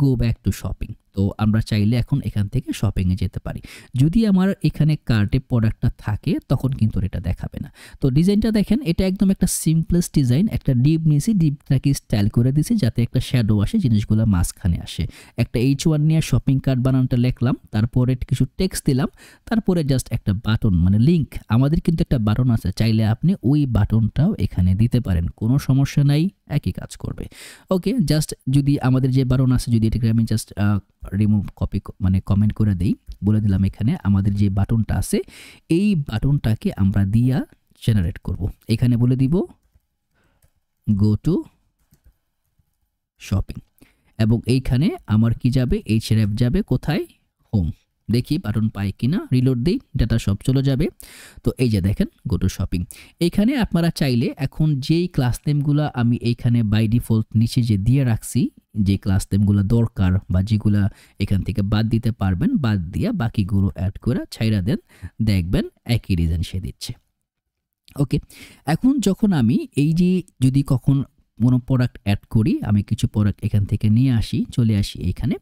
go back to shopping. তো আমরা চাইলে এখন এখান থেকে শপিংয়ে যেতে পারি। যদি আমার এখানে কার্টে প্রোডাক্টটা থাকে তখন কিন্তু এটা দেখাবে না। তো ডিজাইনটা দেখেন, এটা একদম একটা সিম্পলেস্ট ডিজাইন। একটা ডিপ নিয়েছি, ডিপটাকে স্টাইল করে দিয়েছি যাতে একটা শ্যাডো আসে, জিনিসগুলো মাঝখানে আসে। একটা H1 নিয়ে শপিং কার্ট বানানোটা লিখলাম, তারপরে কিছু টেক্সট দিলাম, তারপরে জাস্ট একটা বাটন, মানে লিঙ্ক। আমাদের কিন্তু একটা বাটন আছে, চাইলে আপনি ওই বাটনটাও এখানে দিতে পারেন, কোনো সমস্যা নাই, একই কাজ করবে। ওকে, জাস্ট যদি আমাদের যে বাটন আছে, যদি এটাকে আমি জাস্ট রিমুভ কপি মানে কমেন্ট করে দেই, বলে দিলাম এখানে আমাদের যে বাটনটা আছে, এই বাটনটাকে আমরা দিয়া জেনারেট করব। এখানে বলে দিব গো টু শপিং, এবং এইখানে আমার কি যাবে? href যাবে কোথায়? হোম। দেখি বাটন পাই কিনা, রিলোড দিই, ডাটা সব চলে যাবে। তো এই যে দেখেন গো টু শপিং। এইখানে আপনারা চাইলে এখন যেই ক্লাস নেমগুলো আমি এইখানে বাই ডিফল্ট নিচে যে দিয়ে রাখছি, যে ক্লাস নেমগুলো দরকার বা যেগুলা এখান থেকে বাদ দিতে পারবেন, বাদ দিয়া বাকিগুলো অ্যাড করে ছাইরা দেন, দেখবেন একই রিজন সে দিচ্ছে। ওকে, এখন যখন আমি এই যে যদি কখন কোনো প্রোডাক্ট অ্যাড করি, আমি কিছু প্রোডাক্ট এখান থেকে নিয়ে আসি, চলে আসি এইখানে।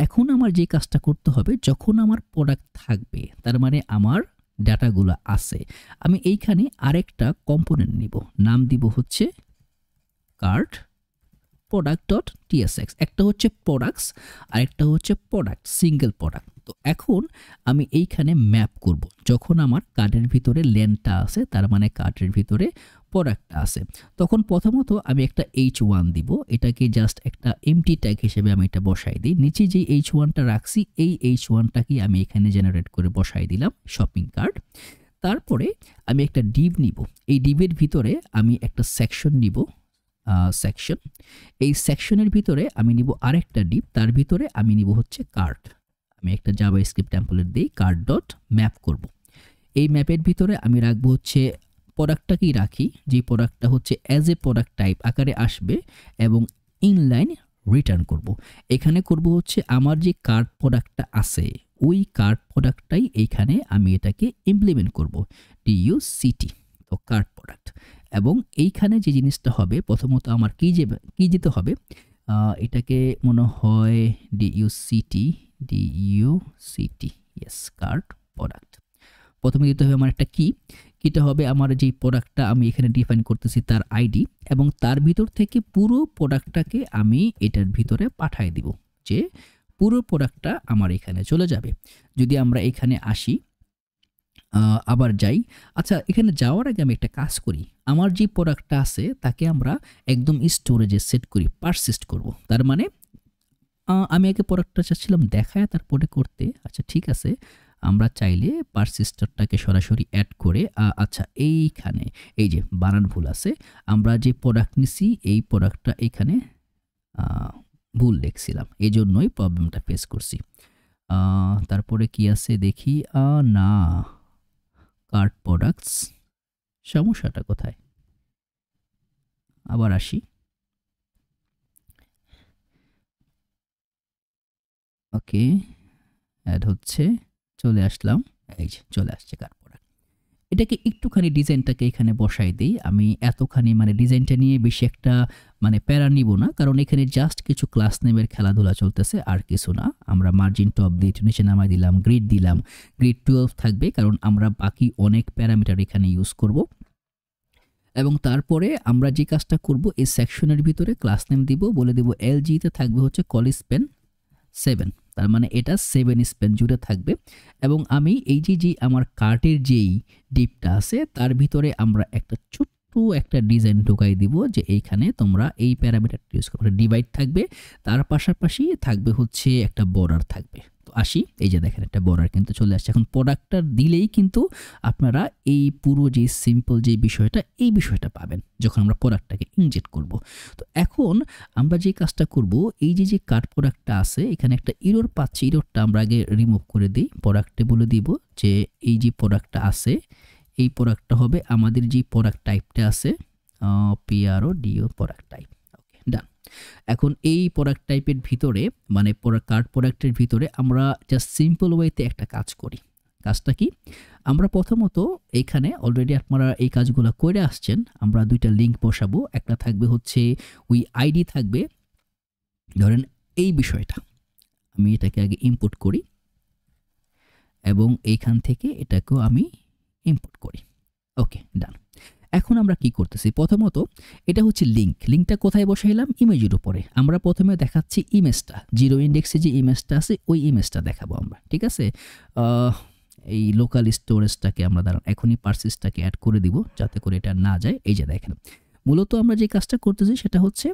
এখন আমার যে কাজটা করতে হবে, যখন আমার প্রোডাক্ট থাকবে, তার মানে আমার ডাটাগুলো আছে, আমি এইখানে আরেকটা কম্পোনেন্ট নিব, নাম দিব হচ্ছে কার্ট প্রোডাক্ট ডট টিএসএক্স। একটা হচ্ছে প্রোডাক্টস, আরেকটা হচ্ছে প্রোডাক্ট, সিঙ্গেল প্রোডাক্ট। তো এখন আমি এইখানে ম্যাপ করব, যখন আমার কার্ডের ভিতরে লেনটা আছে, তার মানে কার্ডের ভিতরে প্রোডাক্ট আছে, তখন প্রথমত আমি একটা H1 দিব। এটাকে জাস্ট একটা এমটি ট্যাগ হিসেবে আমি এটা বসাই দিই। নিচে যে H1টা রাখছি, এই H1টাকে আমি এখানে জেনারেট করে বসাই দিলাম শপিং কার্ট। তারপরে আমি একটা ডিভ নিব, এই ডিভের ভিতরে আমি একটা সেকশন নিব, সেকশন। এই সেকশনের ভিতরে আমি নিব আরেকটা ডিপ, তার ভিতরে আমি নিব হচ্ছে কার্ট। আমি একটা জাভাস্ক্রিপ্ট টেমপ্লেট দিই, কার্ট ডট ম্যাপ করব। এই ম্যাপের ভিতরে আমি রাখবো হচ্ছে প্রোডাক্টটাকেই রাখি, যে প্রোডাক্টটা হচ্ছে অ্যাজ এ প্রোডাক্ট টাইপ আকারে আসবে, এবং ইনলাইন রিটার্ন করব। এখানে করব হচ্ছে আমার যে কার্ট প্রোডাক্টটা আছে, ওই কার্ট প্রোডাক্টটাই এইখানে আমি এটাকে ইমপ্লিমেন্ট করব, DUCT। তো কার্ট প্রোডাক্ট, এবং এইখানে যে জিনিসটা হবে, প্রথমত আমার কি যেতে হবে, এটাকে মনে হয় DUCT, ইয়েস, কার্ট প্রোডাক্ট। প্রথমে দিতে হবে আমার একটা কিটা হবে আমার যেই প্রোডাক্টটা আমি এখানে ডিফাইন করতেছি তার আইডি, এবং তার ভিতর থেকে পুরো প্রোডাক্টটাকে আমি এটার ভিতরে পাঠাই দিব, যে পুরো প্রোডাক্টটা আমার এখানে চলে যাবে। যদি আমরা এখানে আসি, আবার যাই। আচ্ছা, এখানে যাওয়ার আগে আমি একটা কাজ করি, আমার যে প্রোডাক্টটা আছে তাকে আমরা একদম স্টোরেজে সেট করি, পারসিস্ট করব। তার মানে আমি আগে প্রোডাক্টটা চাচ্ছিলাম দেখায় তারপরে করতে। আচ্ছা ঠিক আছে, আমরা চাইলে পারসিস্টারটাকে সরাসরি অ্যাড করে, আচ্ছা এইখানে এই যে বানান ভুল আছে, আমরা যে প্রোডাক্ট নিছি এই প্রোডাক্টটা এখানে ভুল লিখছিলাম, এই জন্যই প্রবলেমটা ফেস করছি। তারপরে কি আছে দেখি, না, কার্ট প্রোডাক্টস, সমস্যাটা কোথায়? আবার আসি। ওকে, অ্যাড হচ্ছে, চলে আসলাম, এই যে চলে আসছে কার্ট প্রোডাক্ট। এটাকে একটুখানি ডিজাইনটাকে এখানে বসাই দেই। আমি এতখানি মানে ডিজাইনটা নিয়ে বেশি একটা মানে প্যারা নিব না, কারণ এখানে জাস্ট কিছু ক্লাস নেমের খেলাধুলা চলতেছে, আর কিছু না। আমরা মার্জিন টপ দিয়ে একটু নিচে নামাই দিলাম, গ্রিড দিলাম, গ্রিড 12 থাকবে কারণ আমরা বাকি অনেক প্যারামিটার এখানে ইউজ করব। এবং তারপরে আমরা যে কাজটা করব, এই সেকশনের ভিতরে ক্লাস নেম দিব, বলে দিব LG তে থাকবে হচ্ছে কল স্পেন 7, তার মানে এটা 7 স্পেন জুড়ে থাকবে। এবং আমি এই যে আমার কার্টের যেই ডিপটা আছে তার ভিতরে আমরা একটা ছোট্ট একটা ডিজাইন ঢোকাই দিব, যে এইখানে তোমরা এই প্যারামিটারটা ইউজ করবে। ডিভাইড থাকবে, তার পাশাপাশি থাকবে হচ্ছে একটা বর্ডার থাকবে। তো আসি, এই যে দেখেন একটা বর্ডার কিন্তু চলে আসছে। এখন প্রোডাক্টটা দিলেই কিন্তু আপনারা এই পুরো যে সিম্পল যে বিষয়টা, এই বিষয়টা পাবেন যখন আমরা প্রোডাক্টটাকে ইনজেক্ট করব। তো এখন আমরা যে কাজটা করব, এই যে কার্ড প্রোডাক্টটা আছে এখানে একটা এরর পাচ্ছি, এররটা আমরা আগে রিমুভ করে দিই। প্রোডাক্টে বলে দিব যে এই যে প্রোডাক্টটা আছে, এই প্রোডাক্টটা হবে আমাদের যে প্রোডাক্ট টাইপটা আছে PRODO প্রোডাক্ট টাইপ। ওকে, ডান। এখন এই প্রোডাক্ট টাইপের ভিতরে মানে কার্ড প্রোডাক্টের ভিতরে আমরা জাস্ট সিম্পল ওয়েতে একটা কাজ করি। কাজটা কি, আমরা প্রথমত এখানে অলরেডি আপনারা এই কাজগুলো করে আসছেন, আমরা দুইটা লিঙ্ক বসাবো। একটা থাকবে হচ্ছে ওই আইডি থাকবে, ধরেন এই বিষয়টা আমি এটাকে আগে ইম্পোর্ট করি এবং এইখান থেকে এটাকেও আমি ইম্পোর্ট করি। ওকে, ডান। এখন আমরা কি করতেছি, প্রথমত এটা হচ্ছে লিঙ্কটা কোথায় বসাইলাম, ইমেজের উপরে। আমরা প্রথমে দেখাচ্ছি ইমেজটা, জিরো ইন্ডেক্সে যে ইমেজটা আছে ওই ইমেজটা দেখাবো আমরা, ঠিক আছে। এই লোকাল স্টোরেজটাকে আমরা দাঁড়ান এখনই পার্সিসটাকে অ্যাড করে দিব যাতে করে এটা না যায়। এই যে দেখেন, মূলত আমরা যে কাজটা করতেছি সেটা হচ্ছে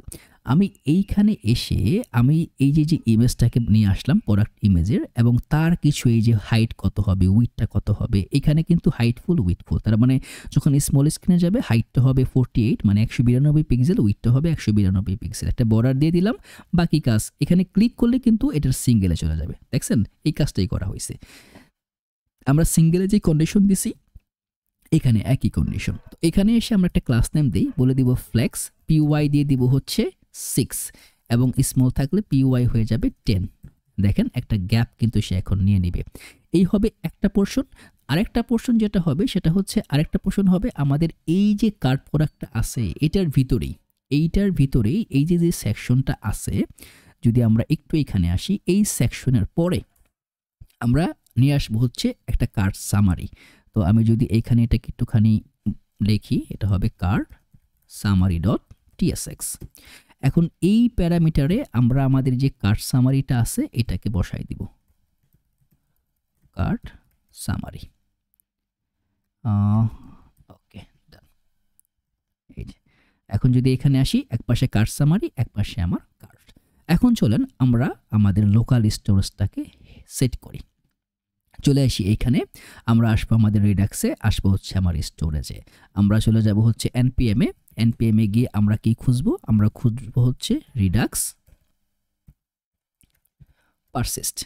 আমি এইখানে এসে আমি এই যে ইমেজটাকে নিয়ে আসলাম প্রোডাক্ট ইমেজের, এবং তার কিছু এই যে হাইট কত হবে, উইডথটা কত হবে, এখানে কিন্তু হাইটফুল উইডথফুল, তার মানে যখন স্মল স্ক্রিনে যাবে হাইটটা হবে 48 মানে 192 পিক্সেল, উইডথটা হবে 192 পিক্সেল। একটা বর্ডার দিয়ে দিলাম, বাকি কাজ এখানে ক্লিক করলে কিন্তু এটার সিঙ্গেলে চলে যাবে। দেখছেন, এই কাজটাই করা হয়েছে। আমরা সিঙ্গেলে যে কন্ডিশন দিছি এখানে একই কন্ডিশন। তো এখানে এসে আমরা একটা ক্লাস নেম দিই, বলে দিব ফ্লেক্স, PY দিয়ে দিব হচ্ছে 6 এবং স্মল থাকলে PY হয়ে যাবে 10। দেখেন একটা গ্যাপ কিন্তু সে এখন নিয়ে নেবে। এই হবে একটা পোর্শন। আরেকটা পোর্শন যেটা হবে সেটা হচ্ছে আরেকটা পোর্শন হবে আমাদের এই যে কার্ড প্রোডাক্টটা আছে এইটার ভিতরেই এই যে সেকশনটা আছে, যদি আমরা একটু এখানে আসি, এই সেকশনের পরে আমরা নিয়ে আসবো হচ্ছে একটা কার্ড সামারি। তো আমি যদি এখানে এটাকে একটুখানি লিখি, এটা হবে কার্ড সামারি ডট TSX। এখন এই প্যারামিটারে আমরা আমাদের যে কার্ড সামারিটা আছে এটাকে বসাই দিব, কার্ড সামারি। ওকে, ডান। এই যে এখন যদি এখানে আসি, এক পাশে কার্ড সামারি, এক পাশে আমার কার্ড। এখন চলেন আমরা আমাদের লোকাল স্টোরেজটাকে সেট করি। চলে আসি এইখানে, আমরা আসবো আমাদের রিডাক্সে, আসবো হচ্ছে আমার স্টোরেজে। আমরা চলে যাব হচ্ছে NPM এ গিয়ে আমরা কি খুঁজবো, আমরা খুঁজবো হচ্ছে রিডাক্স পারসিস্ট।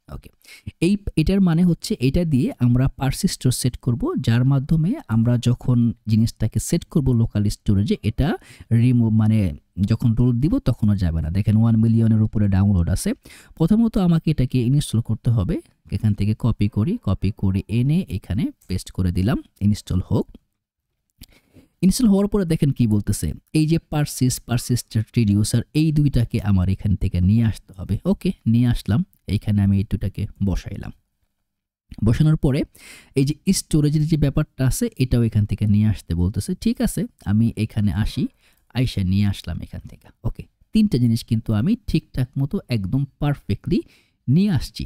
ওকে, এটার মানে হচ্ছে এটা দিয়ে আমরা পারসিস্টর সেট করব, যার মাধ্যমে আমরা যখন জিনিসটাকে সেট করব লোকাল স্টোরেজে, এটা রিমুভ মানে যখন রোল দিব তখনও যাবে না। দেখেন 1 মিলিয়নের উপরে ডাউনলোড আছে। প্রথমত আমাকে এটাকে ইনস্টল করতে হবে, এখান থেকে কপি করে এনে এখানে পেস্ট করে দিলাম, ইনস্টল হোক। ইনস্টল হওয়ার পরে দেখেন কি বলতেছে, এই যে পারসিস্টেন্ট রিডিউসার, এই দুইটাকে আমার এখান থেকে নিয়ে আসতে হবে। ওকে, নিয়ে আসলাম, এইখানে আমি এই দুটাকে বসাইলাম। বসানোর পরে এই যে স্টোরেজের যে ব্যাপারটা আছে এটাও এখান থেকে নিয়ে আসতে বলতেছে। ঠিক আছে, আমি এখানে আসি, আইসা নিয়ে আসলাম এখান থেকে। ওকে, তিনটা জিনিস কিন্তু আমি ঠিকঠাক মতো একদম পারফেক্টলি নিয়ে আসছি।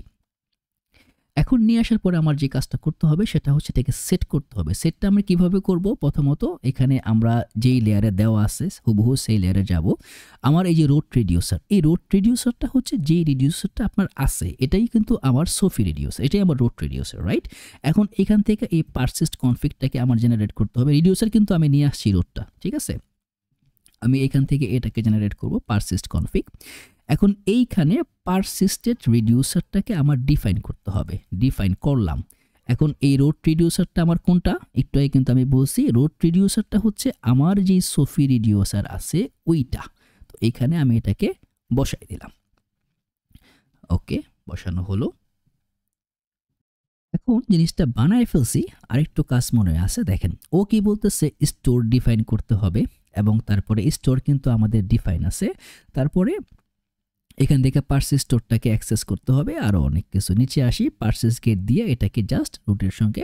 এখন নিয়ে আসার পরে আমার যে কাজটা করতে হবে সেটা হচ্ছে এটাকে সেট করতে হবে। সেটটা আমরা কিভাবে করব, প্রথমত এখানে আমরা যেই লেয়ারে দেওয়া আছে হুবহু সেই লেয়ারে যাব। আমার এই যে রোড রিডিউসার, এই রোড রিডিউসারটা হচ্ছে যেই রিডিউসারটা আপনার আছে এটাই কিন্তু আমার সোফি রিডিউসার, এটাই আমার রোড রিডিউসার, রাইট। এখন এখান থেকে এই পারসিস্ট কনফিগটাকে আমার জেনারেট করতে হবে। রিডিউসার কিন্তু আমি নিয়ে আসছি রোডটা, ঠিক আছে। আমি এখান থেকে এটাকে জেনারেট করব পারসিস্ট কনফিগ। এখন এইখানে পারসিস্টেড রিডিউসারটাকে আমার ডিফাইন করতে হবে, ডিফাইন করলাম। এখন এই রোড রিডিউসারটা আমার কোনটা, একটু আগে কিন্তু আমি বলছি রোড রিডিউসারটা হচ্ছে আমার যে সোফি রিডিউসার আছে ওইটা। তো এখানে আমি এটাকে বসাই দিলাম। ওকে, বসানো হলো। এখন জিনিসটা বানায় ফেলছি, আরেকটু কাজ মনে আছে। দেখেন ও কি বলতেছে, স্টোর ডিফাইন করতে হবে এবং তারপরে স্টোর কিন্তু আমাদের ডিফাইন আছে। তারপরে এখান থেকে পার্সেস স্টোরটাকে অ্যাক্সেস করতে হবে, আরও অনেক কিছু। নিচে আসি, পার্সেস গেট দিয়ে এটাকে জাস্ট রুটের সঙ্গে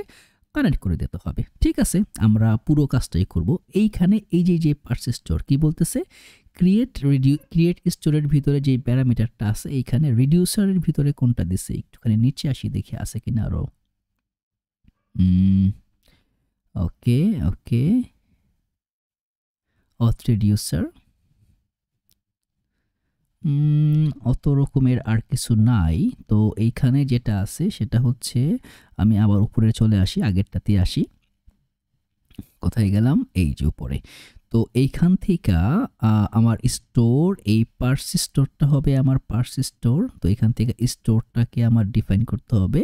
কানেক্ট করে দিতে হবে। ঠিক আছে, আমরা পুরো কাজটাই করব। এইখানে এই যে পার্সেস স্টোর কি বলতেছে, ক্রিয়েট স্টোরের ভিতরে যে প্যারামিটারটা আছে, এইখানে রিডিউসারের ভিতরে কোনটা দিছে, একটুখানি নিচে আসি দেখি আছে কিনা আরও। ওকে ওকে, অথ রিডিউসার, অত রকমের আর কিছু নাই। তো এইখানে যেটা আছে সেটা হচ্ছে, আমি আবার উপরে চলে আসি, আগেরটাতে আসি। কোথায় গেলাম, এই যে উপরে। তো এইখান থেকে আমার স্টোর, এই পার্স স্টোরটা হবে আমার পার্স স্টোর। তো এখান থেকে স্টোরটাকে আমার ডিফাইন করতে হবে,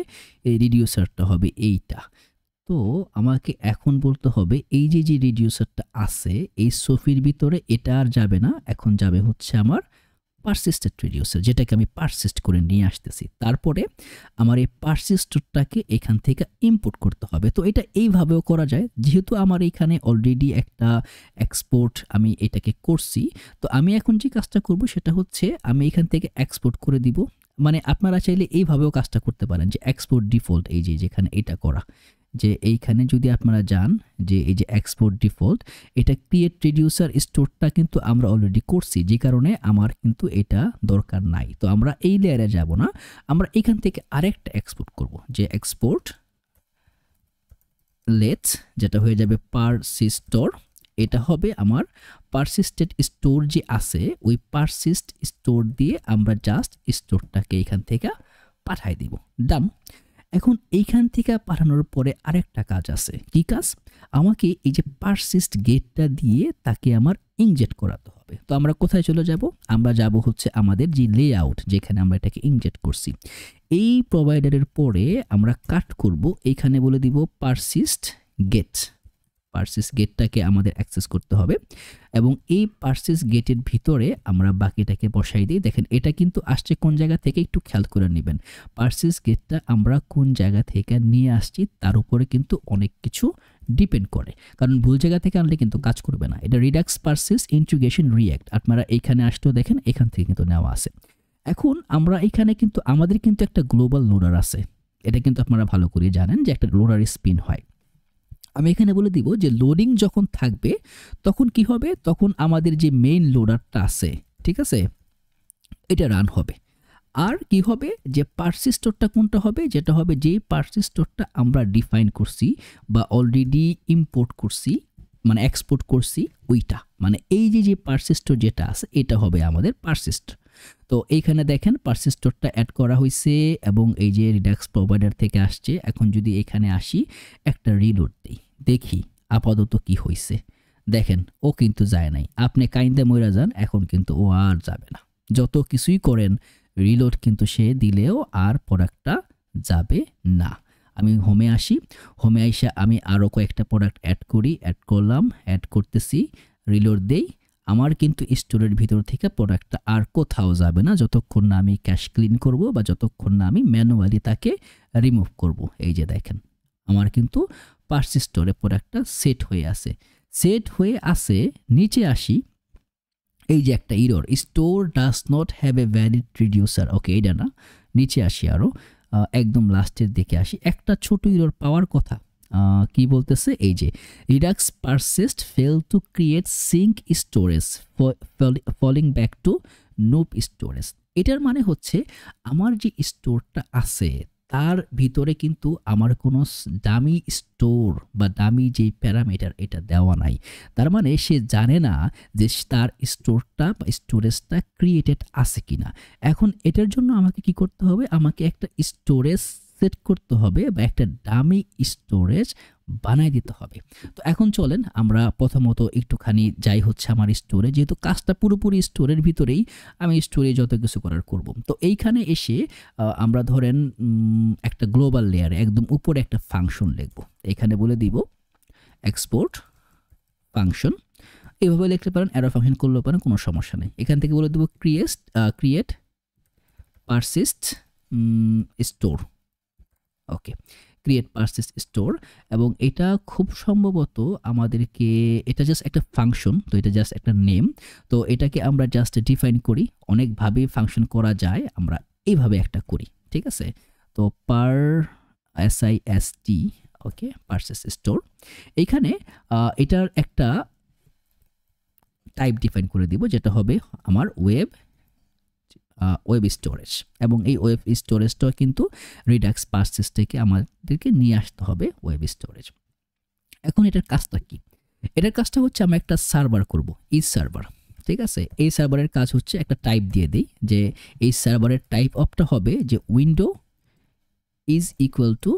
এই রিডিউসারটা হবে এইটা। তো আমাকে এখন বলতে হবে এই যে রিডিউসারটা আছে এই সোফির ভিতরে, এটা আর যাবে না, এখন যাবে হচ্ছে আমার পারসিস্টেড রিডিউসার, যেটাকে আমি পারসিস্ট করে নিয়ে আসতেছি। তারপরে আমার এই পারসিস্টরটাকে এখান থেকে ইম্পোর্ট করতে হবে। তো এটা এইভাবেও করা যায়, যেহেতু আমার এখানে অলরেডি একটা এক্সপোর্ট আমি এটাকে করছি। তো আমি এখন যে কাজটা করব সেটা হচ্ছে, আমি এখান থেকে এক্সপোর্ট করে দিব। মানে আপনারা চাইলে এইভাবেও কাজটা করতে পারেন, যে এক্সপোর্ট ডিফল্ট, এই যে যেখানে এটা করা, যে এইখানে যদি আপনারা যান, যে এই যে এক্সপোর্ট ডিফল্ট, এটা ক্রিয়েট রিডিউসার স্টোরটা কিন্তু আমরা অলরেডি করছি, যে কারণে আমার কিন্তু এটা দরকার নাই। তো আমরা এই লেয়ারে যাব না, আমরা এখান থেকে আরেকটা এক্সপোর্ট করব, যে এক্সপোর্ট লেটস, যেটা হয়ে যাবে পারসিস্টর। এটা হবে আমার পারসিস্টেড স্টোর যে আছে, ওই পারসিস্ট স্টোর দিয়ে আমরা জাস্ট স্টোরটাকে এখান থেকে পাঠাই দিব। ডান। এখন এইখান থেকে পাঠানোর পরে আরেকটা কাজ আছে। কি কাজ, আমাকে এই যে পারসিস্ট গেটটা দিয়ে তাকে আমার ইনজেক্ট করাতে হবে। তো আমরা কোথায় চলে যাব, আমরা যাব হচ্ছে আমাদের যে লেআউট, যেখানে আমরা এটাকে ইনজেক্ট করছি। এই প্রোভাইডারের পরে আমরা কাট করব, এইখানে বলে দিব পারসিস্ট গেট। পারসিস গেটটাকে আমাদের অ্যাক্সেস করতে হবে এবং এই পারসিস গেটের ভিতরে আমরা বাকিটাকে বসাই দিই। দেখেন এটা কিন্তু আসছে কোন জায়গা থেকে, একটু খেয়াল করে নেবেন। পারসিস গেটটা আমরা কোন জায়গা থেকে নিয়ে আসছি তার উপরে কিন্তু অনেক কিছু ডিপেন্ড করে, কারণ ভুল জায়গা থেকে আনলে কিন্তু কাজ করবে না। এটা রিডাক্স পারসিস ইন্টিগ্রেশন রিঅ্যাক্ট, আপনারা এইখানে আসতেও দেখেন এখান থেকে কিন্তু নেওয়া আছে। এখন আমরা এখানে কিন্তু আমাদের কিন্তু একটা গ্লোবাল লোডার আছে, এটা কিন্তু আপনারা ভালো করে জানেন যে একটা লোডার স্পিন হয়। আমি এখানে বলে দিব যে লোডিং যখন থাকবে তখন কি হবে, তখন আমাদের যে মেইন লোডারটা আছে, ঠিক আছে, এটা রান হবে। আর কি হবে, যে পারসিস্টরটা কোনটা হবে, যেটা হবে যে পারসিস্টরটা আমরা ডিফাইন করছি বা অলরেডি ইম্পোর্ট করছি, মানে এক্সপোর্ট করছি ওইটা, মানে এই যে পারসিস্টর যেটা আছে এটা হবে আমাদের পারসিস্টর। তো এইখানে দেখেন পারসিস্টরটা অ্যাড করা হয়েছে এবং এই যে রিডাক্স প্রোভাইডার থেকে আসছে। এখন যদি এখানে আসি, একটা রিলোড দিই, দেখি আপাতত কি হয়েছে। দেখেন ও কিন্তু যায় নাই, আপনি কাইন্দা মইরা যান, এখন কিন্তু ও আর যাবে না। যত কিছুই করেন রিলোড কিন্তু সে দিলেও আর প্রোডাক্টটা যাবে না। আমি হোমে আসি, হোমে আইসা আমি আরও কয়েকটা প্রোডাক্ট অ্যাড করি, অ্যাড করলাম, অ্যাড করতেছি, রিলোড দেই। আমার কিন্তু স্টোরের ভিতর থেকে প্রোডাক্টটা আর কোথাও যাবে না যতক্ষণ না আমি ক্যাশ ক্লিন করব বা যতক্ষণ না আমি ম্যানুয়ালি তাকে রিমুভ করব। এই যে দেখেন আমার কিন্তু পারসিস্টরে প্রোডাক্টটা সেট হয়ে আছে, সেট হয়ে আছে। নিচে আসি, এই যে একটা error, store does not have a valid reducer. Okay, এটা না, নিচে আসি আরও একদম লাস্টের দিকে আসি, একটা ছোট ইরর পাওয়ার কথা। কি বলতেছে, এই যে Redux persist fail to create sync storage falling back to noop storage. এটার মানে হচ্ছে আমার যে স্টোরটা আছে তার ভিতরে কিন্তু আমার কোনো দামি স্টোর বা দামি যে প্যারামিটার এটা দেওয়া নাই। তার মানে সে জানে না যে তার স্টোরটা বা স্টোরেজটা ক্রিয়েটেড আছে কিনা। এখন এটার জন্য আমাকে কি করতে হবে, আমাকে একটা স্টোরেজ সেট করতে হবে বা একটা ডামি স্টোরেজ বানাই দিতে হবে। তো এখন চলেন আমরা প্রথমত একটুখানি যাই হচ্ছে আমার স্টোরে, যেহেতু কাজটা পুরোপুরি স্টোরের ভিতরেই, আমি স্টোরে যত কিছু করার করব। তো এইখানে এসে আমরা ধরেন একটা গ্লোবাল লেয়ারে একদম উপরে একটা ফাংশন লিখব। এখানে বলে দিব এক্সপোর্ট ফাংশন, এভাবে লিখতে পারেন, অ্যারো ফাংশন করলেও পারেন, কোনো সমস্যা নেই। এখান থেকে বলে দেবো ক্রিয়েট পারসিস্ট স্টোর। ওকে, ক্রিয়েট পারসিস্ট স্টোর, এবং এটা খুব সম্ভবত আমাদেরকে, এটা জাস্ট একটা ফাংশন, তো এটা জাস্ট একটা নেম, তো এটাকে আমরা জাস্ট ডিফাইন করি। অনেকভাবে ফাংশন করা যায়, আমরা এইভাবে একটা করি, ঠিক আছে। তো পার SIST, ওকে, পারসিস্ট স্টোর, এইখানে এটার একটা টাইপ ডিফাইন করে দিব, যেটা হবে আমার ওয়েব স্টোরেজ, এবং এই ওয়েব স্টোরেজটা কিন্তু রিডাক্স পারসিস্ট থেকে আমাদেরকে নিয়ে আসতে হবে ওয়েব স্টোরেজ। এখন এটার কাজটা কি? এটার কাজটা হচ্ছে আমরা একটা সার্ভার করব, ইজ সার্ভার, ঠিক আছে। এই সার্ভারের কাজ হচ্ছে একটা টাইপ দিয়ে দিই, যে এই সার্ভারের টাইপ অফটা হবে যে window is equal to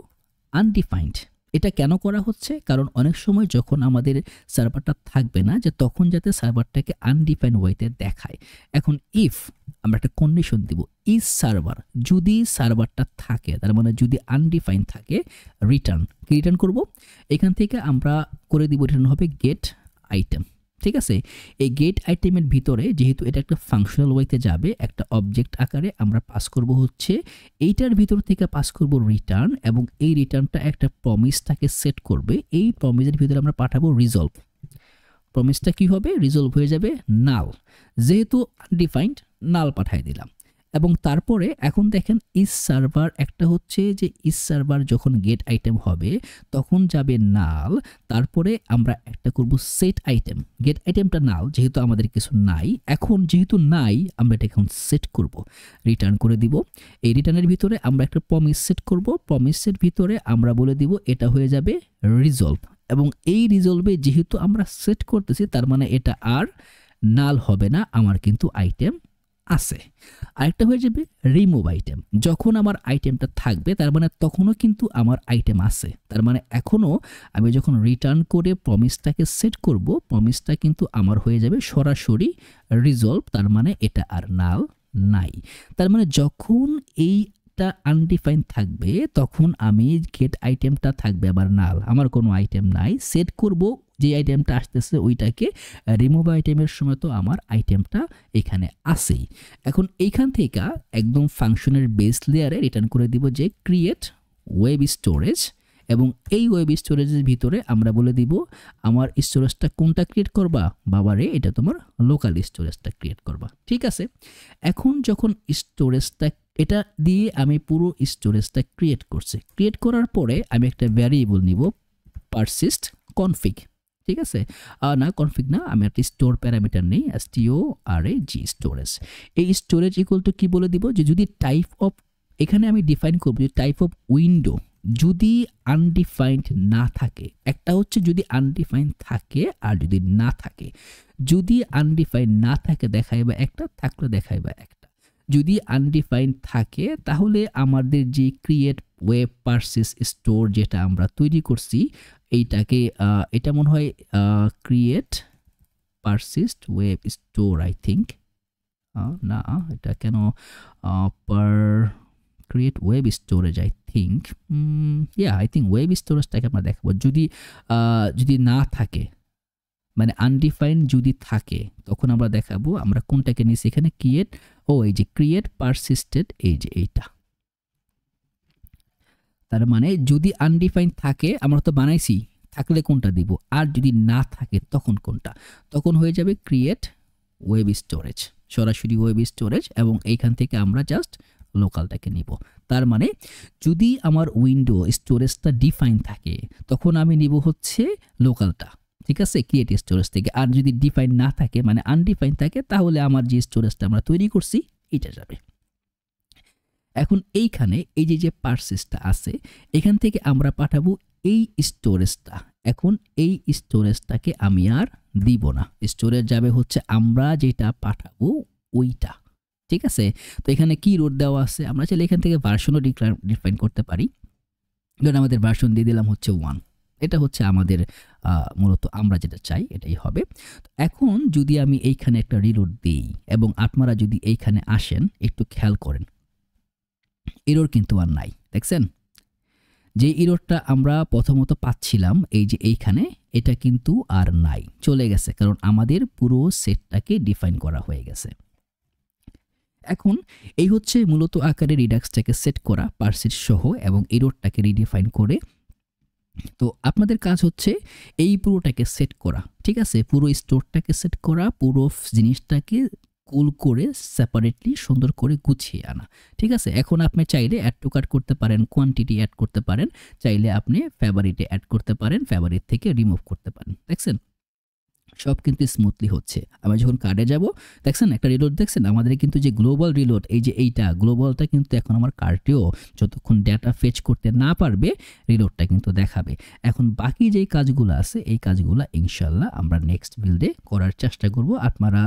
undefined. এটা কেন করা হচ্ছে? কারণ অনেক সময় যখন আমাদের সার্ভারটা থাকবে না, যে তখন যাতে সার্ভারটাকে আনডিফাইন্ড ওয়েতে দেখায়। এখন ইফ আমরা একটা কন্ডিশন দিব, ইজ সার্ভার, যদি সার্ভারটা থাকে, তার মানে যদি আনডিফাইন থাকে, রিটার্ন কি রিটার্ন করব? এখান থেকে আমরা করে দিব, রিটার্ন হবে গেট আইটেম, ঠিক আছে। এই গেট আইটেমের ভিতরে যেহেতু এটা একটা ফাংশনাল ওয়েতে যাবে, একটা অবজেক্ট আকারে আমরা পাস করব হচ্ছে এইটার ভিতর থেকে পাস করব রিটার্ন, এবং এই রিটার্নটা একটা প্রমিসটাকে সেট করবে। এই প্রমিসের ভিতরে আমরা পাঠাবো রিজলভ। প্রমিসটা কি হবে? রিজলভ হয়ে যাবে নাল, যেহেতু আনডিফাইন্ড নাল পাঠিয়ে দিলাম। এবং তারপরে এখন দেখেন ইজ সার্ভার একটা হচ্ছে, যে ইজ সার্ভার যখন গেট আইটেম হবে তখন যাবে নাল, তারপরে আমরা একটা করব সেট আইটেম। গেট আইটেমটা নাল, যেহেতু আমাদের কিছু নাই, এখন যেহেতু নাই আমরা এটা এখন সেট করব, রিটার্ন করে দিব। এই রিটার্নের ভিতরে আমরা একটা প্রমিস সেট করব, প্রমিসের ভিতরে আমরা বলে দিব এটা হয়ে যাবে রিজলভ, এবং এই রিজলভে যেহেতু আমরা সেট করতেছি, তার মানে এটা আর নাল হবে না, আমার কিন্তু আইটেম আছে। আরেকটা হয়ে যাবে রিমুভ আইটেম, যখন আমার আইটেমটা থাকবে তার মানে তখনও কিন্তু আমার আইটেম আছে, তার মানে এখনও আমি যখন রিটার্ন করে প্রমিসটাকে সেট করব, প্রমিসটা কিন্তু আমার হয়ে যাবে সরাসরি রিজলভ, তার মানে এটা আর নাল নাই। তার মানে যখন এইটা আনডিফাইন থাকবে তখন আমি গেট আইটেমটা থাকবে আবার নাল, আমার কোনো আইটেম নাই, সেট করব যে আইটেমটা আসতেছে ওইটাকে, রিমুভ আইটেমের সময় তো আমার আইটেমটা এখানে আসেই। এখন এইখান থেকে একদম ফাংশনের বেস লেয়ারে রিটার্ন করে দিব যে ক্রিয়েট ওয়েব স্টোরেজ, এবং এই ওয়েব স্টোরেজের ভিতরে আমরা বলে দিব আমার স্টোরেজটা কোনটা ক্রিয়েট করবা, বাবারে এটা তোমার লোকাল স্টোরেজটা ক্রিয়েট করবা, ঠিক আছে। এখন যখন স্টোরেজটা, এটা দিয়ে আমি পুরো স্টোরেজটা ক্রিয়েট করছি, ক্রিয়েট করার পরে আমি একটা ভ্যারিয়েবল নিব পারসিস্ট কনফিগ, ঠিক আছে। না কনফিগ না, আমি একটা স্টোর প্যারামিটার নেই, STORAG স্টোরেজ। এই স্টোরেজ ইকুয়াল টু কি বলে দিব, যে যদি টাইপ অফ, এখানে আমি ডিফাইন করব যে টাইপ অফ উইন্ডো যদি আনডিফাইন্ড না থাকে, একটা হচ্ছে যদি আনডিফাইন্ড থাকে আর যদি না থাকে, যদি আনডিফাইন্ড না থাকে দেখাইবা একটা, থাকলে দেখাইবা একটা। যদি আনডিফাইন্ড থাকে তাহলে আমাদের যে ক্রিয়েট ওয়েব পারসিস্ট স্টোর যেটা আমরা তৈরি করছি, এইটাকে এটা মনে হয় create persist web store, I think, না এটা কেন পার create web storage, I think, I think web স্টোরেজটাকে আমরা দেখাবো। যদি না থাকে, মানে আনডিফাইন্ড যদি থাকে, তখন আমরা দেখাবো আমরা কোনটাকে নিয়েছি এখানে, ক্রিয়েট, এই যে ক্রিয়েট পারসিস্টেড, এই যে এইটা। তার মানে যদি আনডিফাইন্ড থাকে, আমরা তো বানাইছি, থাকলে কোনটা দিব, আর যদি না থাকে তখন কোনটা, তখন হয়ে যাবে ক্রিয়েট ওয়েব স্টোরেজ, সরাসরি ওয়েব স্টোরেজ, এবং এইখান থেকে আমরা জাস্ট লোকালটাকে নিব। তার মানে যদি আমার উইন্ডো স্টোরেজটা ডিফাইন থাকে তখন আমি নিব হচ্ছে লোকালটা, ঠিক আছে, ক্রিয়েট স্টোরেজ থেকে। আর যদি ডিফাইন না থাকে, মানে আনডিফাইন থাকে, তাহলে আমার যে স্টোরেজটা আমরা তৈরি করছি এটা যাবে। এখন এইখানে এই যে পারসিস্টটা আছে, এখান থেকে আমরা পাঠাবো এই স্টোরেজটা। এখন এই স্টোরেজটাকে আমি আর দিব না, স্টোরেজ যাবে হচ্ছে আমরা যেটা পাঠাবো ওইটা, ঠিক আছে। তো এখানে কি রোড দেওয়া আছে, আমরা চাইলে এখান থেকে ভার্সনও ডিফাইন করতে পারি। ধরুন আমাদের ভার্সন দিয়ে দিলাম হচ্ছে 1, এটা হচ্ছে আমাদের মূলত আমরা যেটা চাই এটাই হবে। এখন যদি আমি এইখানে একটা রিলোড দিই, এবং আপনারা যদি এইখানে আসেন একটু খেয়াল করেন, এরর কিন্তু আর নাই, দেখছেন যে এররটা আমরা প্রথমত পাচ্ছিলাম, এই যে এইখানে, এটা কিন্তু আর নাই, চলে গেছে, কারণ আমাদের পুরো সেটটাকে ডিফাইন করা হয়ে গেছে। এখন এই হচ্ছে মূলত আকারে রিডাক্সটাকে সেট করা পারসিট সহ এবং এররটাকে রিডিফাইন করে। তো আপনাদের কাজ হচ্ছে এই পুরোটাকে সেট করা, ঠিক আছে, পুরো স্টোরটাকে সেট করা, পুরো জিনিসটাকে কুল করে সেপারেটলি সুন্দর করে গুছিয়ে আনা, ঠিক আছে। এখন আপনি চাইলে অ্যাড টু কার্ট করতে পারেন, কোয়ান্টিটি অ্যাড করতে পারেন, চাইলে আপনি ফেভারিটে অ্যাড করতে পারেন, ফেভারিট থেকে রিমুভ করতে পারেন। দেখছেন সব কিন্তু স্মুথলি হচ্ছে। আমি যখন কার্ডে যাব দেখছেন একটা রিলোড দেখছেন, আমাদের কিন্তু যে গ্লোবাল রিলোড, এই যে এইটা গ্লোবালটা কিন্তু এখন আমার কার্ডেও যতক্ষণ ডেটা ফেচ করতে না পারবে রিলোডটা কিন্তু দেখাবে। এখন বাকি যেই কাজগুলো আছে এই কাজগুলো ইনশাল্লাহ আমরা নেক্সট বিল্ডে করার চেষ্টা করব। আপনারা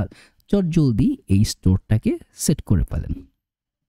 চটজলদি এই স্টোরটাকে সেট করে ফেলেন।